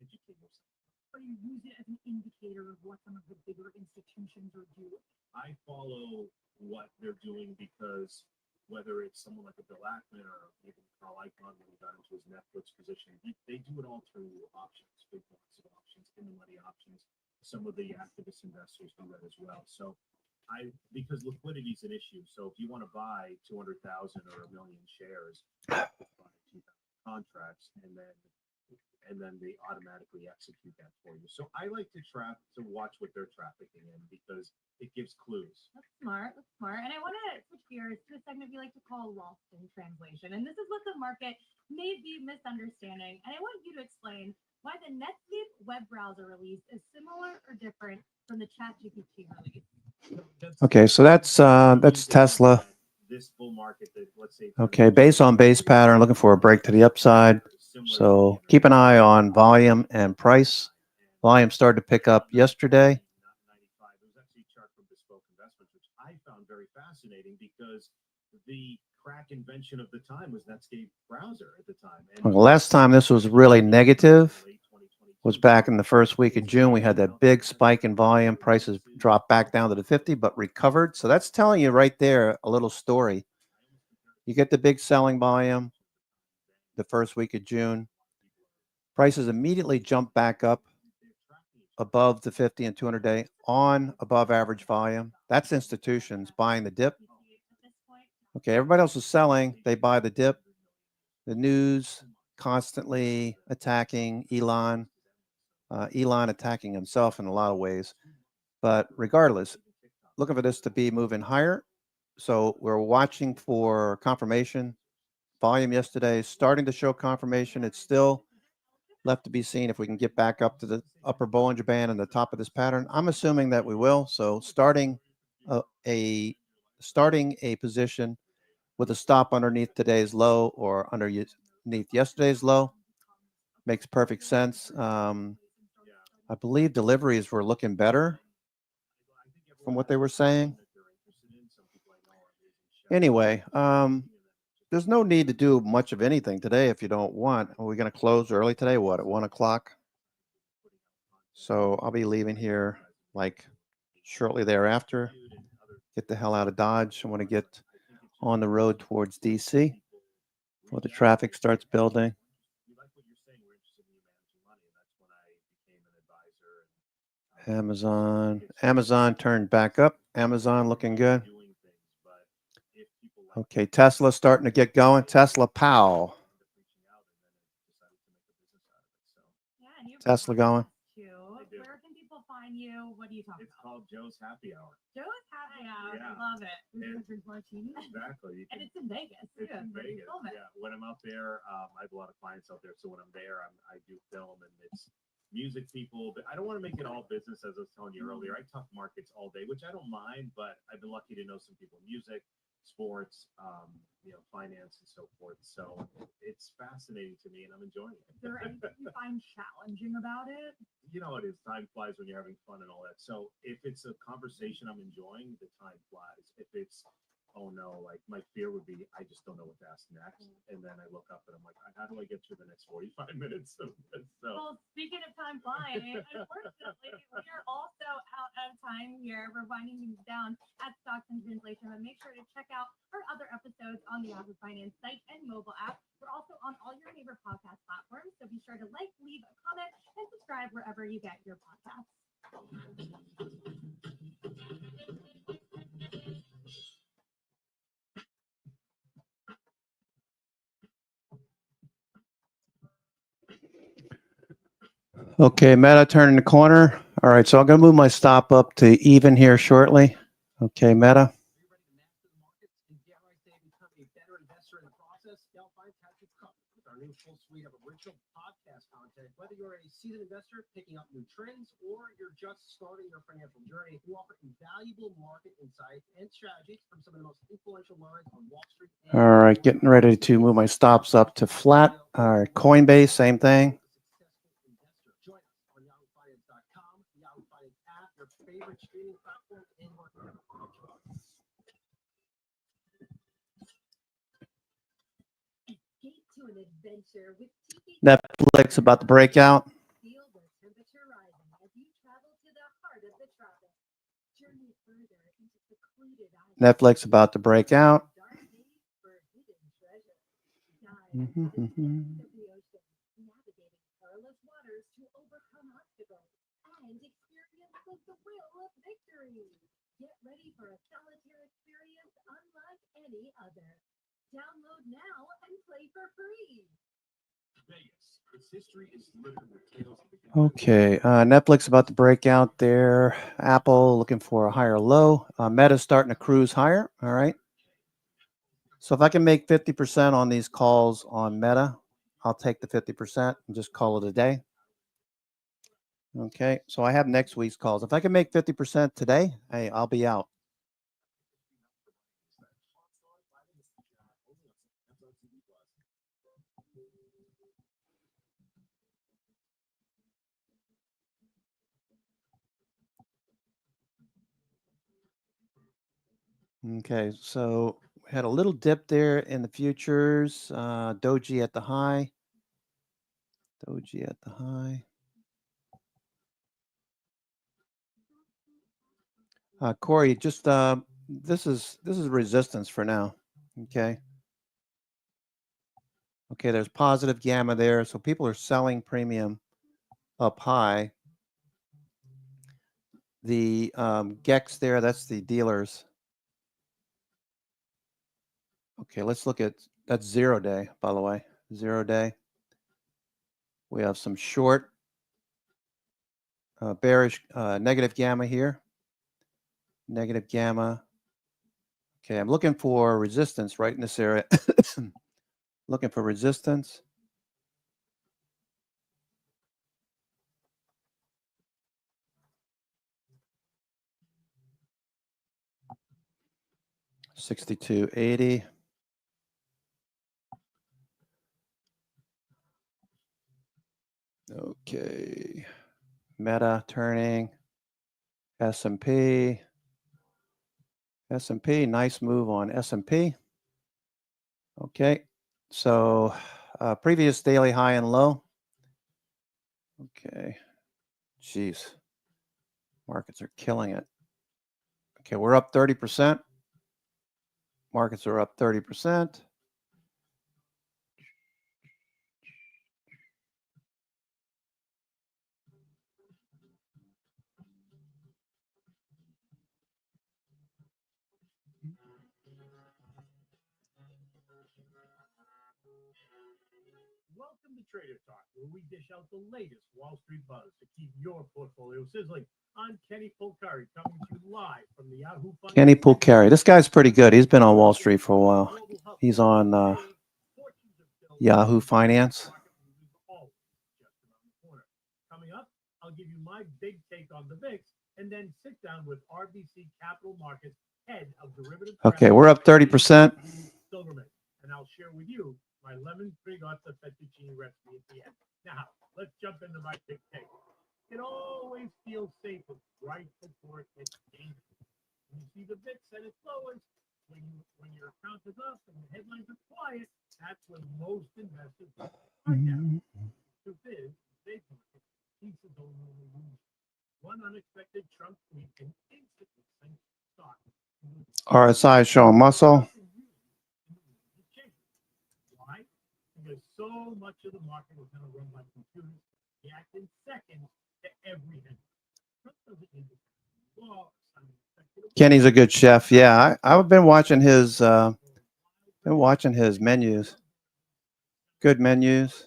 educate yourself. Or you use it as an indicator of what some of the bigger institutions are doing. I follow what they're doing because whether it's someone like a Bill Ackman or even Carl Icahn when he got into his Netflix position, they do it all through options, big blocks of options, in the money options. Some of the activist investors do that as well. So because liquidity is an issue. So if you want to buy 200,000 or 1 million shares, buy 2,000 contracts, and then they automatically execute that for you. So I like to watch what they're trafficking in because it gives clues. That's smart. That's smart. And I want to switch gears to a segment we like to call lost in translation. And this is what the market may be misunderstanding. And I want you to explain why the Netscape web browser release is similar or different from the ChatGPT release. Okay, so that's Tesla. This bull market that, let's say, okay, base on base pattern, looking for a break to the upside. So keep an eye on volume and price. Volume started to pick up yesterday. There was actually a chart from Bespoke Investments, which I found very fascinating because the crack invention of the time was Netscape browser at the time. And Well, the last time this was really negative was back in the first week of June. We had that big spike in volume. Prices dropped back down to the 50, but recovered. So that's telling you right there a little story. You get the big selling volume. the first week of June. Prices immediately jumped back up above the 50 and 200 day on above average volume. That's institutions buying the dip. Okay, everybody else is selling. They buy the dip. The news constantly attacking Elon. Elon attacking himself in a lot of ways. But regardless, looking for this to be moving higher. So we're watching for confirmation. Volume yesterday is starting to show confirmation. It's still left to be seen if we can get back up to the upper Bollinger Band and the top of this pattern. I'm assuming that we will. So starting a position with a stop underneath today's low or underneath yesterday's low makes perfect sense. I believe deliveries were looking better from what they were saying. Anyway, there's no need to do much of anything today if you don't want. Are we going to close early today? What, at 1 o'clock? So I'll be leaving here like shortly thereafter. Get the hell out of Dodge. I want to get on the road towards DC before the traffic starts building. Amazon turned back up. Amazon looking good. Okay, Tesla starting to get going. Tesla pow. Tesla going. Where can people find you? What do you talk about? It's called Joe's Happy Hour. Joe's Happy Hour. Yeah. I love it. Exactly. And it's in Vegas. It's too. in Vegas. Love it. Yeah. When I'm out there, I have a lot of clients out there. So when I'm there, I do film and it's music people. But I don't want to make it all business, as I was telling you earlier. I talk markets all day, which I don't mind, but I've been lucky to know some people in music, sports, finance and so forth. So it's fascinating to me and I'm enjoying it. Is there anything you find challenging about it? You know, it is. Time flies when you're having fun and all that. So if it's a conversation I'm enjoying, the time flies. If it's, oh no, like my fear would be, I just don't know what to ask next. And then I look up and I'm like, how do I get through the next 45 minutes of this? So, Well, speaking of time flying, unfortunately, we are also out of time here. We're winding things down at Stocks and Translation, but make sure to check out our other episodes on the Yahoo Finance site and mobile app. We're also on all your favorite podcast platforms, so be sure to like, leave a comment, and subscribe wherever you get your podcasts. Okay, Meta turning the corner. All right, so I'm going to move my stop up to even here shortly. Okay, Meta. Full suite of original podcast content. Whether you're a seasoned investor picking up new trends or you're just starting your financial journey, we offer invaluable market insights and strategies from some of the most influential minds on Wall Street. All right, getting ready to move my stops up to flat. All right, Coinbase, same thing. Join us on yahoofinance.com, the Yahoo Finance app, your favorite streaming platform, and wherever. To an adventure with Netflix about to break out. Feel the temperature rising as you travel to the heart of the tropics. Journey further into secluded islands. Netflix about to break out. Dark caves for hidden treasure. Dive into the depths of the ocean, navigating perilous waters to overcome obstacles and experience the thrill of victory. Get ready for a solitaire experience unlike any other. Download now and play for free. Vegas. Its history is littered with tales of the Okay, Netflix about to break out there. Apple looking for a higher low. Meta starting to cruise higher. All right. So if I can make 50% on these calls on Meta, I'll take the 50% and just call it a day. Okay, so I have next week's calls. If I can make 50% today, hey, I'll be out. Okay, so we had a little dip there in the futures. Doji at the high. Doji at the high. Corey, just this is resistance for now. Okay. Okay, there's positive gamma there. So people are selling premium up high. The GEX there, that's the dealers. Okay, let's look at, that's 0 day, by the way, 0 day. We have some short, bearish, negative gamma here. Negative gamma. Okay, I'm looking for resistance right in this area. Looking for resistance. $62.80. Okay. Meta turning. S&P. S&P, nice move on S&P. Okay. So previous daily high and low. Okay. Jeez. Markets are killing it. Okay, we're up 30%. Markets are up 30%. Welcome to Trader Talk, where we dish out the latest Wall Street buzz to keep your portfolio sizzling. I'm Kenny Polcari, coming to you live from the Yahoo Finance. Kenny Polcari. This guy's pretty good. He's been on Wall Street for a while. He's on Yahoo Finance. Coming up, I'll give you my big take on the VIX, and then sit down with RBC Capital Markets head of derivatives. Okay, we're up 30%. Silverman, and I'll share with you my lemon frigotta fettuccine recipe at the end. Now, let's jump into my big take. It always feels safer right before it gets dangerous. When you see the VIX at its lowest, when your account is up and the headlines are quiet, that's when most investors right now. Truth is, today's market, pieces only illusion. One unexpected Trump tweet can instantly send stocks. RSI showing muscle. Why? Because so much of the market is going to run by computers, react in seconds to every headline. Trump doesn't need to law. Kenny's a good chef. Yeah, I've been watching his menus. Good menus.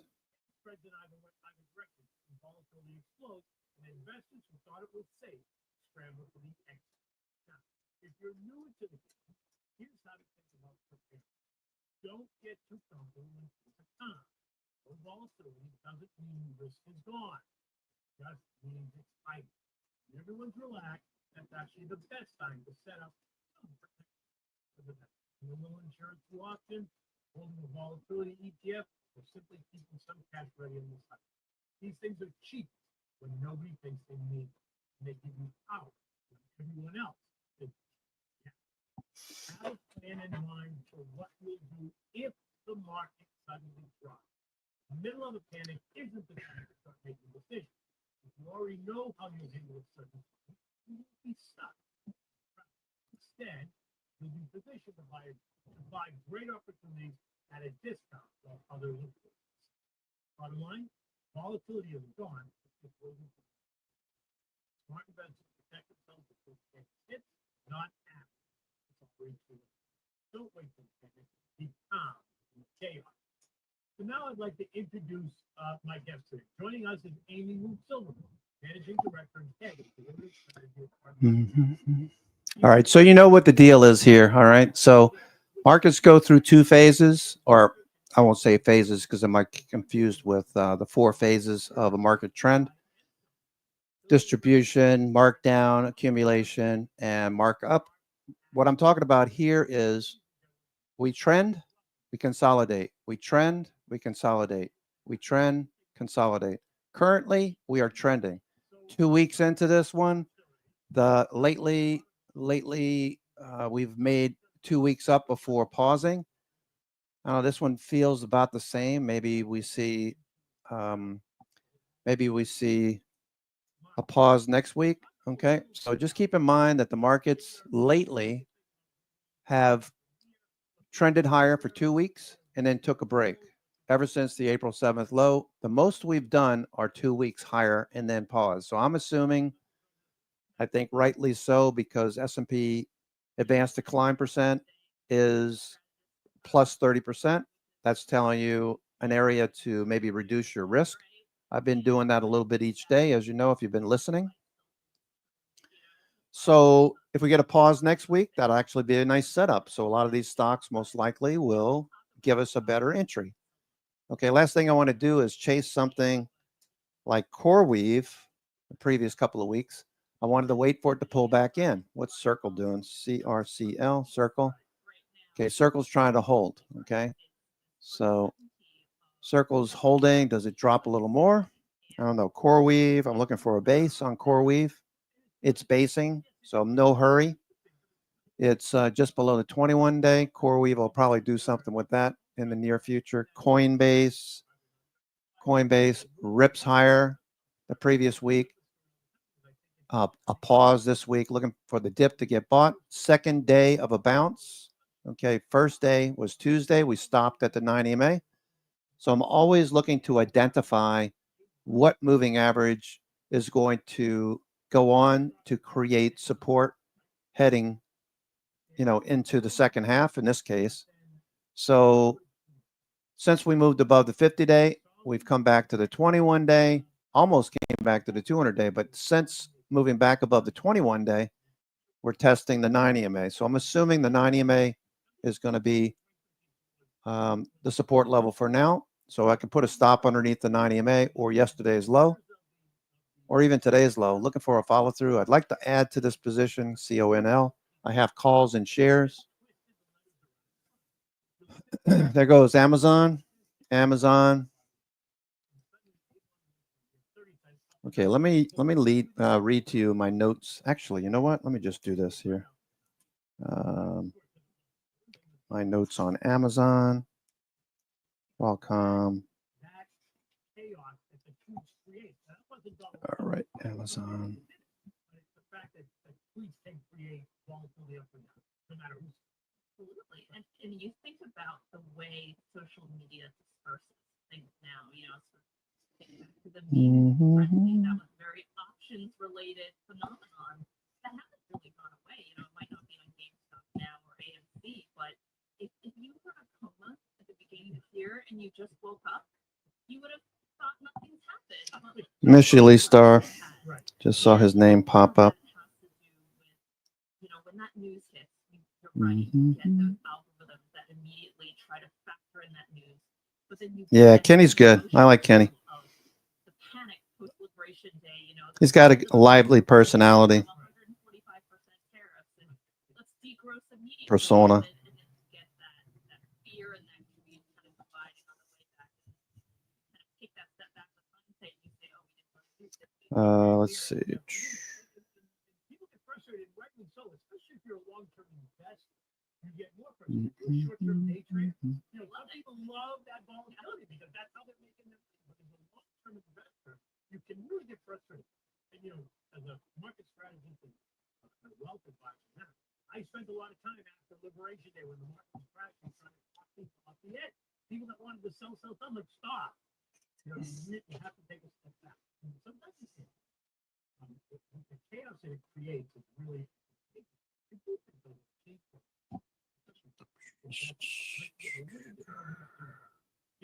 If you're new to the game, here's how to think about preparing. Don't get too comfortable when it's a time. No volatility doesn't mean risk is gone. It just means it's fighting. When everyone's relaxed, that's actually the best time to set up some protection. Whether that's normal insurance through options, holding a volatility ETF, or simply keeping some cash ready on the side. These things are cheap when nobody thinks they need them. And they give you power when everyone else thinks. Have a plan in mind for what you'll do if the market suddenly drops. The middle of a panic isn't the time to start making decisions. If you already know how you'll handle a certain thing, you won't be stuck. Instead, you'll be positioned to buy great opportunities at a discount while others are forced. Bottom line, volatility is gone. Smart investors protect themselves before it hits, not after. Don't wait for the panic. Be calm in the chaos. So now I'd like to introduce my guest today. Joining us is Amy Silverman, Managing Director and Head of Delivery Strategy. All right, so you know what the deal is here. All right, so markets go through two phases, or I won't say phases because I might get confused with the 4 phases of a market trend: distribution, markdown, accumulation, and markup. What I'm talking about here is we trend, we consolidate. We trend, we consolidate. We trend, consolidate. Currently, we are trending. 2 weeks into this one, lately we've made 2 weeks up before pausing. I don't know, this one feels about the same. Maybe we see a pause next week. Okay, so just keep in mind that the markets lately have trended higher for 2 weeks and then took a break. ever since the April 7th low. The most we've done are 2 weeks higher and then pause. So I'm assuming, I think rightly so, because S&P advanced decline percent is plus 30%. That's telling you an area to maybe reduce your risk. I've been doing that a little bit each day, as you know, if you've been listening. So if we get a pause next week, that'll actually be a nice setup. So a lot of these stocks most likely will give us a better entry. Okay, last thing I want to do is chase something like CoreWeave the previous couple of weeks. I wanted to wait for it to pull back in. What's Circle doing? CRCL, Circle. Okay, Circle's trying to hold. Okay, so Circle's holding. Does it drop a little more? I don't know. CoreWeave, I'm looking for a base on CoreWeave. It's basing, so no hurry. It's just below the 21-day. CoreWeave will probably do something with that in the near future. Coinbase rips higher the previous week. A pause this week, looking for the dip to get bought. Second day of a bounce. Okay, first day was Tuesday. We stopped at the 9 EMA. So I'm always looking to identify what moving average is going to go on to create support heading, into the second half in this case. So since we moved above the 50-day, we've come back to the 21-day, almost came back to the 200-day, but since moving back above the 21-day, we're testing the 9 EMA. So I'm assuming the 9 EMA is going to be the support level for now. So I can put a stop underneath the 9 EMA or yesterday's low, or even today's low. Looking for a follow through. I'd like to add to this position, CONL. I have calls and shares. There goes Amazon. Okay, let me read to you my notes. Actually, you know what? Let me just do this here. My notes on Amazon. Qualcomm. All right, Amazon. Absolutely. And you think about the way social media disperses things now, to the meme frenzy, that was very options related phenomenon that hasn't really gone away. It might not be on GameStop now or AMC, but if you were in a coma at the beginning of the year and you just woke up, you would have thought nothing's happened. Michelin Star. Just saw his name pop up. When that news hits, you're right, you get those algorithms that immediately try to factor in that news. But then Yeah, Kenny's good. I like Kenny. The panic post-Liberation Day, He's got a lively personality. Persona. Let's see. People get frustrated, rightly so, especially if you're a long-term investor. You get more frustrated. Short-term day trade. A lot of people love that volatility because that's how they're making their money. But as a long-term investor, you can really get frustrated. And as a market strategist and a wealth advisor now, I spent a lot of time after Liberation Day when the market was crashing trying to talk people off the edge. People that wanted to sell, like stop. You have to take a step back. And sometimes you can't. The chaos that it creates is really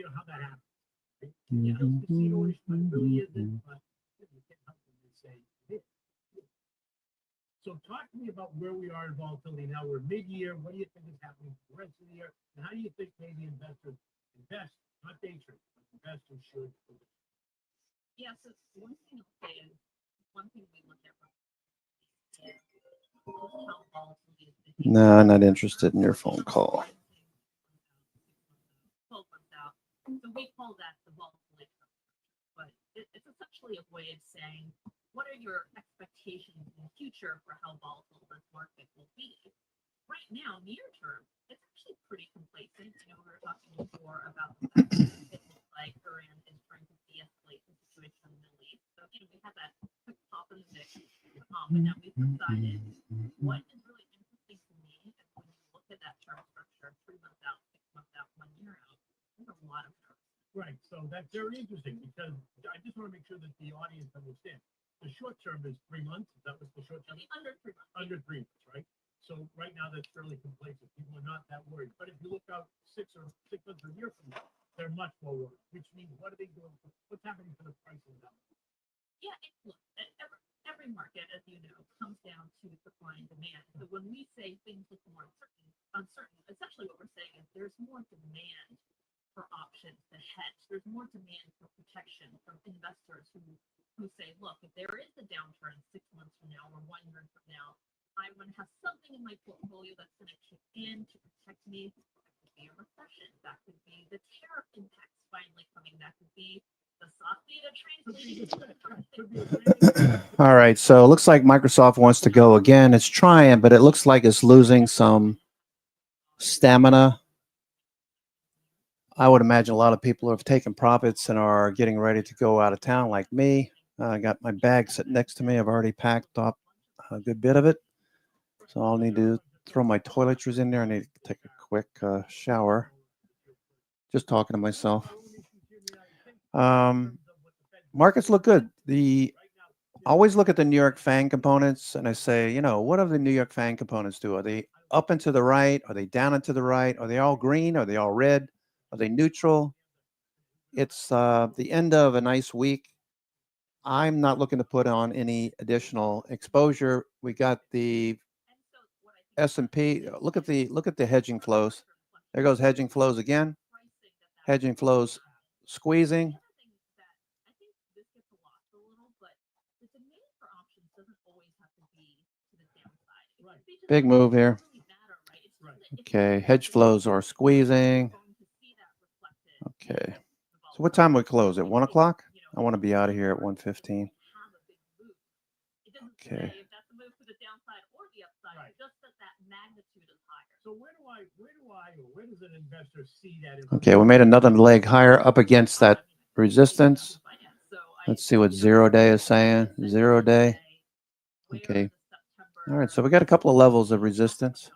how that happens. Casino-ish, but really isn't. But you can't help but say it is. So talk to me about where we are in volatility now. We're mid-year. What do you think is happening for the rest of the year? And how do you think maybe investors invest, not day trade, but investors should? Yeah, so one thing I'll say is, one thing we look at is how volatility is. No, I'm not interested in your phone call. 12 months out. So we call that the volatility. But it's essentially a way of saying, what are your expectations in the future for how volatile this market will be? Right now, near term, it's actually pretty complacent. We were talking before about the fact that it looks like Iran is trying to de-escalate the situation in the Middle East. So, we had that quick pop in the mix, but now we've decided. What is really interesting to me is when you look at that chart structure, 3 months out, 6 months out, 1 year out, there's a lot of curves. Right, so that's very interesting because I just want to make sure that the audience understands. The short term is 3 months. Is that what's the short term? Under 3 months. Under 3 months, right? So right now that's fairly complacent. People are not that worried. But if you look out 6 months or a year from now, they're much more worried. Which means what are they doing? What's happening to the price of that? Yeah, look, every market, as you know, comes down to supply and demand. So when we say things look more uncertain, essentially what we're saying is there's more demand for options to hedge. There's more demand for protection from investors who say, look, if there is a downturn 6 months from now or 1 year from now, I want to have something in my portfolio that's going to kick in to protect me. That could be a recession. That could be the tariff impacts finally coming. That could be the soft beta All right, so it looks like Microsoft wants to go again. It's trying, but it looks like it's losing some stamina. I would imagine a lot of people have taken profits and are getting ready to go out of town like me. I got my bag sitting next to me. I've already packed up a good bit of it. So I'll need to throw my toiletries in there. I need to take a quick shower. Just talking to myself. Markets look good. Always look at the New York FANG components and I say, what do the New York FANG components do? Are they up and to the right? Are they down and to the right? Are they all green? Are they all red? Are they neutral? It's the end of a nice week. I'm not looking to put on any additional exposure. We got the S&P. Look at the hedging flows. There goes hedging flows again. Hedging flows squeezing. Big move here. Okay, hedge flows are squeezing. Okay. So what time we close? At 1 o'clock? I want to be out of here at 1:15. Okay. So where does an investor see that? Okay, we made another leg higher up against that resistance. Let's see what 0 day is saying. 0 day. Okay. All right, so we got a couple of levels of resistance.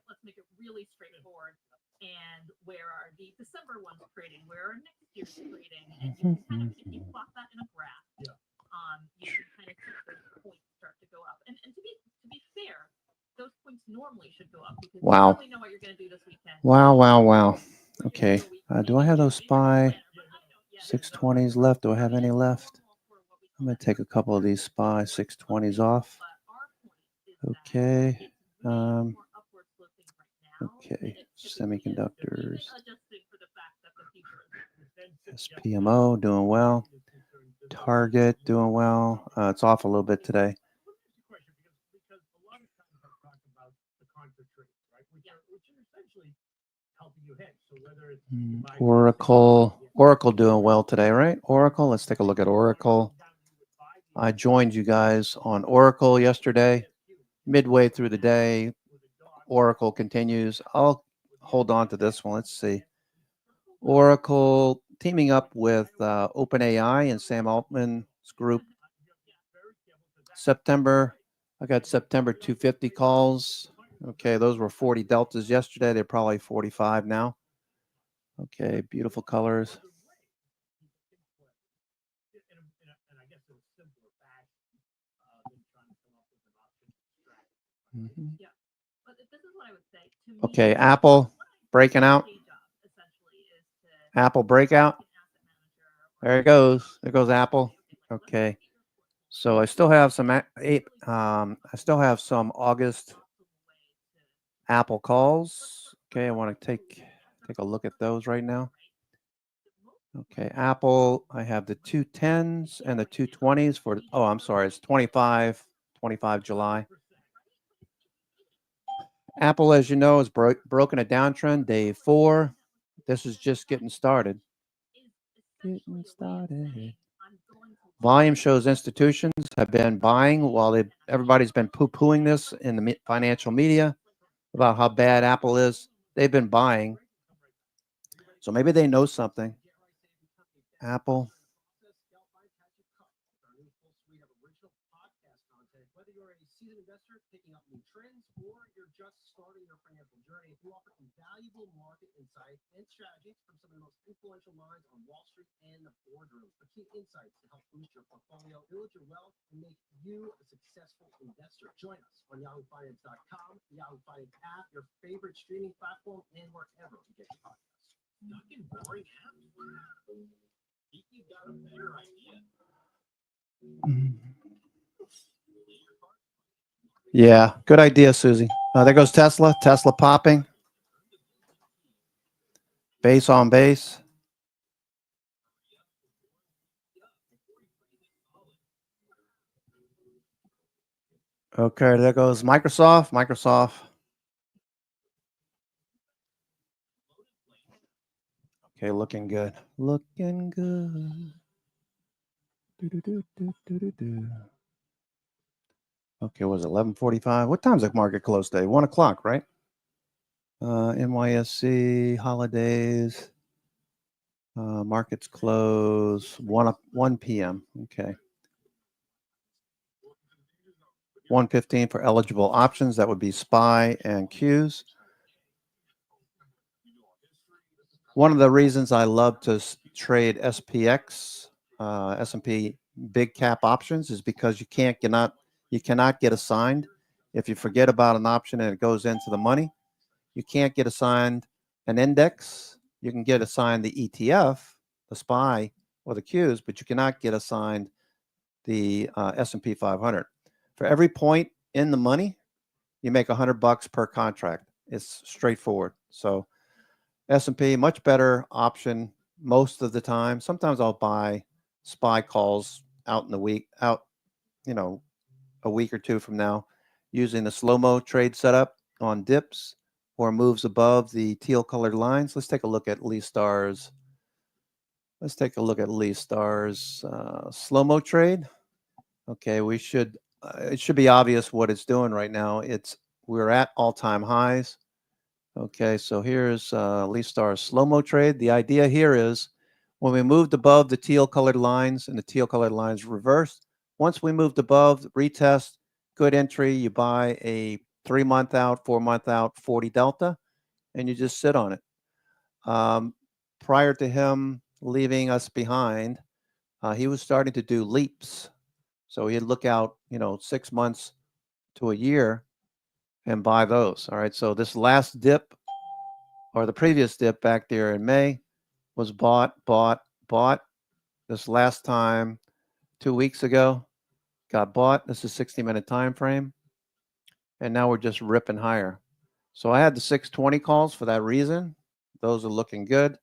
Let's make it really straightforward. And where are the December ones trading? Where are next year's trading? And you can kind of, if you plot that in a graph, you can kind of see those points start to go up. And to be fair, those points normally should go up because you really know what you're going to do this weekend. Wow. Okay. Do I have those SPY 620s left? Do I have any left? I'm going to take a couple of these SPY 620s off. Okay. Okay. Semiconductors. SPMO doing well. Target doing well. It's off a little bit today. Oracle doing well today, right? Oracle, let's take a look at Oracle. I joined you guys on Oracle yesterday. Midway through the day, Oracle continues. I'll hold on to this one. Let's see. Oracle teaming up with OpenAI and Sam Altman's group. I got September 250 calls. Okay, those were 40 deltas yesterday. They're probably 45 now. Okay, beautiful colors. Okay, Apple breaking out. Apple breakout. There it goes. There goes Apple. Okay. So I still have some August Apple calls. Okay, I want to take a look at those right now. Okay, Apple, I have the 210s and the 220s for, I'm sorry, it's 25 July. Apple, as you know, has broken a downtrend, day 4. This is just getting started. Volume shows institutions have been buying while everybody's been poo-pooing this in the financial media about how bad Apple is. They've been buying. So maybe they know something. Apple. Whether you're a seasoned investor picking up new trends or you're just starting your financial journey, if you offer invaluable valuable market insights and strategies from some of the most influential minds on Wall Street and the boardroom. The key insights to help boost your portfolio, build your wealth, and make you a successful investor. Join us on YahooFinance.com, the Yahoo Finance app, your favorite streaming platform, and wherever you get your podcasts. Stuck in boring apps? Think you got a better idea. Yeah, good idea, Susie. There goes Tesla. Tesla popping. Base on base. Okay, there goes Microsoft. Microsoft. Okay, looking good. Looking good. Do. Okay, was it 11:45? What time's the market close today? 1 o'clock, right? NYSE holidays. Markets close 1 p.m. Okay. 1:15 for eligible options. That would be SPY and Qs. One of the reasons I love to trade SPX, S&P big cap options, is because you cannot get assigned. If you forget about an option and it goes into the money, you can't get assigned an index. You can get assigned the ETF, the SPY, or the Qs, but you cannot get assigned the S&P 500. For every point in the money, you make $100 per contract. It's straightforward. So S&P, much better option most of the time. Sometimes I'll buy SPY calls out in the week, a week or two from now, using the slow-mo trade setup on dips or moves above the teal colored lines. Let's take a look at Lee Star's. Slow-mo trade. Okay, it should be obvious what it's doing right now. We're at all-time highs. Okay, so here's Lee Star's slow-mo trade. The idea here is when we moved above the teal colored lines and the teal colored lines reversed, once we moved above, retest, good entry, you buy a 3-month out, 4-month out, 40 delta, and you just sit on it. Prior to him leaving us behind, he was starting to do leaps. So he'd look out, 6 months to a year and buy those. All right. So this last dip, or the previous dip back there in May, was bought. This last time 2 weeks ago, got bought. This is 60-minute time frame. And now we're just ripping higher. So I had the 620 calls for that reason. Those are looking good.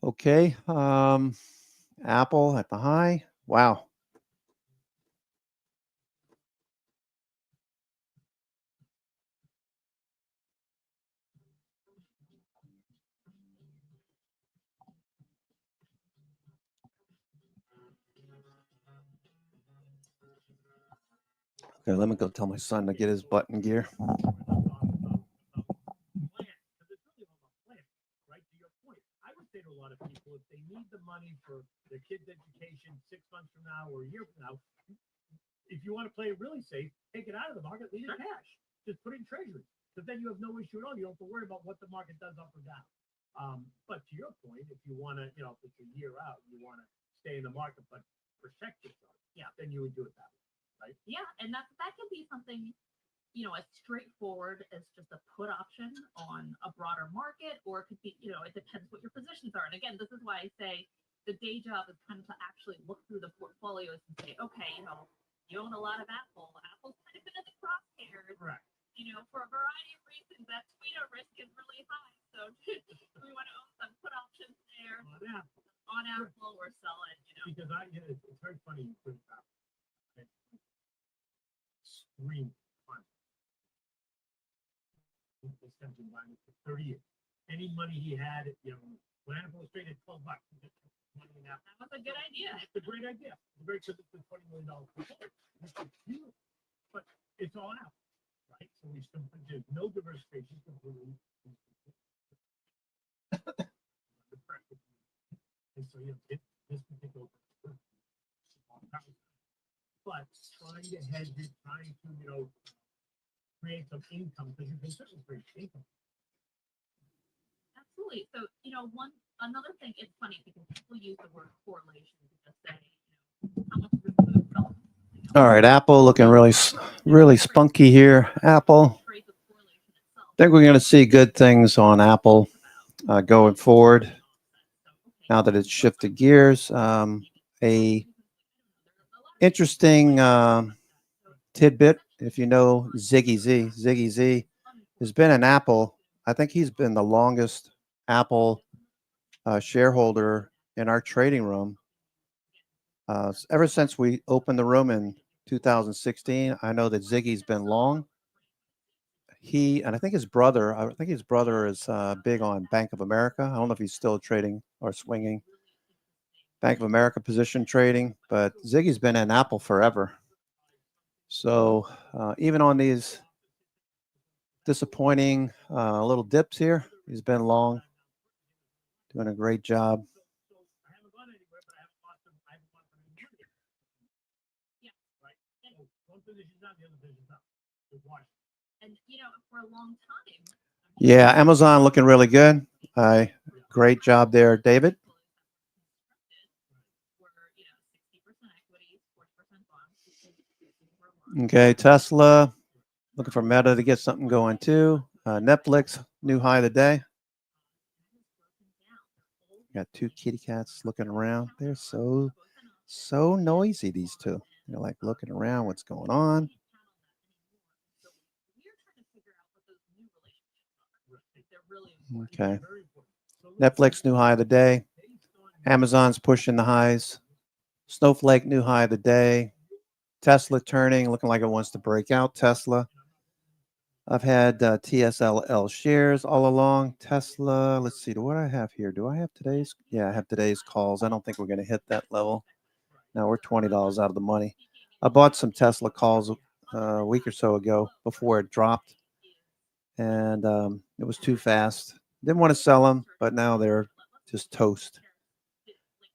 Okay. Apple at the high. Wow. Okay, let me go tell my son to get his button gear. Say to a lot of people, if they need the money for their kids' education 6 months from now or a year from now, if you want to play really safe, take it out of the market, leave it cash. Just put it in treasuries. Because then you have no issue at all. You don't have to worry about what the market does up or down. But to your point, if you want to, if it's a year out, you want to stay in the market but protect yourself, then you would do it that way, right? Yeah, and that can be something, as straightforward as just a put option on a broader market, or it could be, it depends what your positions are. And again, this is why I say the day job is kind of to actually look through the portfolios and say, okay, you own a lot of Apple. Apple's kind of been in the crosshairs. Correct. For a variety of reasons, that tweeter risk is really high. So we want to own some put options there on Apple or sell it, Because it's very funny you put Apple. Extreme fun. This comes in line for 30 years. Any money he had, when Apple was traded $12, he just took money in Apple. That was a good idea. It's a great idea. It's very good. It's a $20 million portfolio. But it's all out, right? So there's no diversification completely. And so this particular, but trying to hedge it, trying to create some income because you can certainly create income. Absolutely. So, another thing, it's funny because people use the word correlation to just say, how much of the food fell. All right, Apple looking really spunky here. Apple. I think we're going to see good things on Apple going forward. Now that it's shifted gears, a interesting tidbit. If you know Ziggy Z has been an Apple. I think he's been the longest Apple shareholder in our trading room. Ever since we opened the room in 2016, I know that Ziggy's been long. And I think his brother is big on Bank of America. I don't know if he's still trading or swinging Bank of America position trading, but Ziggy's been in Apple forever. So even on these disappointing little dips here, he's been long, doing a great job. And for a long time. Yeah, Amazon looking really good. Great job there, David. Okay, Tesla looking for Meta to get something going too. Netflix new high of the day. Got two kitty cats looking around. They're so noisy, these two. They're like looking around, what's going on. Okay. Netflix new high of the day. Amazon's pushing the highs. Snowflake new high of the day. Tesla turning, looking like it wants to break out. Tesla. I've had TSLL shares all along. Tesla, let's see, what do I have here? Do I have today's? Yeah, I have today's calls. I don't think we're going to hit that level. Now we're $20 out of the money. I bought some Tesla calls a week or so ago before it dropped. And it was too fast. Didn't want to sell them, but now they're just toast.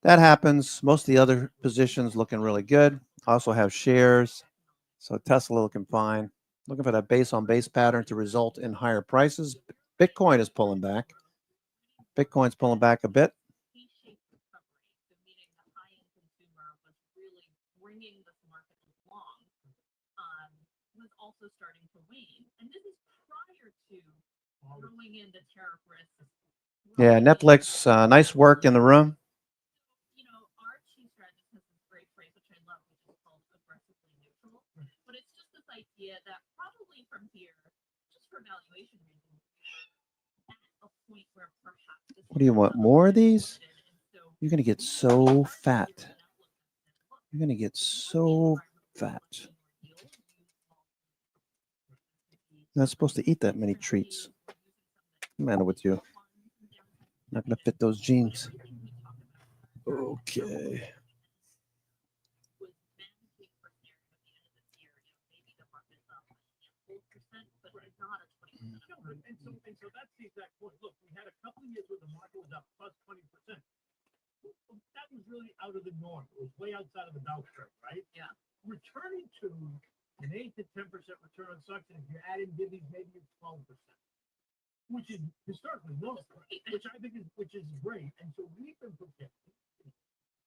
That happens. Most of the other positions looking really good. I also have shares. So Tesla looking fine. Looking for that base on base pattern to result in higher prices. Bitcoin is pulling back. Bitcoin's pulling back a bit. Was also starting to wane, and this is prior to throwing in the tariff risks. Yeah, Netflix, nice work in the room. Our chief strategist has this great phrase which I love, which is called aggressively neutral. But it's just this idea that probably from here, just for valuation reasons, at a point where perhaps What do you want? More of these? You're going to get so fat. You're going to get so fat. You're not supposed to eat that many treats. What's the matter with you? Not going to fit those jeans. Okay. And so that's the exact point. Look, we had a couple of years where the market was up plus 20%. That was really out of the norm. It was way outside of the bell curve, right? Yeah. Returning to an 8 to 10% return on stocks, and if you're adding divvies, maybe it's 12%, which is historically low, which I think is great. And so we've been preparing.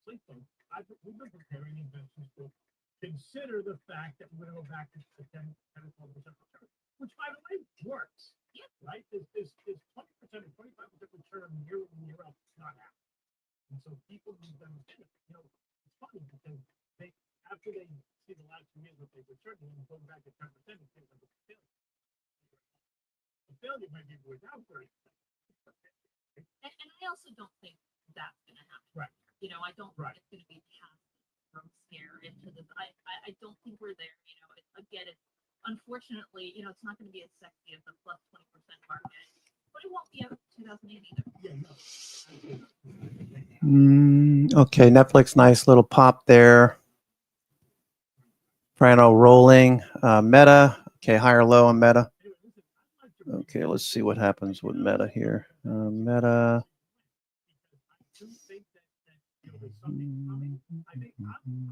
We've been preparing investors to consider the fact that we're going to go back to 10 or 12% return, which by the way works. Yeah. Right? There's 20% and 25% return year in, year out. It's not happening. And so people need them. It's funny because after they see the last 2 years what they've returned, and going back to 10%, it feels like a failure. A failure might be without 30%. And I also don't think that's going to happen. Right. I don't think it's going to be past from scare into this. I don't think we're there. Again, it's unfortunately, it's not going to be as sexy as the plus 20% market, but it won't be out 2008 either. Yeah, no. Okay, Netflix, nice little pop there. Prano rolling. Meta, okay, higher low on Meta. Okay, let's see what happens with Meta here. Meta. you know, there's something coming. I think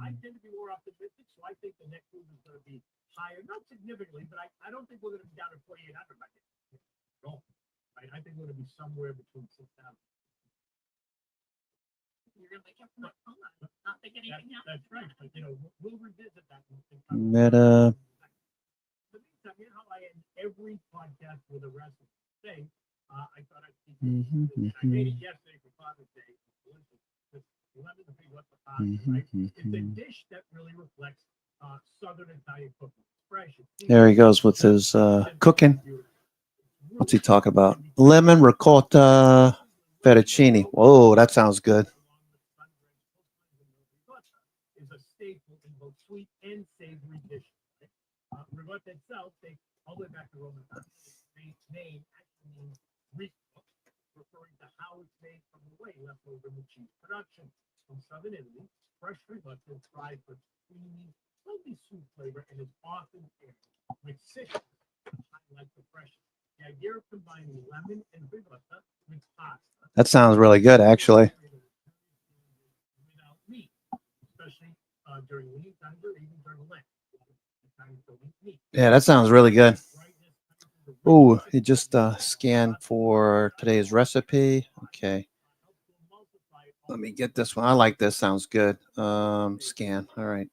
I tend to be more optimistic, so I think the next move is going to be higher, not significantly, but I don't think we're going to be down to 4,800 by the end. No, I think we're going to be somewhere between 6,000. You're gonna wake up from that coma, not think anything happened. That's right, but you know, we'll revisit that. Meta. The meantime, you know how I end every podcast with a recipe. Today, I thought I'd teach Mhm, you. I made it mhm. yesterday for Father's Day. This lemon ricotta pasta, right? It's a dish that really reflects Southern Italian cooking. It's fresh. There he goes with his cooking. What's he talking about? Lemon ricotta fettuccine. Whoa, that sounds good. Is a staple in both sweet and savory dishes. Ricotta itself dates all the way back to Roman times. Its name actually means rico, referring to how it's made from the whey left over in the cheese production. From southern Italy, fresh ricotta is fried for creamy, slightly sweet flavor and is often paired with citrus to highlight the freshness. The idea of combining lemon and ricotta with pasta. That sounds really good, actually. Without meat, especially during lean times or even during Lent. Yeah, that sounds really good. Oh, he just scanned for today's recipe. Okay. Let me get this one. I like this. Sounds good. Scan. All right.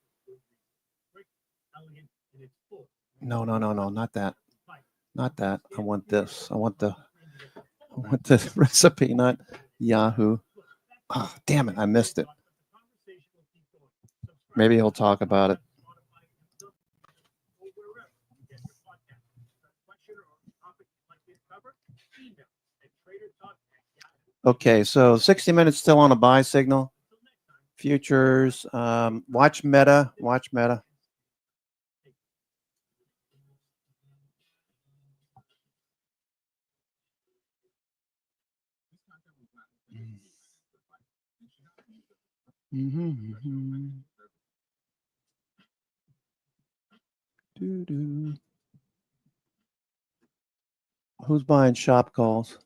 No, not that. Not that. I want this. I want the recipe, not Yahoo. Oh, damn it. I missed it. Maybe he'll talk about it. Okay, so 60 minutes still on a buy signal. Futures. Watch Meta. Watch Meta. Who's buying shop calls?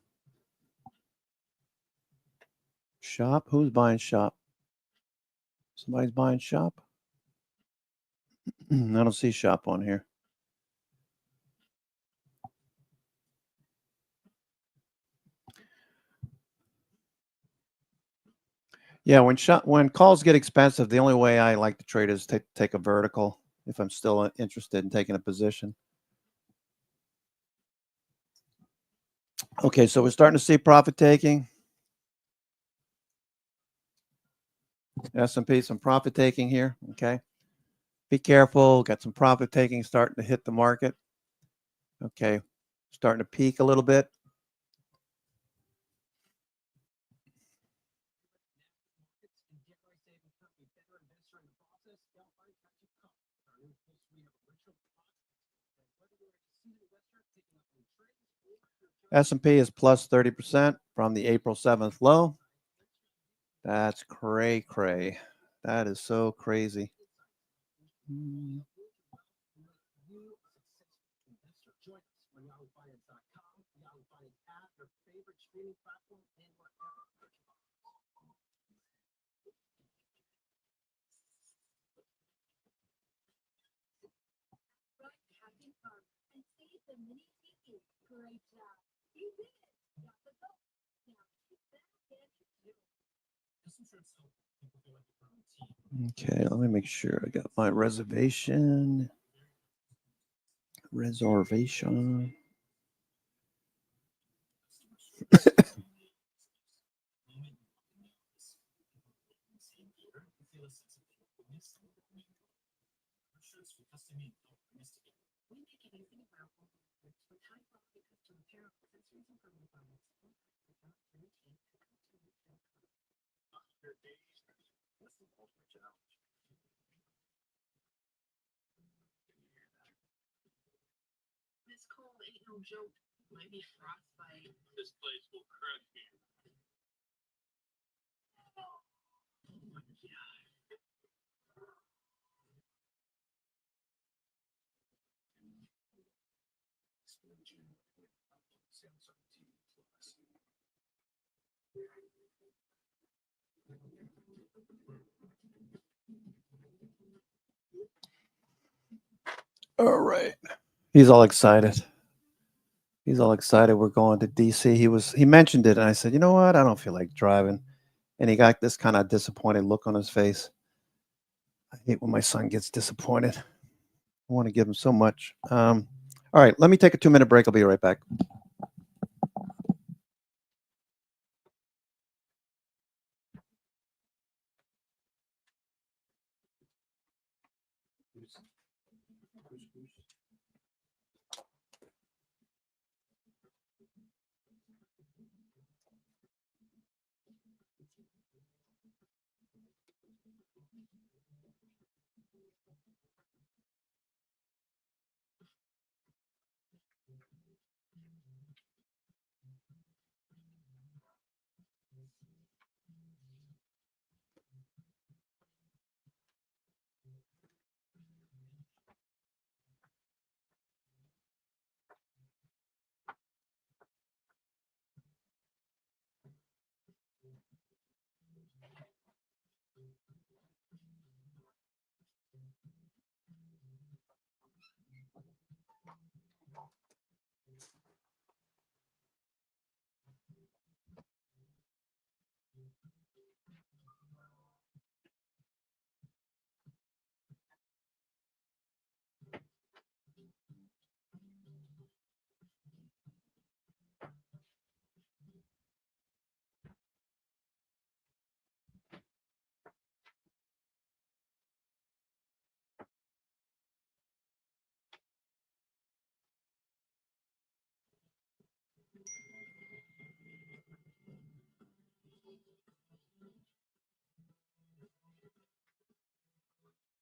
Shop? Who's buying shop? Somebody's buying shop? I don't see shop on here. Yeah, when calls get expensive, the only way I like to trade is take a vertical if I'm still interested in taking a position. Okay, so we're starting to see profit taking. S&P, some profit taking here. Okay, be careful. Got some profit taking starting to hit the market. Okay, starting to peak a little bit. S&P is plus 30% from the April 7th low. That's cray. That is so crazy. And save the mini ticket. Great job. You did it. Got the vote. Now keep that and Okay, let me make sure I got my reservation. This cold ain't no joke. Might be frostbite. This place will crush me. Oh my God. All right. He's all excited. He's all excited. We're going to DC. He mentioned it, and I said, you know what? I don't feel like driving. And he got this kind of disappointed look on his face. I hate when my son gets disappointed. I want to give him so much. All right, let me take a 2-minute break. I'll be right back.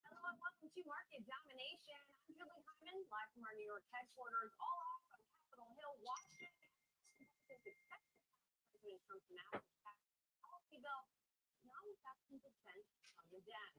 Hello and welcome to Market Domination. I'm Julie Hyman, live from our New York headquarters, all off on Capitol Hill, Washington. President Trump's massive tax policy bill, now with that 10% on the den.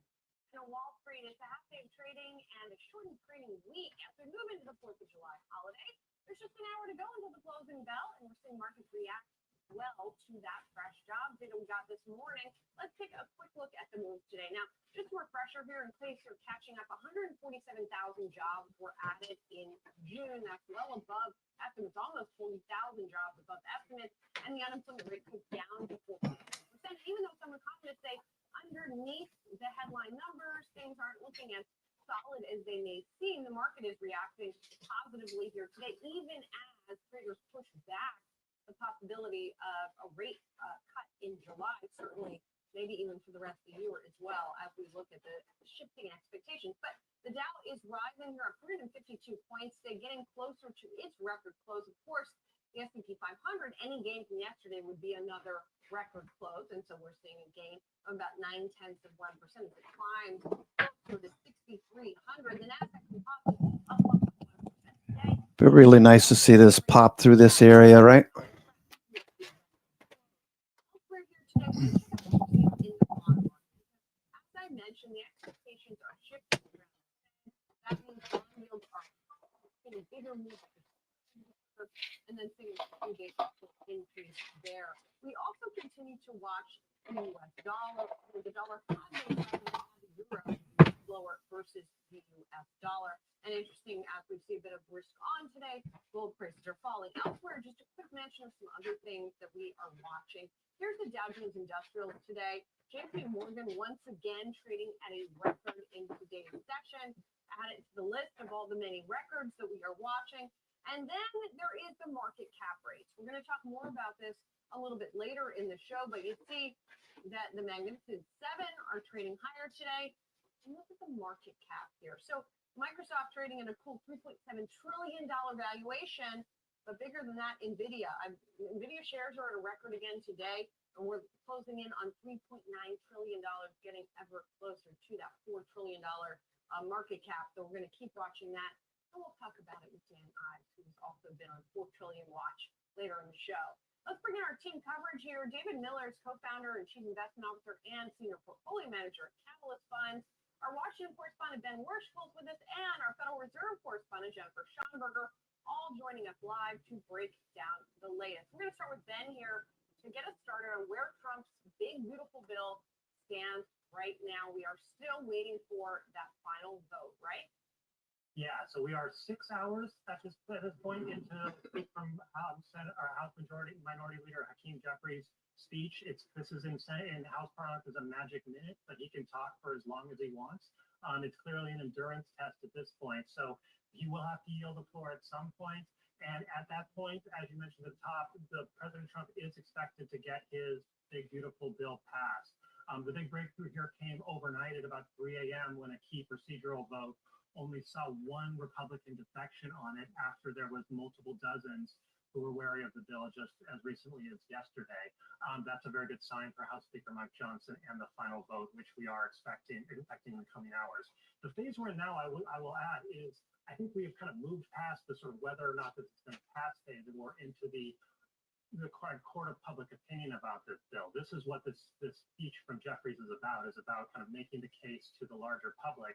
And on Wall Street, it's a half day of trading and a shortened trading week as we move into the 4th of July holiday. There's just an hour to go until the closing bell, and we're seeing markets react well to that fresh job data we got this morning. Let's take a quick look at the moves today. Now, just a refresher here in case you're catching up, 147,000 jobs were added in June. That's well above estimates, almost 40,000 jobs above estimates, and the unemployment rate was down to 4%. Even though some economists say underneath the headline numbers, things aren't looking as solid as they may seem, the market is reacting positively here today, even as traders push back the possibility of a rate cut in July, certainly maybe even for the rest of the year as well, as we look at the shifting expectations. But the Dow is rising here, 152 points today, getting closer to its record close. Of course, the S&P 500, any gain from yesterday would be another record close, and so we're seeing a gain of about 0.9%. As it climbs closer to 6,300. The Nasdaq Composite up 1.1% today. But really nice to see this pop through this area, right? As I mentioned, the expectations are shifting. That means bond yields are getting bigger moves, and then seeing a big increase there. We also continue to watch the U.S. dollar. The dollar has been the euro lower versus the U.S. dollar. And interesting, as we see a bit of risk on today, gold prices are falling. Elsewhere, just a quick mention of some other things that we are watching. Here's the Dow Jones Industrial today. JP Morgan once again trading at a record in today's session. Add it to the list of all the many records that we are watching. And then there is the market cap rates. We're going to talk more about this a little bit later in the show, but you see that the Magnificent Seven are trading higher today. And look at the market cap here. So Microsoft trading at a cool $3.7 trillion valuation, but bigger than that, NVIDIA. NVIDIA shares are at a record again today, and we're closing in on $3.9 trillion, getting ever closer to that $4 trillion market cap. So we're going to keep watching that, and we'll talk about it with Dan Ives, who's also been on 4 Trillion Watch later in the show. Let's bring in our team coverage here. David Miller is co-founder and chief investment officer and senior portfolio manager at Catalyst Funds. Our Washington correspondent Ben Worshful with us, and our Federal Reserve correspondent Jennifer Schonberger, all joining us live to break down the latest. We're going to start with Ben here to get us started on where Trump's big, beautiful bill stands Right now, we are still waiting for that final vote, right? Yeah, so we are 6 hours at this point into from House Minority Leader Hakeem Jeffries' speech. This is insane. In House Parliament, is a magic minute, but he can talk for as long as he wants. It's clearly an endurance test at this point. So he will have to yield the floor at some point. And at that point, as you mentioned at the top, President Trump is expected to get his big, beautiful bill passed. The big breakthrough here came overnight at about 3 a.m. when a key procedural vote only saw one Republican defection on it after there was multiple dozens who were wary of the bill just as recently as yesterday. That's a very good sign for House Speaker Mike Johnson and the final vote, which we are expecting in the coming hours. The phase we're in now, I will add, is I think we have kind of moved past the sort of whether or not this is going to pass phase, and we're into the court of public opinion about this bill. This is what this speech from Jeffries is about kind of making the case to the larger public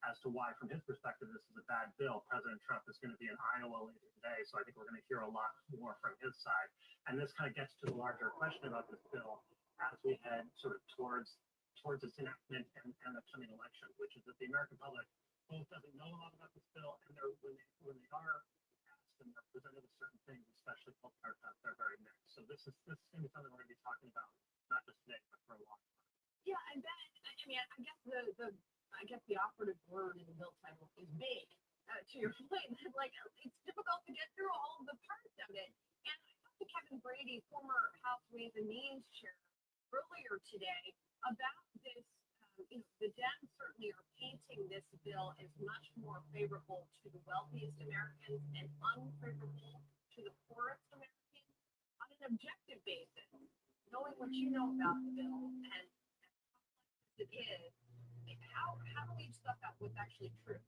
as to why, from his perspective, this is a bad bill. President Trump is going to be in Iowa later today, so I think we're going to hear a lot more from his side. And this kind of gets to the larger question about this bill as we head sort of towards its enactment and the coming election, which is that the American public both doesn't know a lot about this bill, and when they are and they're presented with certain things, especially health care cuts, they're very mixed. So this is going to be something we're going to be talking about, not just today, but for a long time. Yeah, and then I mean, I guess the operative word in the bill title is big. To your point, like it's difficult to get through all of the parts of it. And I talked to Kevin Brady, former House Ways and Means chair, earlier today about this. The Dems certainly are painting this bill as much more favorable to the wealthiest Americans and unfavorable to the poorest Americans on an objective basis. Knowing what you know about the bill and how it is, how do we stuff out what's actually true?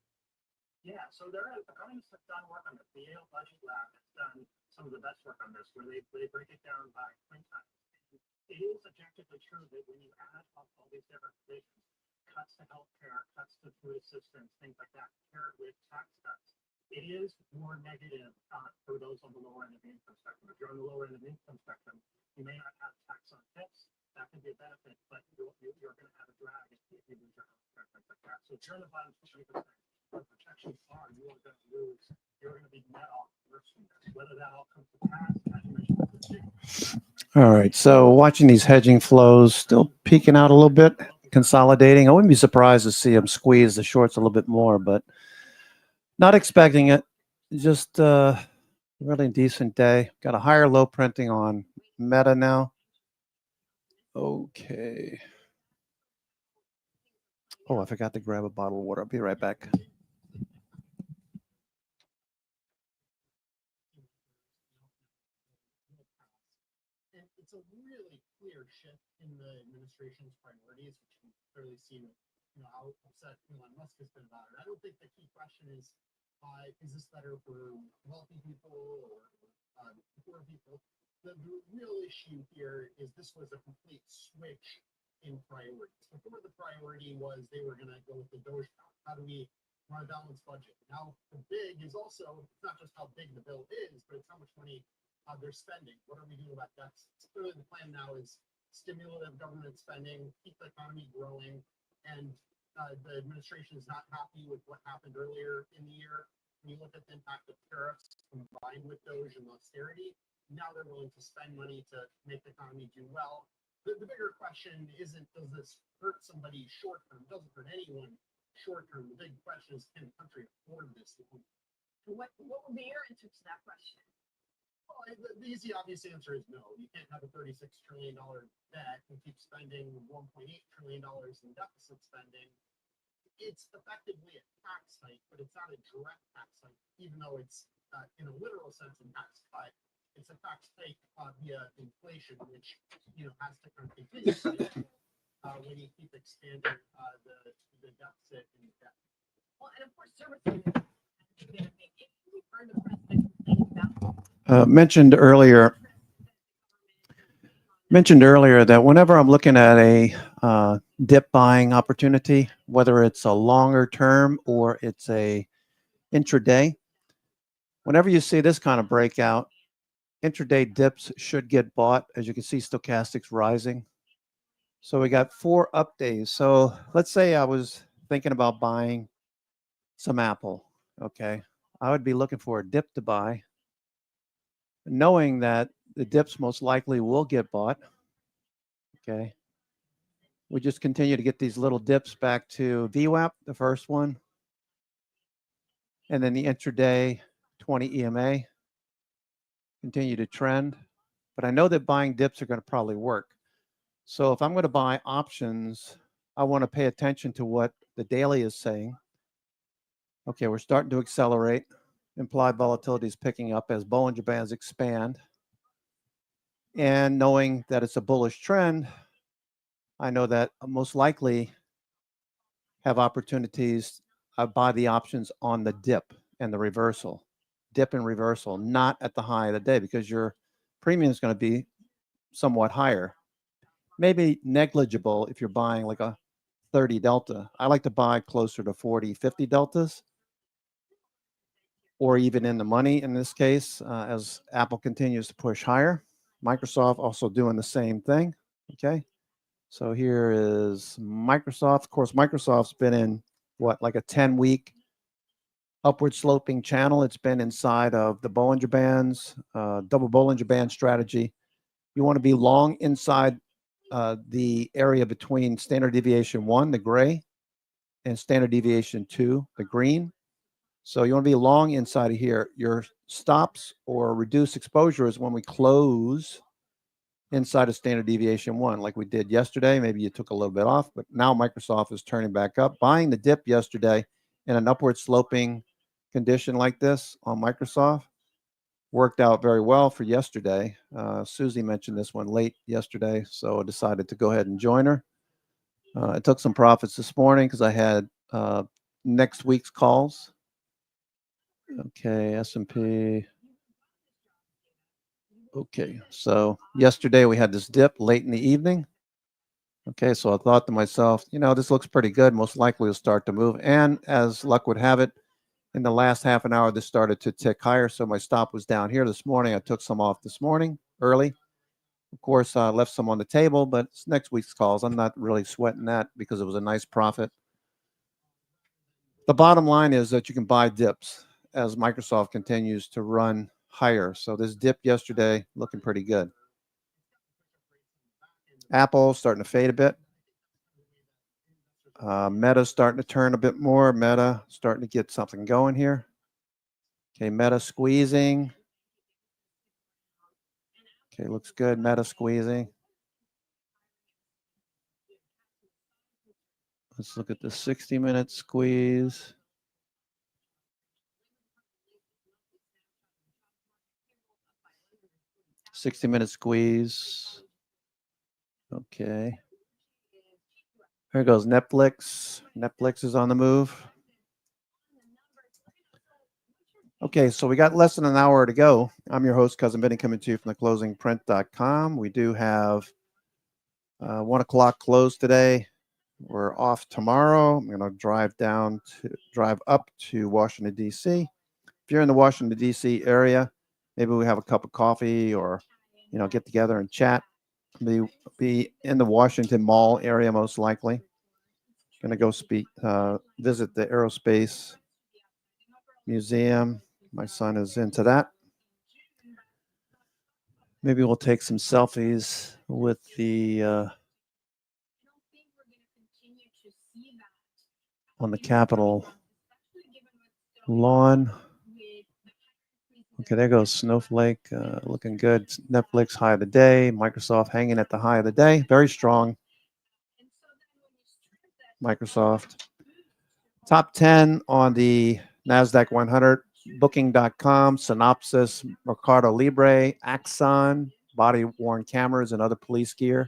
Yeah, so economists have done work on this. The Yale Budget Lab has done some of the best work on this, where they break it down by quintiles. It is objectively true that when you add up all these different provisions, cuts to healthcare, cuts to food assistance, things like that, paired with tax cuts, it is more negative for those on the lower end of the income spectrum. If you're on the lower end of the income spectrum, you may not have tax on tips. That can be a benefit, but you're going to have a drag if you lose your healthcare, things like that. So if you're on the bottom 20%, the protections are you are going to lose. You're going to be net off worse from this. Whether that all comes to pass, as you mentioned, all right, so watching these hedging flows, still peeking out a little bit, consolidating. I wouldn't be surprised to see them squeeze the shorts a little bit more, but not expecting it. Just really decent day. Got a higher low printing on Meta now. Okay. Oh, I forgot to grab a bottle of water. I'll be right back. And it's a really clear shift in the administration's priorities, which we've clearly seen, how upset Elon Musk has been about it. I don't think the key question is this better for wealthy people or poor people? The real issue here is this was a complete switch in priorities. Before, the priority was they were going to go with the Doge pound. How do we run a balanced budget? Now, the big is also, it's not just how big the bill is, but it's how much money they're spending. What are we doing about deficits? Clearly, the plan now is stimulative government spending, keep the economy growing, and the administration is not happy with what happened earlier in the year. When you look at the impact of tariffs combined with Doge and austerity, now they're willing to spend money to make the economy do well. The bigger question isn't, does this hurt somebody short term? It doesn't hurt anyone short term. The big question is, can the country afford this? What would be your answer to that question? Well, the easy, obvious answer is no. You can't have a $36 trillion debt and keep spending $1.8 trillion in deficit spending. It's effectively a tax hike, but it's not a direct tax hike, even though it's, in a literal sense, a tax cut. It's a tax hike via inflation, which has to kind of continue when you keep expanding the deficit and the debt. Well, and of course, services has been a big issue. We've heard the president complain about. Mentioned earlier that whenever I'm looking at a dip buying opportunity, whether it's a longer term or it's a intraday, whenever you see this kind of breakout, intraday dips should get bought. As you can see, stochastics rising. So we got 4 up days. So let's say I was thinking about buying some Apple. Okay. I would be looking for a dip to buy, knowing that the dips most likely will get bought. Okay. We just continue to get these little dips back to VWAP, the first one, and then the intraday 20 EMA continue to trend. But I know that buying dips are going to probably work. So if I'm going to buy options, I want to pay attention to what the daily is saying. Okay, we're starting to accelerate. Implied volatility is picking up as Bollinger Bands expand. And knowing that it's a bullish trend, I know that I most likely have opportunities. I buy the options on the dip and the reversal. Dip and reversal, not at the high of the day, because your premium is going to be somewhat higher. Maybe negligible if you're buying like a 30 delta. I like to buy closer to 40, 50 deltas, or even in the money in this case, as Apple continues to push higher. Microsoft also doing the same thing. Okay. So here is Microsoft. Of course, Microsoft's been in what, like a 10-week upward sloping channel. It's been inside of the Bollinger Bands, double Bollinger Band strategy. You want to be long inside the area between standard deviation 1, the gray, and standard deviation 2, the green. So you want to be long inside of here. Your stops or reduced exposure is when we close inside of standard deviation 1, like we did yesterday. Maybe you took a little bit off, but now Microsoft is turning back up. Buying the dip yesterday in an upward sloping condition like this on Microsoft worked out very well for yesterday. Susie mentioned this one late yesterday, so I decided to go ahead and join her. I took some profits this morning because I had next week's calls. Okay, S&P. Okay, so yesterday we had this dip late in the evening. Okay, so I thought to myself, this looks pretty good. Most likely it'll start to move. And as luck would have it, in the last half an hour, this started to tick higher. So my stop was down here this morning. I took some off this morning early. Of course, I left some on the table, but it's next week's calls. I'm not really sweating that because it was a nice profit. The bottom line is that you can buy dips as Microsoft continues to run higher. So this dip yesterday looking pretty good. Apple starting to fade a bit. Meta starting to turn a bit more. Meta starting to get something going here. Okay, Meta squeezing. Okay, looks good. Meta squeezing. Let's look at the 60-minute squeeze. $60-minute squeeze. Okay. Here goes Netflix. Netflix is on the move. Okay, so we got less than an hour to go. I'm your host, Cousin Benny, coming to you from theclosingprint.com. We do have 1 o'clock close today. We're off tomorrow. I'm going to drive up to Washington, D.C. If you're in the Washington, D.C. area, maybe we have a cup of coffee or, get together and chat. Be in the Washington Mall area, most likely. Going to go visit the Aerospace Museum. My son is into that. Maybe we'll take some selfies with the on the Capitol lawn. Okay, there goes Snowflake, looking good. Netflix high of the day. Microsoft hanging at the high of the day. Very strong. Microsoft. Top 10 on the NASDAQ 100. Booking.com, Synopsys, Mercado Libre, Axon, body-worn cameras and other police gear,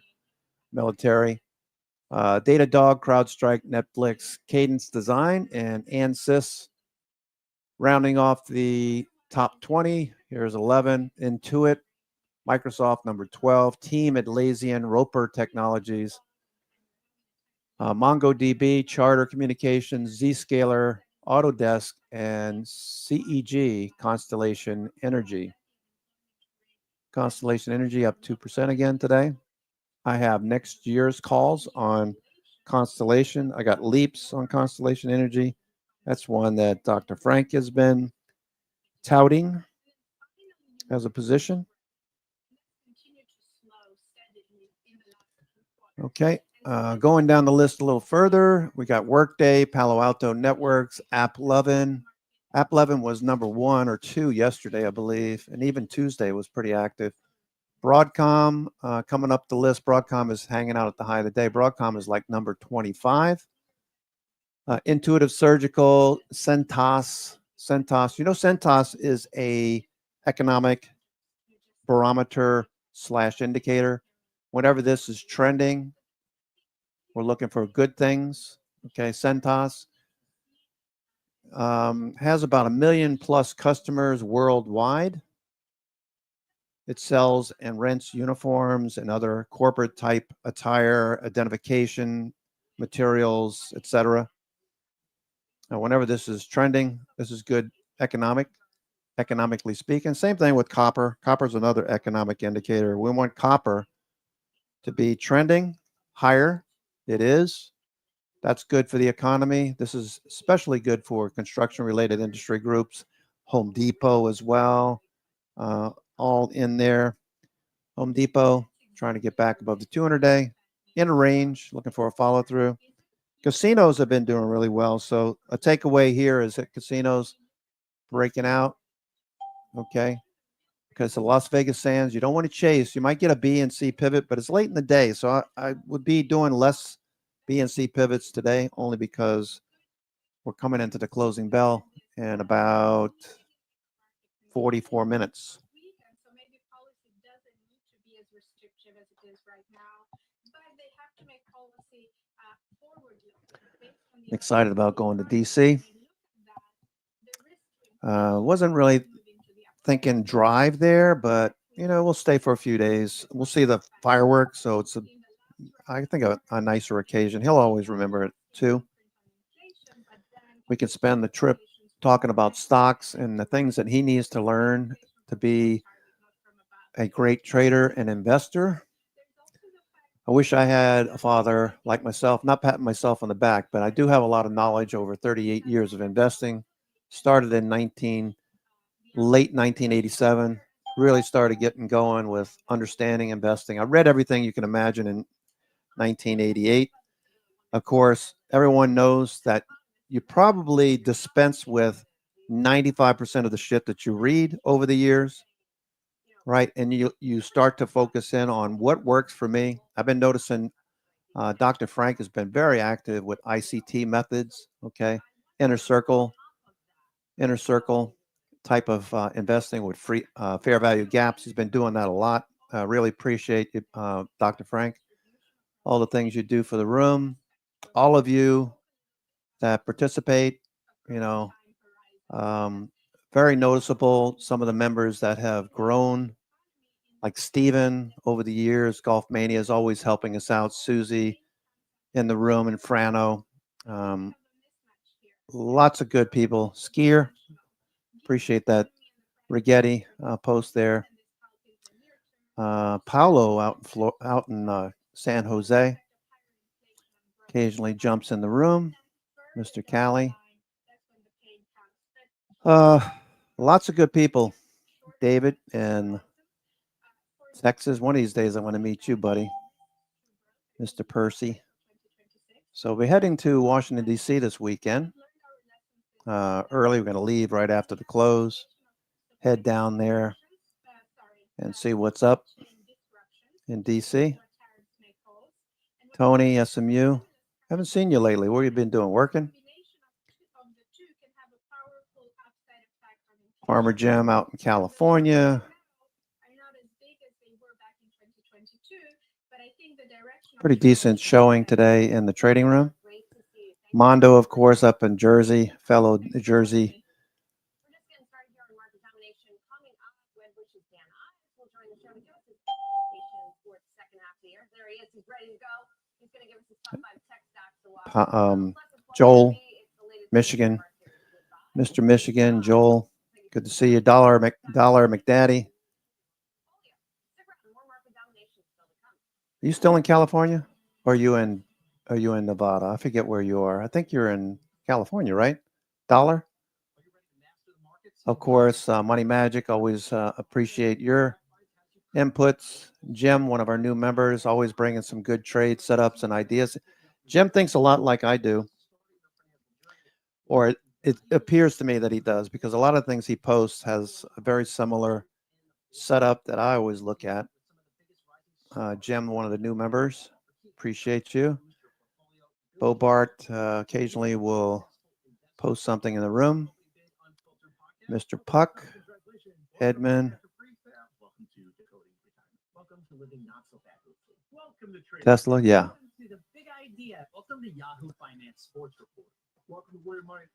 military. Datadog, CrowdStrike, Netflix, Cadence Design, and Ansys. Rounding off the top 20, here's 11. Intuit, Microsoft, number 12. Team, Atlassian, Roper Technologies. MongoDB, Charter Communications, Zscaler, Autodesk, and CEG, Constellation Energy. Constellation Energy up 2% again today. I have next year's calls on Constellation. I got leaps on Constellation Energy. That's one that Dr. Frank has been touting as a position. Okay, going down the list a little further, we got Workday, Palo Alto Networks, AppLovin. AppLovin was number 1 or 2 yesterday, I believe, and even Tuesday was pretty active. Broadcom coming up the list. Broadcom is hanging out at the high of the day. Broadcom is like number 25. Intuitive Surgical, Centos. You know, Centos is a economic barometer / indicator. Whenever this is trending, we're looking for good things. Okay, Centos has about 1 million plus customers worldwide. It sells and rents uniforms and other corporate type attire, identification materials, etc. Whenever this is trending, this is good economically speaking. Same thing with copper. Copper is another economic indicator. We want copper to be trending higher. It is. That's good for the economy. This is especially good for construction-related industry groups. Home Depot as well, all in there. Home Depot trying to get back above the 200-day, in a range, looking for a follow-through. Casinos have been doing really well. So a takeaway here is that casinos breaking out, okay? Because the Las Vegas Sands, you don't want to chase. You might get a B and C pivot, but it's late in the day. So I would be doing less B and C pivots today, only because we're coming into the closing bell in about 44 minutes. So maybe policy doesn't need to be as restrictive as it is right now, but they have to make policy forward-looking. Excited about going to DC. Wasn't really thinking drive there, but you know, we'll stay for a few days. We'll see the fireworks, so it's I think a nicer occasion. He'll always remember it too. We can spend the trip talking about stocks and the things that he needs to learn to be a great trader and investor. I wish I had a father like myself, not patting myself on the back, but I do have a lot of knowledge over 38 years of investing. Started in late 1987, really started getting going with understanding investing. I read everything you can imagine in 1988. Of course, everyone knows that you probably dispense with 95% of the shit that you read over the years, right? And you start to focus in on what works for me. I've been noticing Dr. Frank has been very active with ICT methods, okay? Inner circle type of investing with fair value gaps. He's been doing that a lot. Really appreciate it, Dr. Frank. All the things you do for the room, all of you that participate, you know, very noticeable. Some of the members that have grown, like Steven over the years. Golf Mania is always helping us out. Susie in the room, and Frano. Lots of good people. Skier, appreciate that Rigetti post there. Paolo out in San Jose occasionally jumps in the room. Mr. Callie. Lots of good people. David in Texas. One of these days I want to meet you, buddy. Mr. Percy. So we're heading to Washington, D.C. this weekend. Early, we're going to leave right after the close. Head down there and see what's up in D.C. Tony, SMU. Haven't seen you lately. What have you been doing? Working? Farmer Jim out in California. Pretty decent showing today in the trading room. Mondo, of course, up in Jersey, fellow New Jersey. Joel, Michigan. Mr. Michigan, Joel. Good to see you. Dollar McDaddy. Are you still in California? Or are you in Nevada? I forget where you are. I think you're in California, right? Dollar? Of course, Money Magic, always appreciate your inputs. Jim, one of our new members, always bringing some good trade setups and ideas. Jim thinks a lot like I do, or it appears to me that he does, because a lot of things he posts has a very similar setup that I always look at. Jim, one of the new members, appreciate you. Bobart occasionally will post something in the room. Mr. Puck, Edmund, Tesla, yeah. Welcome to the big idea. Welcome to Yahoo Finance Sports Report. Welcome to Where Money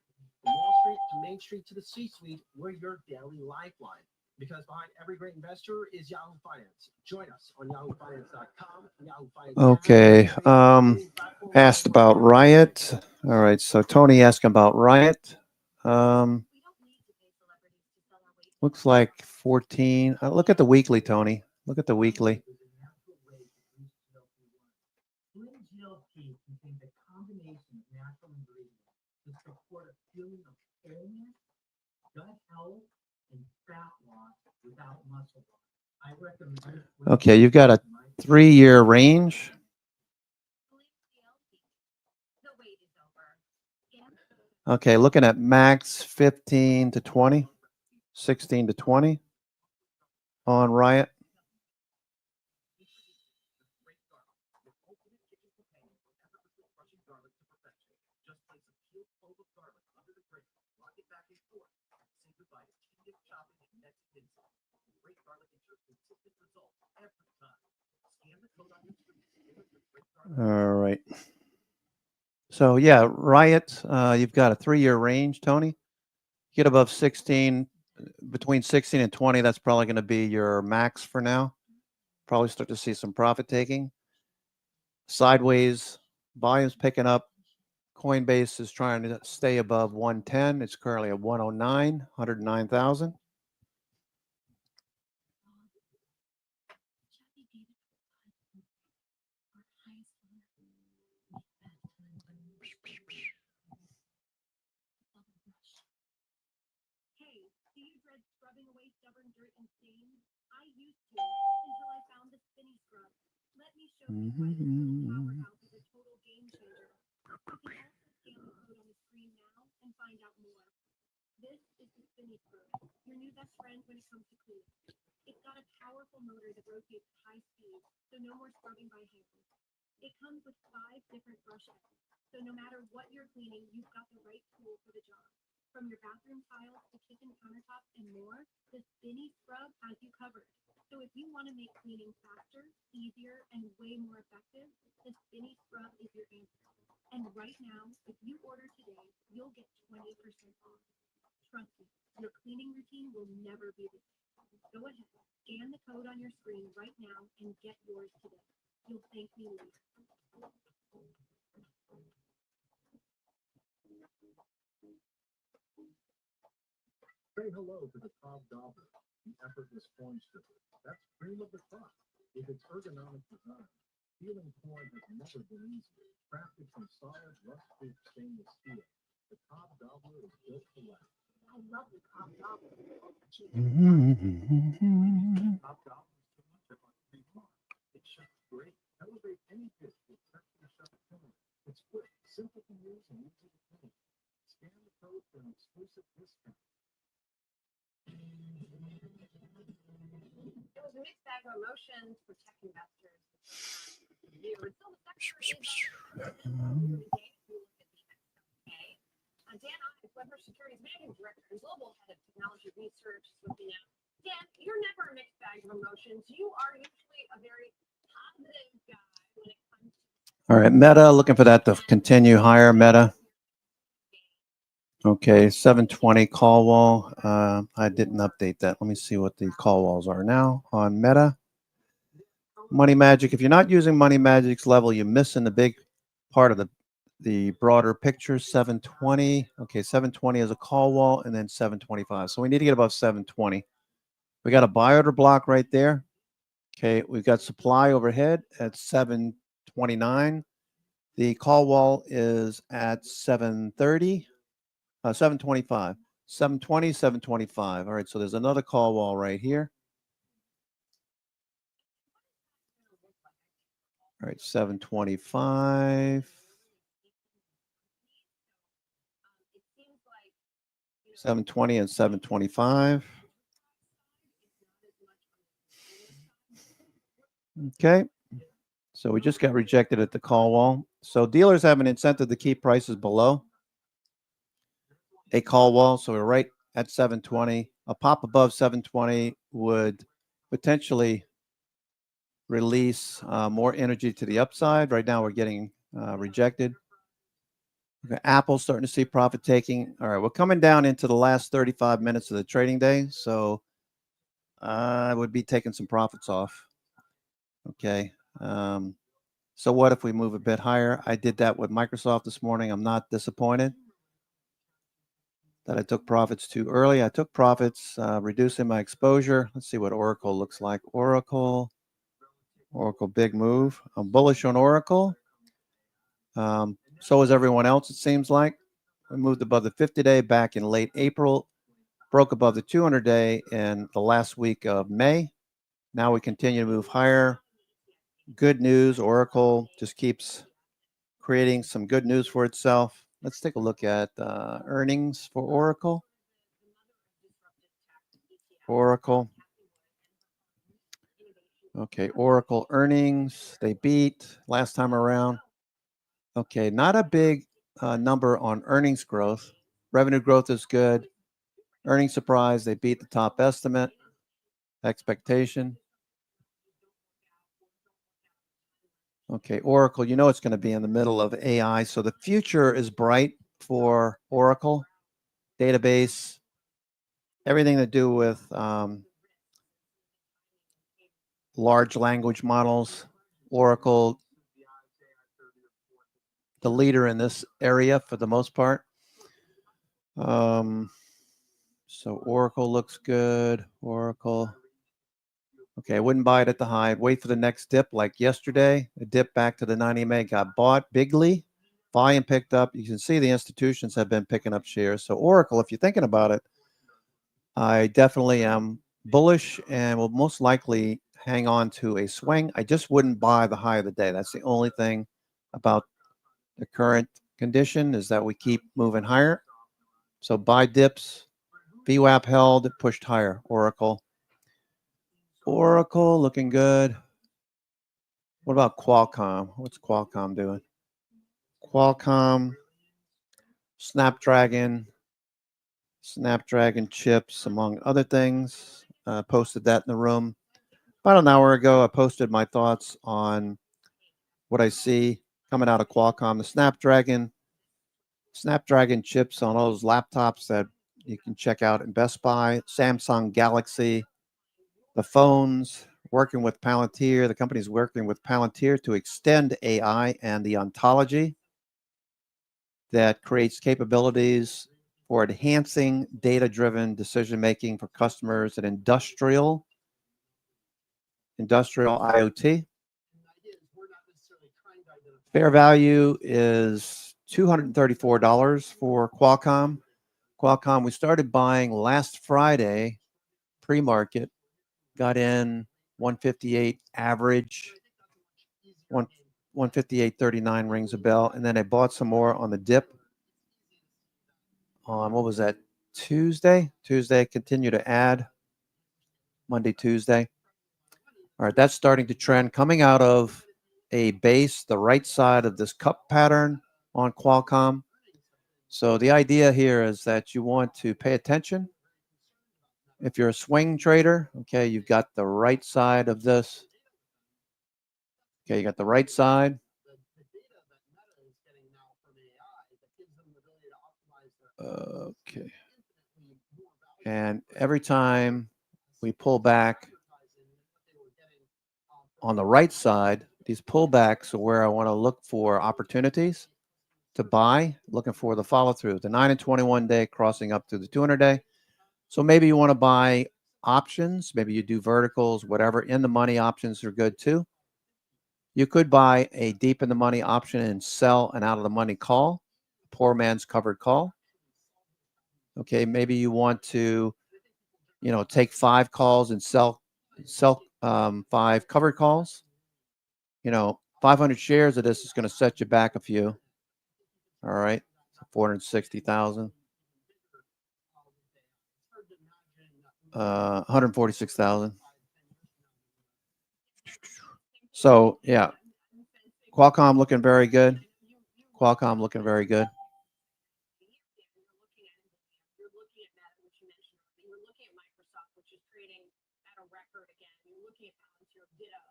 from Wall Street to Main Street to the C-suite. We're your daily lifeline. Because behind every great investor is Yahoo Finance. Join us on yahoofinance.com. Yahoo Finance. Okay. Asked about Riot. All right. So Tony asked about Riot. Looks like 14. Look at the weekly, Tony. Look at the weekly. GLP contains a combination of natural ingredients to support a feeling of fullness, gut health, and fat loss without muscle loss. I recommend. Okay, you've got a 3-year range. Okay, looking at max 15 to 20, 16 to 20 on Riot. All right. So yeah, Riot, you've got a 3-year range, Tony. Get above 16, between 16 and 20, that's probably going to be your max for now. Probably start to see some profit taking. Sideways, volume's picking up. Coinbase is trying to stay above 110. It's currently at 109, 109,000. Hey, do you dread scrubbing away stubborn dirt and stains? I used to until I found the spinny scrub. Let me show you why this little powerhouse is a total game changer. You can also scan the code on the screen now and find out more. This is the spinny scrub, your new best friend when it comes to cleaning. It's got a powerful motor that rotates at high speed, so no more scrubbing by hand. It comes with 5 different brush heads, so no matter what you're cleaning, you've got the right tool for the job. From your bathroom tiles to kitchen countertops and more, the spinny scrub has you covered. So if you want to make cleaning faster, easier, and way more effective, the spinny scrub is your answer. And right now, if you order today, you'll get 20% off. Trust me, your cleaning routine will never be the same. Go ahead, scan the code on your screen right now and get yours today. You'll thank me later. Say hello to the Cobb Gobbler, the effortless corn stripper. That's cream of the crop. With its ergonomic design, peeling corn has never been easier. Crafted from solid, rust-proof stainless steel, the Cobb Gobbler is built to last. I love the Cobb Gobbler. Cobb Gobbler is too much of a big mark. It shuts great. Elevate any dish with freshly shut corn. It's quick, simple to use, and easy to clean. Scan the code for an exclusive discount. It was a mixed bag of emotions for tech investors. The original sector is Dan Ives, Weber Securities Managing Director and Global Head of Technology Research, is with me now. Dan, you're never a mixed bag of emotions. You are usually a very positive guy when it comes to. All right, Meta, looking for that to continue higher, Meta. Okay, 720 call wall. I didn't update that. Let me see what the call walls are now on Meta. Money Magic. If you're not using Money Magic's level, you're missing the big part of the broader picture. 720. Okay, 720 is a call wall, and then 725. So we need to get above 720. We got a buy order block right there. Okay, we've got supply overhead at 729. The call wall is at 730, 725, 720, 725. All right, so there's another call wall right here. All right, 725. 720 and 725. Okay. So we just got rejected at the call wall. So dealers have an incentive to keep prices below a call wall. So we're right at 720. A pop above 720 would potentially release more energy to the upside. Right now we're getting rejected. Okay, Apple's starting to see profit taking. All right, we're coming down into the last 35 minutes of the trading day. So I would be taking some profits off. Okay. So what if we move a bit higher? I did that with Microsoft this morning. I'm not disappointed that I took profits too early. I took profits, reducing my exposure. Let's see what Oracle looks like. Oracle, big move. I'm bullish on Oracle. So is everyone else, it seems like. We moved above the 50-day back in late April, broke above the 200-day in the last week of May. Now we continue to move higher. Good news, Oracle just keeps creating some good news for itself. Let's take a look at earnings for Oracle. Okay, Oracle earnings, they beat last time around. Okay, not a big number on earnings growth. Revenue growth is good. Earnings surprise, they beat the top estimate, expectation. Okay, Oracle, you know it's going to be in the middle of AI, so the future is bright for Oracle. Database, everything to do with large language models. Oracle, the leader in this area for the most part. So Oracle looks good. Oracle. Okay, I wouldn't buy it at the high. Wait for the next dip like yesterday. A dip back to the 90 MA got bought bigly. Volume picked up. You can see the institutions have been picking up shares. So Oracle, if you're thinking about it, I definitely am bullish and will most likely hang on to a swing. I just wouldn't buy the high of the day. That's the only thing about the current condition is that we keep moving higher. So buy dips. VWAP held, it pushed higher. Oracle looking good. What about Qualcomm? What's Qualcomm doing? Qualcomm, Snapdragon chips, among other things. Posted that in the room. About an hour ago, I posted my thoughts on what I see coming out of Qualcomm. The Snapdragon chips on all those laptops that you can check out in Best Buy, Samsung Galaxy, the phones, working with Palantir. The company's working with Palantir to extend AI and the ontology that creates capabilities for enhancing data-driven decision-making for customers and industrial IoT. Fair value is $234 for Qualcomm. Qualcomm, we started buying last Friday, pre-market, got in 158 average, 158.39 rings a bell, and then I bought some more on the dip on, what was that, Tuesday? Continue to add, Monday, Tuesday. All right, that's starting to trend, coming out of a base, the right side of this cup pattern on Qualcomm. So the idea here is that you want to pay attention. If you're a swing trader, okay, you've got the right side of this. Okay, you got the right side. Okay. And every time we pull back on the right side, these pullbacks are where I want to look for opportunities to buy, looking for the follow through, the 9 and 21 day crossing up to the 200 day. So maybe you want to buy options, maybe you do verticals, whatever, in the money options are good too. You could buy a deep in the money option and sell an out of the money call, poor man's covered call. Okay, maybe you want to, take 5 calls and sell 5 covered calls. 500 shares of this is going to set you back a few. All right, 460,000. 146,000. So yeah, Qualcomm looking very good. Qualcomm looking very good. You're looking at Meta, which you mentioned. You're looking at Microsoft, which is trading at a record again. You're looking at Palantir, ditto,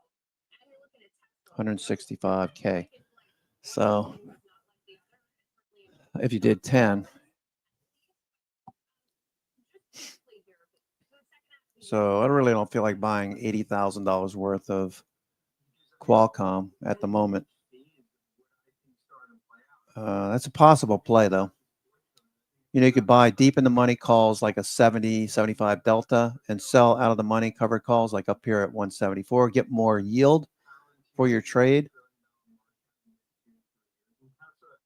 and you're looking at Tesla. 165K. So if you did 10. So I really don't feel like buying $80,000 worth of Qualcomm at the moment. That's a possible play, though. You could buy deep in the money calls like a 70, 75 delta and sell out of the money covered calls like up here at 174. Get more yield for your trade.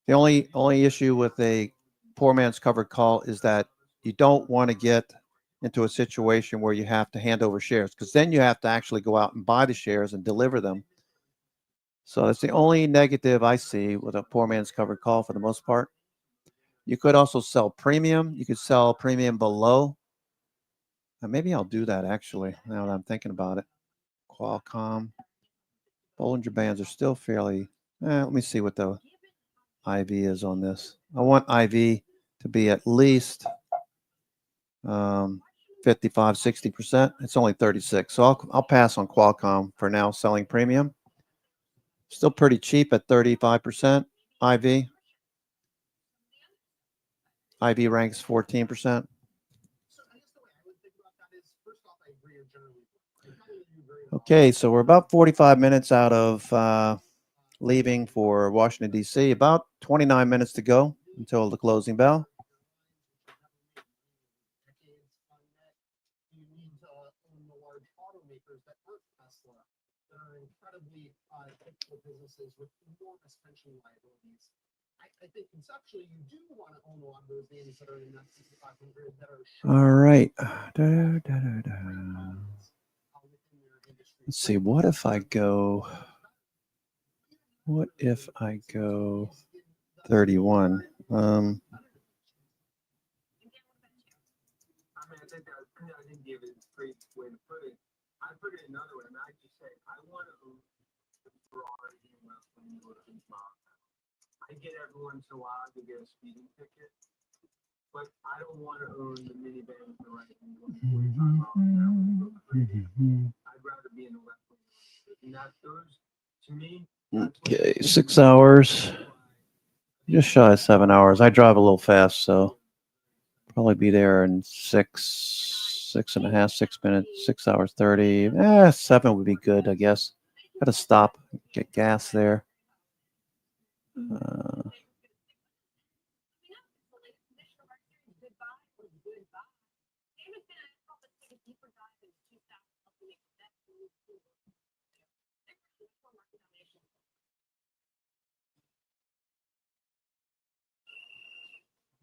The only issue with a poor man's covered call is that you don't want to get into a situation where you have to hand over shares, because then you have to actually go out and buy the shares and deliver them. So that's the only negative I see with a poor man's covered call for the most part. You could also sell premium. You could sell premium below. Maybe I'll do that actually, now that I'm thinking about it. Qualcomm. Bollinger Bands are still fairly, let me see what the IV is on this. I want IV to be at least 55, 60%. It's only 36. So I'll pass on Qualcomm for now, selling premium. Still pretty cheap at 35%. IV. IV ranks 14%. Okay, so we're about 45 minutes out of leaving for Washington, D.C. About 29 minutes to go until the closing bell. You need to own the large automakers that aren't Tesla, that are incredibly typical businesses with enormous pension liabilities. I think conceptually you do want to own a lot of those names that are in that 6,500 that are. All right. Let's see. What if I go 31? I think give it a straight way to put it. I put it another way. I just say I want to own the Ferrari when you go to the bar. I get every once in a while to get a speeding ticket, but I don't want to own the minivan for like 45 miles an hour. I'd rather be in the left lane. And that Thurs, to me. Okay, 6 hours. Just shy of 7 hours. I drive a little fast, so probably be there in 6.5, 6 minutes, 6 hours 30. 7 would be good, I guess. Got to stop, get gas there.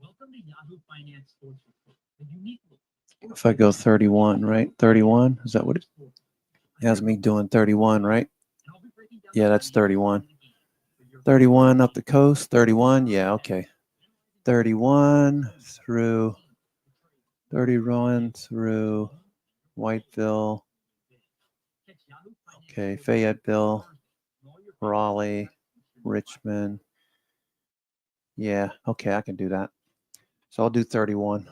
Welcome to Yahoo Finance Sports Report, the unique look. If I go 31, right? 31, is that what it has me doing? 31, right? Yeah, that's 31. 31 up the coast, 31, yeah, okay. 31 through Whiteville. Okay, Fayetteville, Raleigh, Richmond. Yeah, okay, I can do that. So I'll do 31.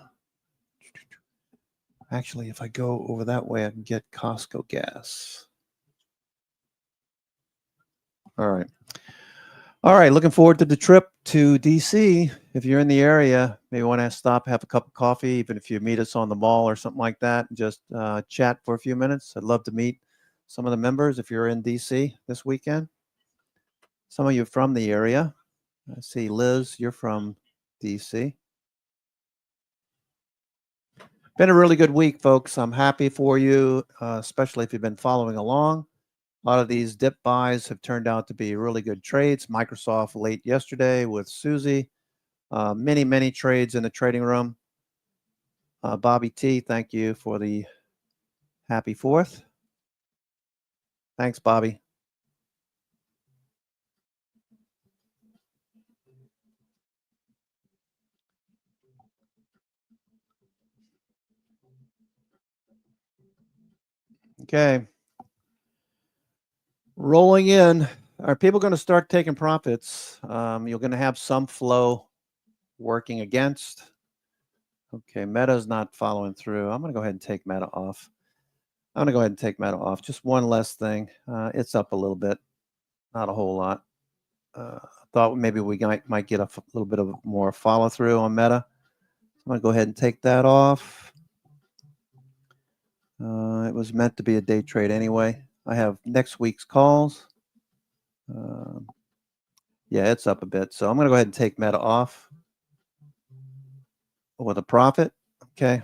Actually, if I go over that way, I can get Costco gas. All right. All right, looking forward to the trip to DC. If you're in the area, maybe want to stop, have a cup of coffee, even if you meet us on the mall or something like that, and just chat for a few minutes. I'd love to meet some of the members if you're in DC this weekend. Some of you from the area. I see Liz, you're from DC. Been a really good week, folks. I'm happy for you, especially if you've been following along. A lot of these dip buys have turned out to be really good trades. Microsoft late yesterday with Susie. Many trades in the trading room. Bobby T, thank you for the happy 4th. Thanks, Bobby. Okay. Rolling in. Are people going to start taking profits? You're going to have some flow working against. Okay, Meta's not following through. I'm going to go ahead and take Meta off. Just one less thing. It's up a little bit, not a whole lot. Thought maybe we might get a little bit of more follow through on Meta. I'm going to go ahead and take that off. It was meant to be a day trade anyway. I have next week's calls. Yeah, it's up a bit. So I'm going to go ahead and take Meta off with a profit. Okay.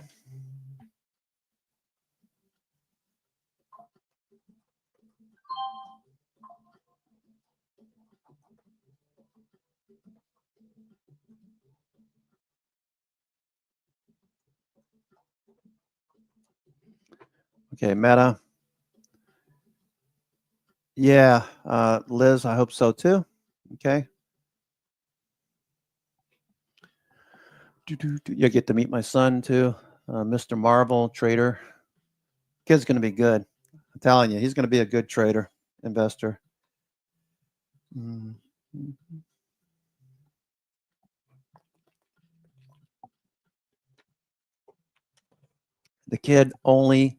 Okay, Meta. Yeah, Liz, I hope so too. Okay. You'll get to meet my son too, Mr. Marvel, trader. Kid's going to be good. I'm telling you, he's going to be a good trader, investor. The kid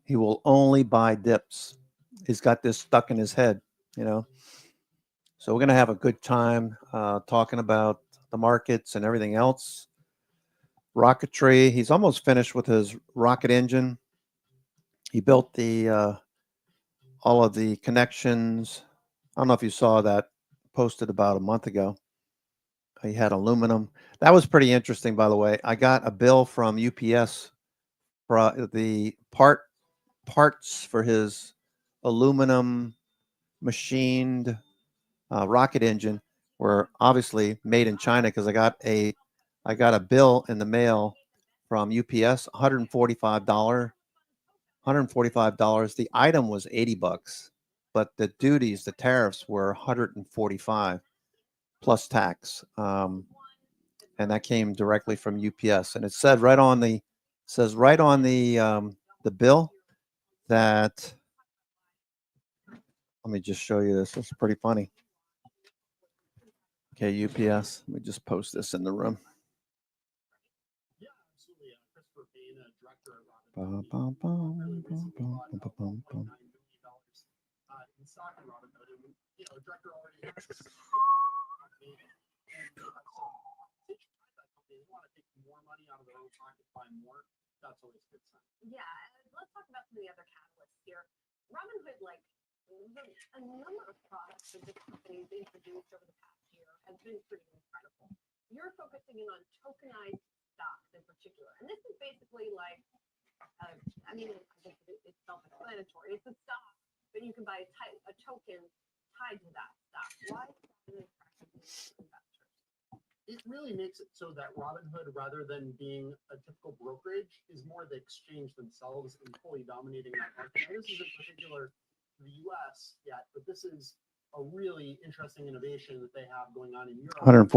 he will only buy dips. He's got this stuck in his head, you know. So we're going to have a good time talking about the markets and everything else. Rocketry. He's almost finished with his rocket engine. He built the all of the connections. I don't know if you saw that posted about a month ago. He had aluminum. That was pretty interesting, by the way. I got a bill from UPS for the parts for his aluminum machined rocket engine were obviously made in China because I got a bill in the mail from UPS, $145. $145. The item was $80, but the duties, the tariffs were $145 plus tax. And that came directly from UPS. And it said right on the bill that, let me just show you this. It's pretty funny. Okay, UPS. Let me just post this in the room. Yeah, absolutely. Christopher Payne, director of Robinhood, in stock in Robinhood, and director already. Since you tried that company, they want to take more money out of their own pocket, buy more. That's always a good sign. Yeah, and let's talk about some of the other catalysts here. Robinhood, like a number of products that this company's introduced over the past year has been pretty incredible. You're focusing in on tokenized stocks in particular, and this is basically like, I mean, I think it's self-explanatory. It's a stock, but you can buy a token tied to that stock. Why is that an attractive to investors? It really makes it so that Robinhood, rather than being a typical brokerage, is more the exchange themselves and fully dominating that market. Now, this is in particular the U.S. yet, but this is a really interesting innovation that they have going on in Europe. $145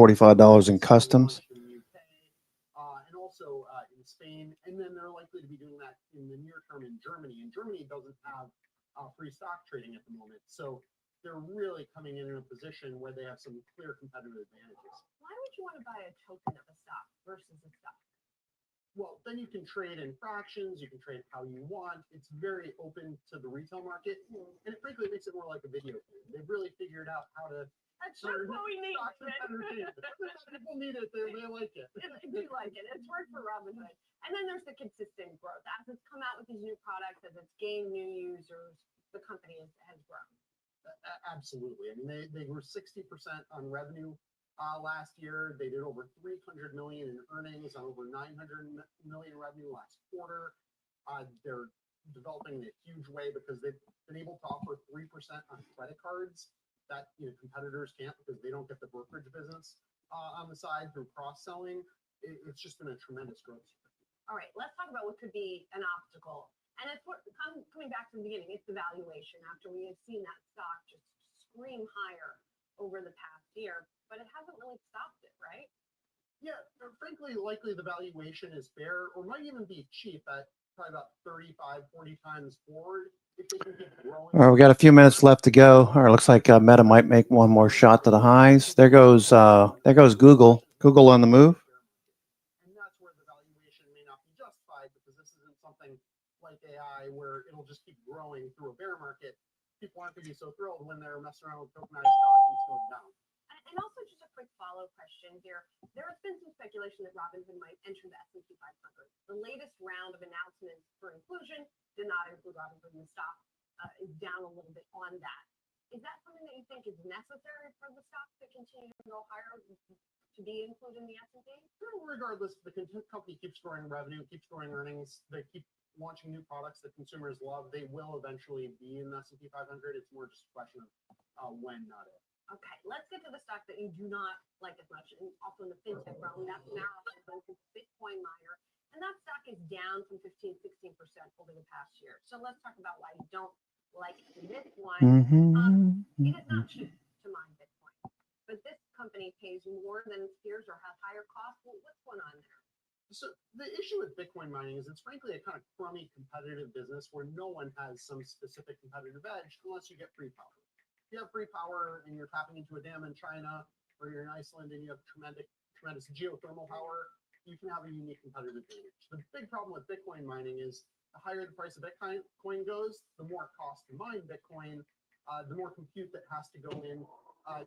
in customs. In the UK, and also in Spain, and then they're likely to be doing that in the near term in Germany. And Germany doesn't have free stock trading at the moment, so they're really coming in a position where they have some clear competitive advantages. Why would you want to buy a token of a stock versus a stock? Well, then you can trade in fractions, you can trade how you want. It's very open to the retail market, and it frankly makes it more like a video game. They've really figured out how to. That's what we need. People need it. They like it. They like it. It's worked for Robinhood. And then there's the consistent growth. As it's come out with these new products, as it's gained new users, the company has grown. Absolutely. I mean, they were 60% on revenue last year. They did over 300 million in earnings on over 900 million in revenue last quarter. They're developing in a huge way because they've been able to offer 3% on credit cards that competitors can't because they don't get the brokerage business on the side through cross-selling. It's just been a tremendous growth. All right, let's talk about what could be an obstacle. And it's coming back to the beginning, it's the valuation after we have seen that stock just scream higher over the past year, but it hasn't really stopped it, right? Yeah, frankly, likely the valuation is fair or might even be cheap at probably about 35, 40 times forward. If they can keep growing. All right, we got a few minutes left to go. All right, looks like Meta might make one more shot to the highs. There goes Google. Google on the move. And that's where the valuation may not be justified because this isn't something like AI where it'll just keep growing through a bear market. People aren't going to be so thrilled when they're messing around with tokenized stock and it's going down. And also just a quick follow question here. There has been some speculation that Robinhood might enter the S&P 500. The latest round of announcements for inclusion did not include Robinhood in the stock. Is down a little bit on that. Is that something that you think is necessary for the stock to continue to go higher to be included in the S&P? Regardless, the company keeps growing revenue, keeps growing earnings. They keep launching new products that consumers love. They will eventually be in the S&P 500. It's more just a question of when, not if. Okay, let's get to the stock that you do not like as much, and also in the fintech realm, that's Bitcoin miner. And that stock is down from 15, 16% over the past year. So let's talk about why you don't like this one. It is not cheap to mine Bitcoin, but this company pays more than its peers or has higher costs. Well, what's going on there? So the issue with Bitcoin mining is it's frankly a kind of crummy competitive business where no one has some specific competitive edge unless you get free power. If you have free power and you're tapping into a dam in China or you're in Iceland and you have tremendous geothermal power, you can have a unique competitive advantage. The big problem with Bitcoin mining is the higher the price of Bitcoin goes, the more it costs to mine Bitcoin, the more compute that has to go in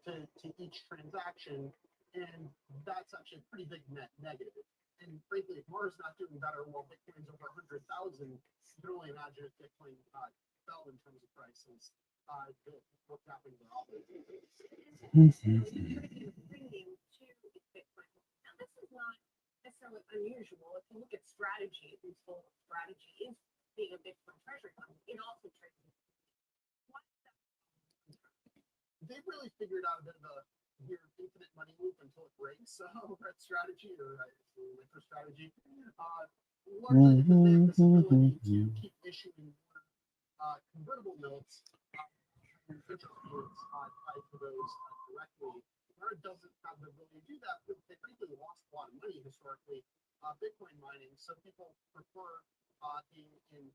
to each transaction, and that's actually a pretty big net negative. And frankly, if Mars is not doing better while Bitcoin's over 100,000, you can only imagine if Bitcoin fell in terms of prices. What's happening to all Premium to Bitcoin. Now, this is not necessarily unusual. If you look at strategy, whose whole strategy is being a Bitcoin treasury fund, it also trades. They've really figured out a bit of a weird infinite money loop until it breaks. That strategy or strategy. Largely because they have this ability to keep issuing convertible notes. Interest rates tied to those directly. Mara doesn't have the ability to do that because they frankly lost a lot of money historically Bitcoin mining. So people prefer being in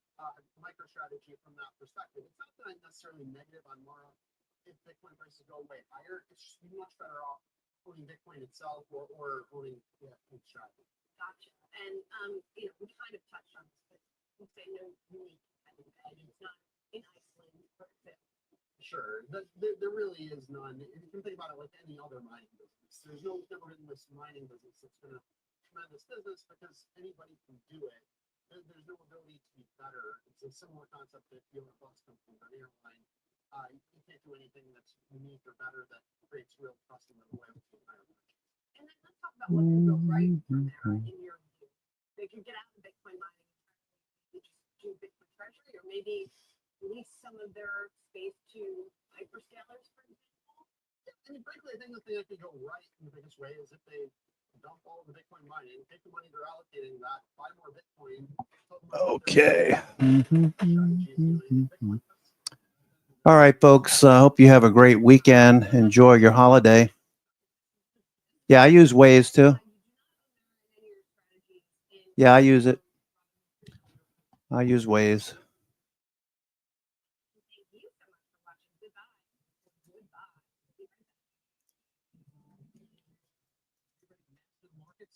MicroStrategy from that perspective. It's not that I'm necessarily negative on Mara if Bitcoin prices go way higher. It's just much better off owning Bitcoin itself or owning strategy. Gotcha. And we kind of touched on this, but we say no unique competitive edge. It's not in Iceland, for example. Sure, there really is none. You can think about it like any other mining business. There's never been this mining business that's been a tremendous business because anybody can do it. There's no ability to be better. It's a similar concept that if you own a bus company or an airline, you can't do anything that's unique or better that creates real customer loyalty and higher margins. And then let's talk about what could go right from there in your view. They could get out of Bitcoin mining and just do Bitcoin treasury, or maybe lease some of their space to hyperscalers, for example. And frankly, I think the thing that could go right in the biggest way is if they dump all of the Bitcoin mining, take the money they're allocating that, buy more Bitcoin. Okay. All right, folks. I hope you have a great weekend. Enjoy your holiday. Yeah, I use Waze too. Yeah, I use it. I use Waze.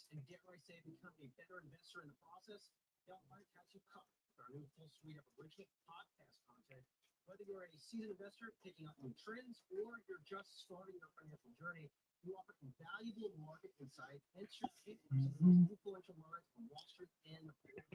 And dare I say, become a better investor in the process? Delphi has you covered with our new full suite of original podcast content, Whether you're a seasoned investor picking up new trends or you're just starting your financial journey, we offer invaluable market insight and share some of the most influential minds from Wall Street and the world.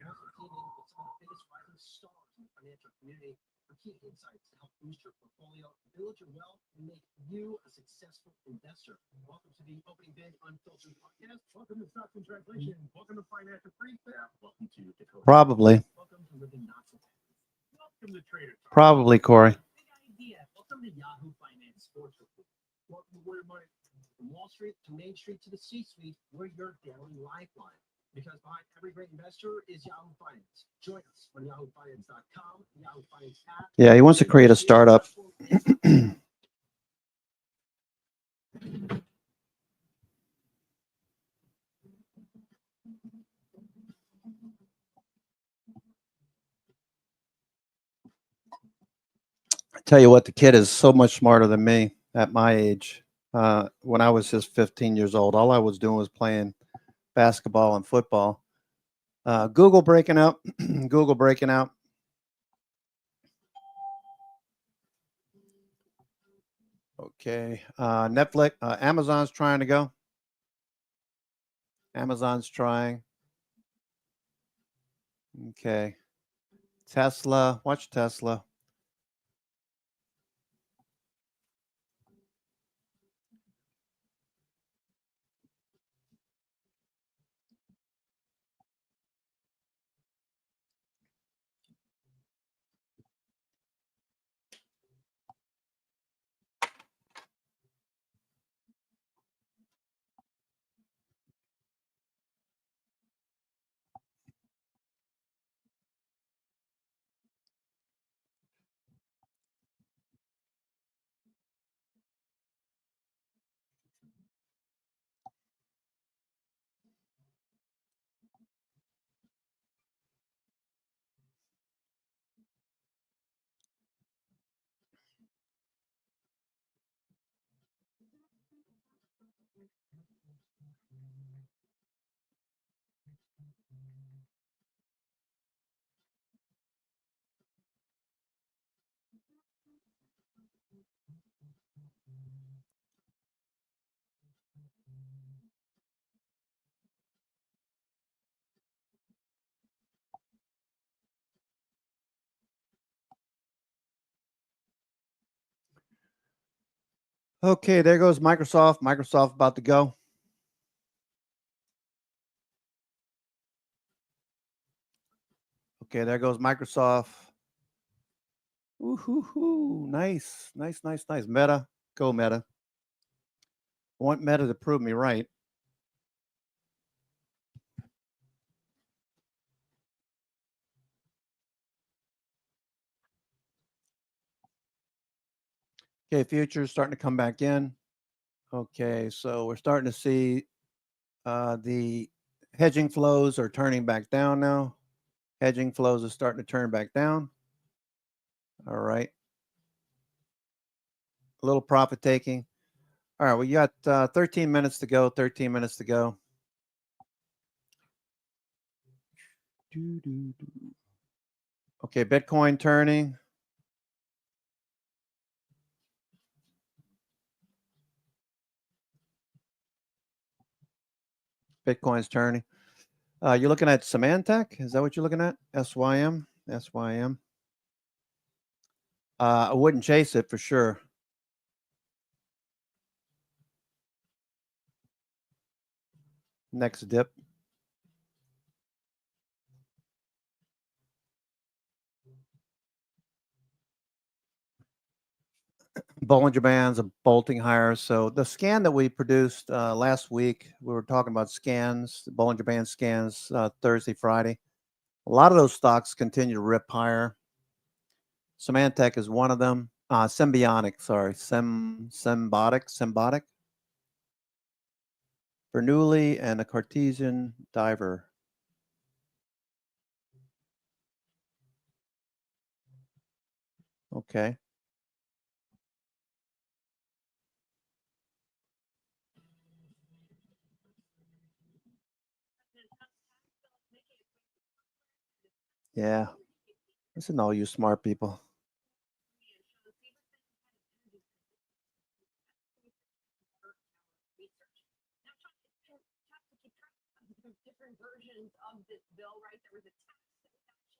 We're also teaming with some of the biggest rising stars in the financial community for key insights to help boost your portfolio, build your wealth, and make you a successful investor. Welcome to the Opening Bid Unfiltered podcast. Welcome to Stocks in Translation. Welcome to Financial Freestyle. Welcome to Dakota. Probably. Welcome to Living Not So Fast. Welcome to Trader Talk. Probably, Corey. Big idea. Welcome to Yahoo Finance Sports Report. Welcome to Where Money. From Wall Street to Main Street to the C-suite, we're your daily lifeline. Because behind every great investor is Yahoo Finance. Join us on yahoofinance.com, Yahoo Finance app. Yeah, he wants to create a startup. I tell you what, the kid is so much smarter than me at my age. When I was just 15 years old, all I was doing was playing basketball and football. Google breaking out. Google breaking out. Okay. Netflix. Amazon's trying to go. Amazon's trying. Okay. Tesla. Watch Tesla. Okay, there goes Microsoft. Microsoft about to go. Okay, there goes Microsoft. Ooh, nice, nice, nice, nice. Meta, go Meta. I want Meta to prove me right. Okay, futures starting to come back in. Okay, so we're starting to see the hedging flows are turning back down now. Hedging flows are starting to turn back down. All right. A little profit taking. All right, we got 13 minutes to go. 13 minutes to go. Okay, Bitcoin turning. Bitcoin's turning. You're looking at Symantec? Is that what you're looking at? SYM? SYM. I wouldn't chase it for sure. Next dip. Bollinger Bands are bolting higher. So the scan that we produced last week, we were talking about scans, Bollinger Band scans Thursday, Friday. A lot of those stocks continue to rip higher. Symantec is one of them. Symbiotic. Bernoulli and a Cartesian diver. Okay. Yeah. Listen to all you smart people. different versions of this bill, right? There was a tax that was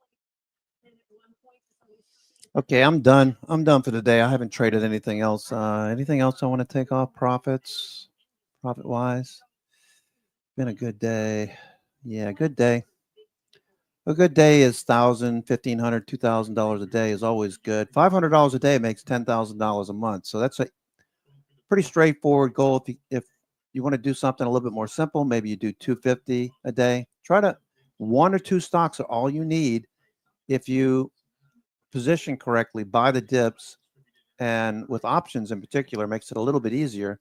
actually at one point for some of these companies. Okay, I'm done. I'm done for the day. I haven't traded anything else. Anything else I want to take off? Profits, profit wise. Been a good day. Yeah, good day. A good day is $1,000, $1,500, $2,000 a day is always good. $500 a day makes $10,000 a month. So that's a pretty straightforward goal. If you want to do something a little bit more simple, maybe you do 250 a day. Try to one or two stocks are all you need. If you position correctly, buy the dips, and with options in particular, makes it a little bit easier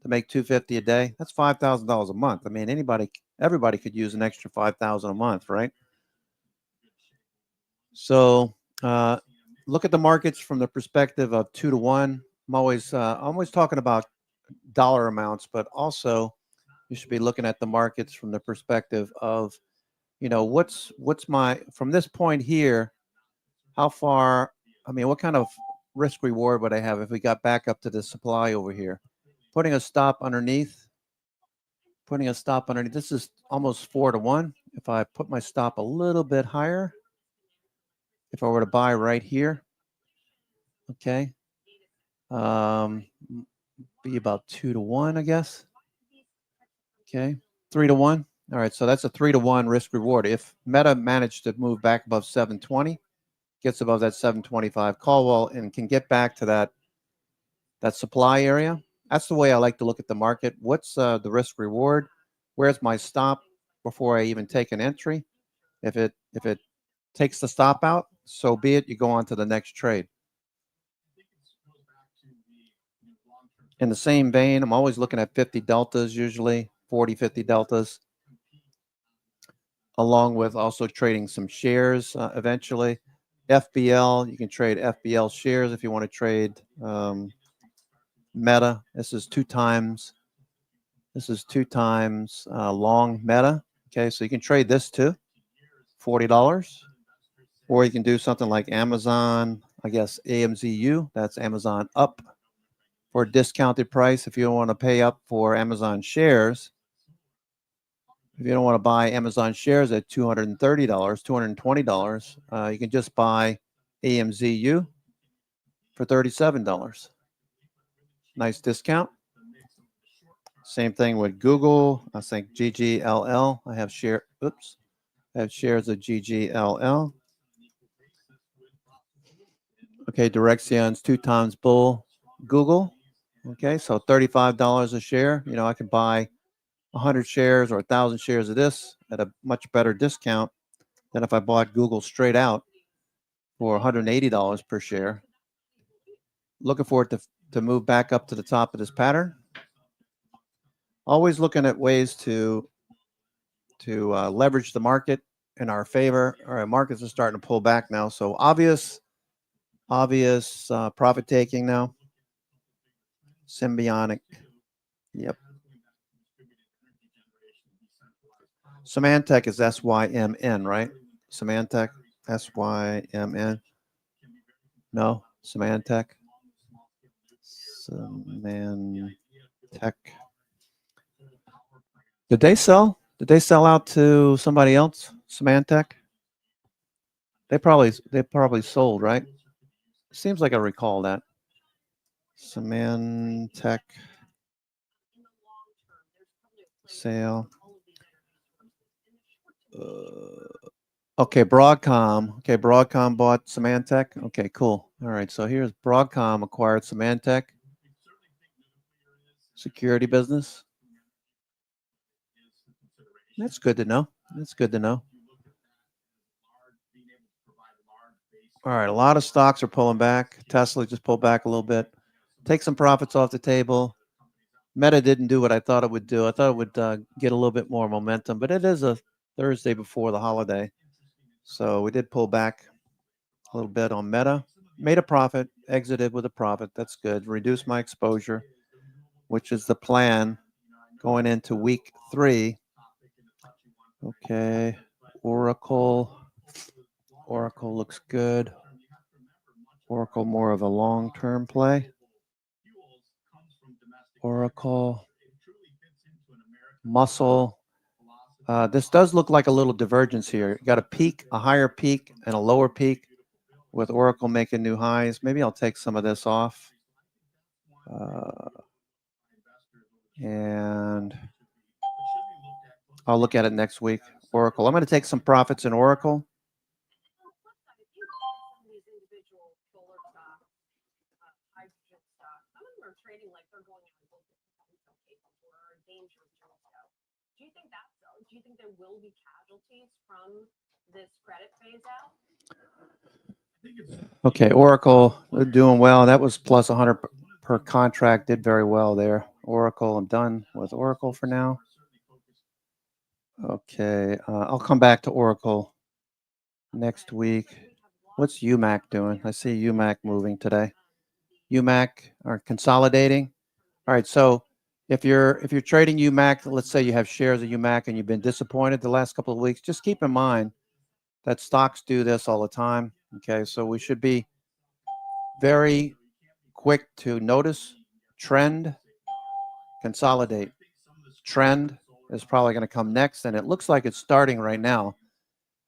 to make 250 a day. That's $5,000 a month. I mean, everybody could use an extra 5,000 a month, right? So look at the markets from the perspective of 2 to 1. I'm always talking about dollar amounts, but also you should be looking at the markets from the perspective of, what's my, from this point here, how far, I mean, what kind of risk reward would I have if we got back up to the supply over here? Putting a stop underneath, this is almost 4 to 1. If I put my stop a little bit higher, if I were to buy right here, okay, be about 2 to 1, I guess. Okay, 3 to 1. All right, so that's a 3 to 1 risk reward. If Meta managed to move back above 720, gets above that 725 call wall and can get back to that supply area, that's the way I like to look at the market. What's the risk reward? Where's my stop before I even take an entry? If it takes the stop out, so be it. You go on to the next trade. In the same vein, I'm always looking at 50 deltas, usually 40, 50 deltas, along with also trading some shares eventually. FBL, you can trade FBL shares if you want to trade Meta. This is two times long Meta. Okay, so you can trade this too, $40. Or you can do something like Amazon, I guess AMZU, that's Amazon up for a discounted price. If you don't want to pay up for Amazon shares, if you don't want to buy Amazon shares at $230, $220, you can just buy AMZU for $37. Nice discount. Same thing with Google. I think GGLL. I have shares of GGLL. Okay, Direxion's 2 times bull Google. Okay, so $35 a share. I can buy 100 shares or 1,000 shares of this at a much better discount than if I bought Google straight out for $180 per share. Looking for it to move back up to the top of this pattern. Always looking at ways to leverage the market in our favor. All right, markets are starting to pull back now, so obvious profit taking now. Symbionic. Yep. Symantec is SYMN, right? Symantec, SYMN. No, Symantec. Symantec. Did they sell? Did they sell out to somebody else? Symantec? They probably sold, right? Seems like I recall that. Symantec sale. Okay, Broadcom. Okay, Broadcom bought Symantec. Okay, cool. All right, so here's Broadcom acquired Symantec. Security business. That's good to know. That's good to know. All right, a lot of stocks are pulling back. Tesla just pulled back a little bit. Take some profits off the table. Meta didn't do what I thought it would do. I thought it would get a little bit more momentum, but it is a Thursday before the holiday. So we did pull back a little bit on Meta. Made a profit, exited with a profit. That's good. Reduce my exposure, which is the plan going into week 3. Okay, Oracle looks good. Oracle more of a long-term play. Oracle, Muscle. This does look like a little divergence here. You got a peak, a higher peak, and a lower peak with Oracle making new highs. Maybe I'll take some of this off. And I'll look at it next week. Oracle. I'm going to take some profits in Oracle. Trading like they're going out of business or are dangerous to do so. Do you think that's so? Do you think there will be casualties from this credit phase out? Okay, Oracle, they're doing well. That was plus 100 per contract. Did very well there. Oracle, I'm done with Oracle for now. Okay, I'll come back to Oracle next week. What's UMAC doing? I see UMAC moving today. UMAC are consolidating. All right, so if you're trading UMAC, let's say you have shares of UMAC and you've been disappointed the last couple of weeks, just keep in mind that stocks do this all the time. Okay, so we should be very quick to notice trend, consolidate. Trend is probably going to come next, and it looks like it's starting right now.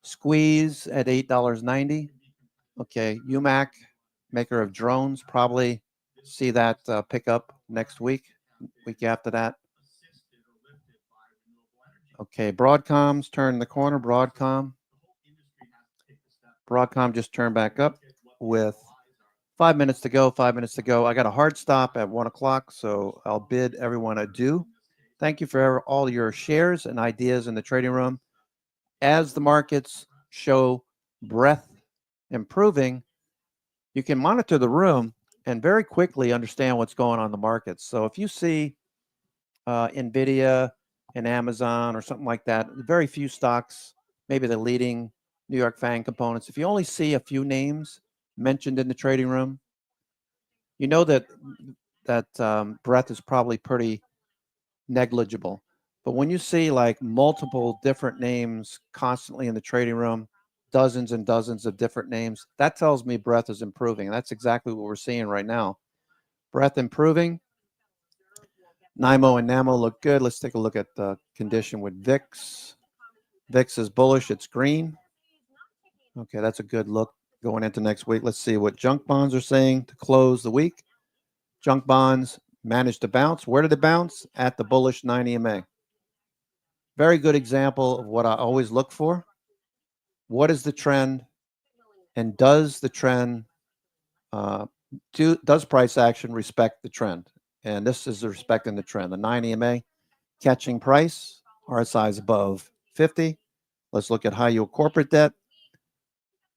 Squeeze at $8.90. Okay, UMAC, maker of drones, probably see that pick up next week after that. Okay, Broadcom's turned the corner. Broadcom just turned back up with 5 minutes to go. 5 minutes to go. I got a hard stop at 1 o'clock, so I'll bid everyone adieu. Thank you for all your shares and ideas in the trading room. As the markets show breadth improving, you can monitor the room and very quickly understand what's going on in the markets. So if you see NVIDIA and Amazon or something like that, very few stocks, maybe the leading New York FANG components, if you only see a few names mentioned in the trading room, you know that breadth is probably pretty negligible. But when you see like multiple different names constantly in the trading room, dozens and dozens of different names, that tells me breadth is improving. And that's exactly what we're seeing right now. Breadth improving. NIMO and NAMO look good. Let's take a look at the condition with VIX. VIX is bullish. It's green. Okay, that's a good look going into next week. Let's see what junk bonds are saying to close the week. Junk bonds managed to bounce. Where did it bounce? At the bullish 9 EMA. Very good example of what I always look for. What is the trend? And does the trend, does price action respect the trend? And this is respecting the trend. The 9 EMA catching price, RSI is above 50. Let's look at high yield corporate debt.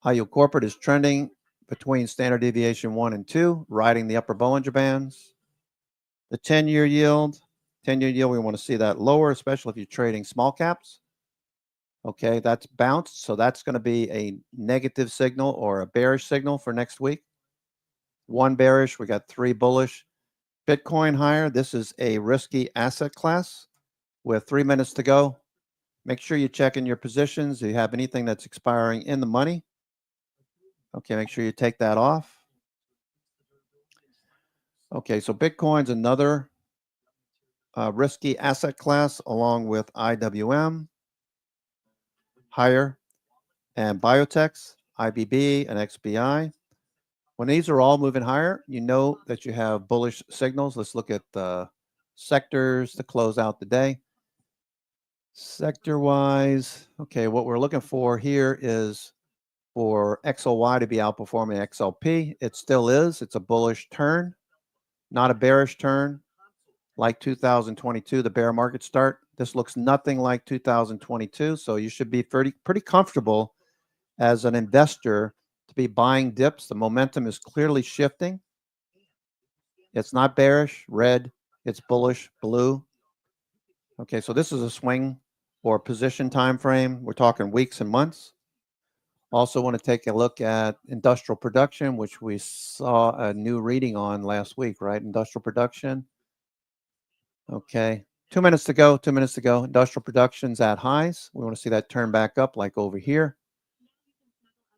High yield corporate is trending between standard deviation 1 and 2, riding the upper Bollinger Bands. The 10-year yield, we want to see that lower, especially if you're trading small caps. Okay, that's bounced, so that's going to be a negative signal or a bearish signal for next week. 1 bearish, we got 3 bullish. Bitcoin higher, this is a risky asset class with 3 minutes to go. Make sure you check in your positions. Do you have anything that's expiring in the money? Okay, make sure you take that off. Okay, so Bitcoin's another risky asset class along with IWM, higher, and biotechs, IBB and XBI. When these are all moving higher, you know that you have bullish signals. Let's look at the sectors to close out the day. Sector-wise, okay, what we're looking for here is for XLY to be outperforming XLP. It still is. It's a bullish turn, not a bearish turn like 2022, the bear market start. This looks nothing like 2022, so you should be pretty comfortable as an investor to be buying dips. The momentum is clearly shifting. It's not bearish, red. It's bullish, blue. Okay, so this is a swing or position time frame. We're talking weeks and months. Also want to take a look at industrial production, which we saw a new reading on last week, right? Industrial production. Okay, 2 minutes to go, 2 minutes to go. Industrial production's at highs. We want to see that turn back up like over here.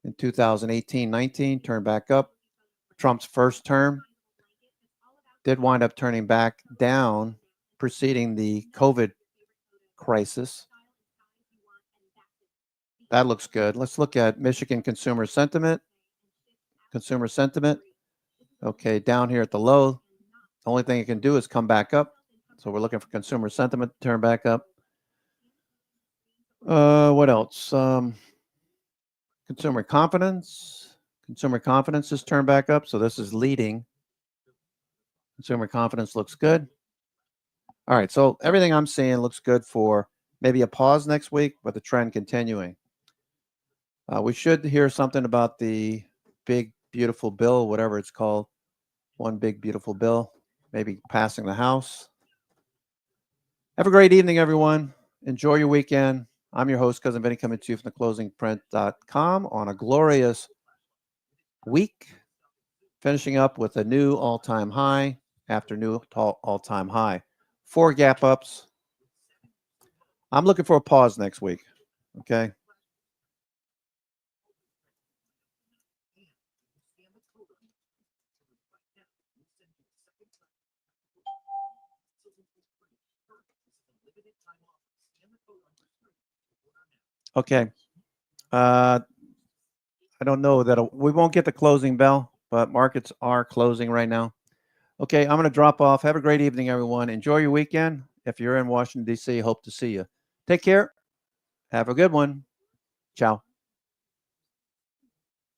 In 2018-19, turn back up. Trump's first term did wind up turning back down preceding the COVID crisis. That looks good. Let's look at Michigan consumer sentiment. Consumer sentiment. Okay, down here at the low. The only thing it can do is come back up. So we're looking for consumer sentiment to turn back up. What else? Consumer confidence. Consumer confidence has turned back up. So this is leading. Consumer confidence looks good. All right. So everything I'm seeing looks good for maybe a pause next week, but the trend continuing. We should hear something about the big, beautiful bill, whatever it's called. One big, beautiful bill, maybe passing the House. Have a great evening, everyone. Enjoy your weekend. I'm your host, Cousin Vinny, coming to you from theclosingprint.com on a glorious week, finishing up with a new all-time high after new all-time high. 4 gap ups. I'm looking for a pause next week, okay? Okay. I don't know that we won't get the closing bell, but markets are closing right now. Okay, I'm going to drop off. Have a great evening, everyone. Enjoy your weekend. If you're in Washington, D.C., hope to see you. Take care. Have a good one. Ciao.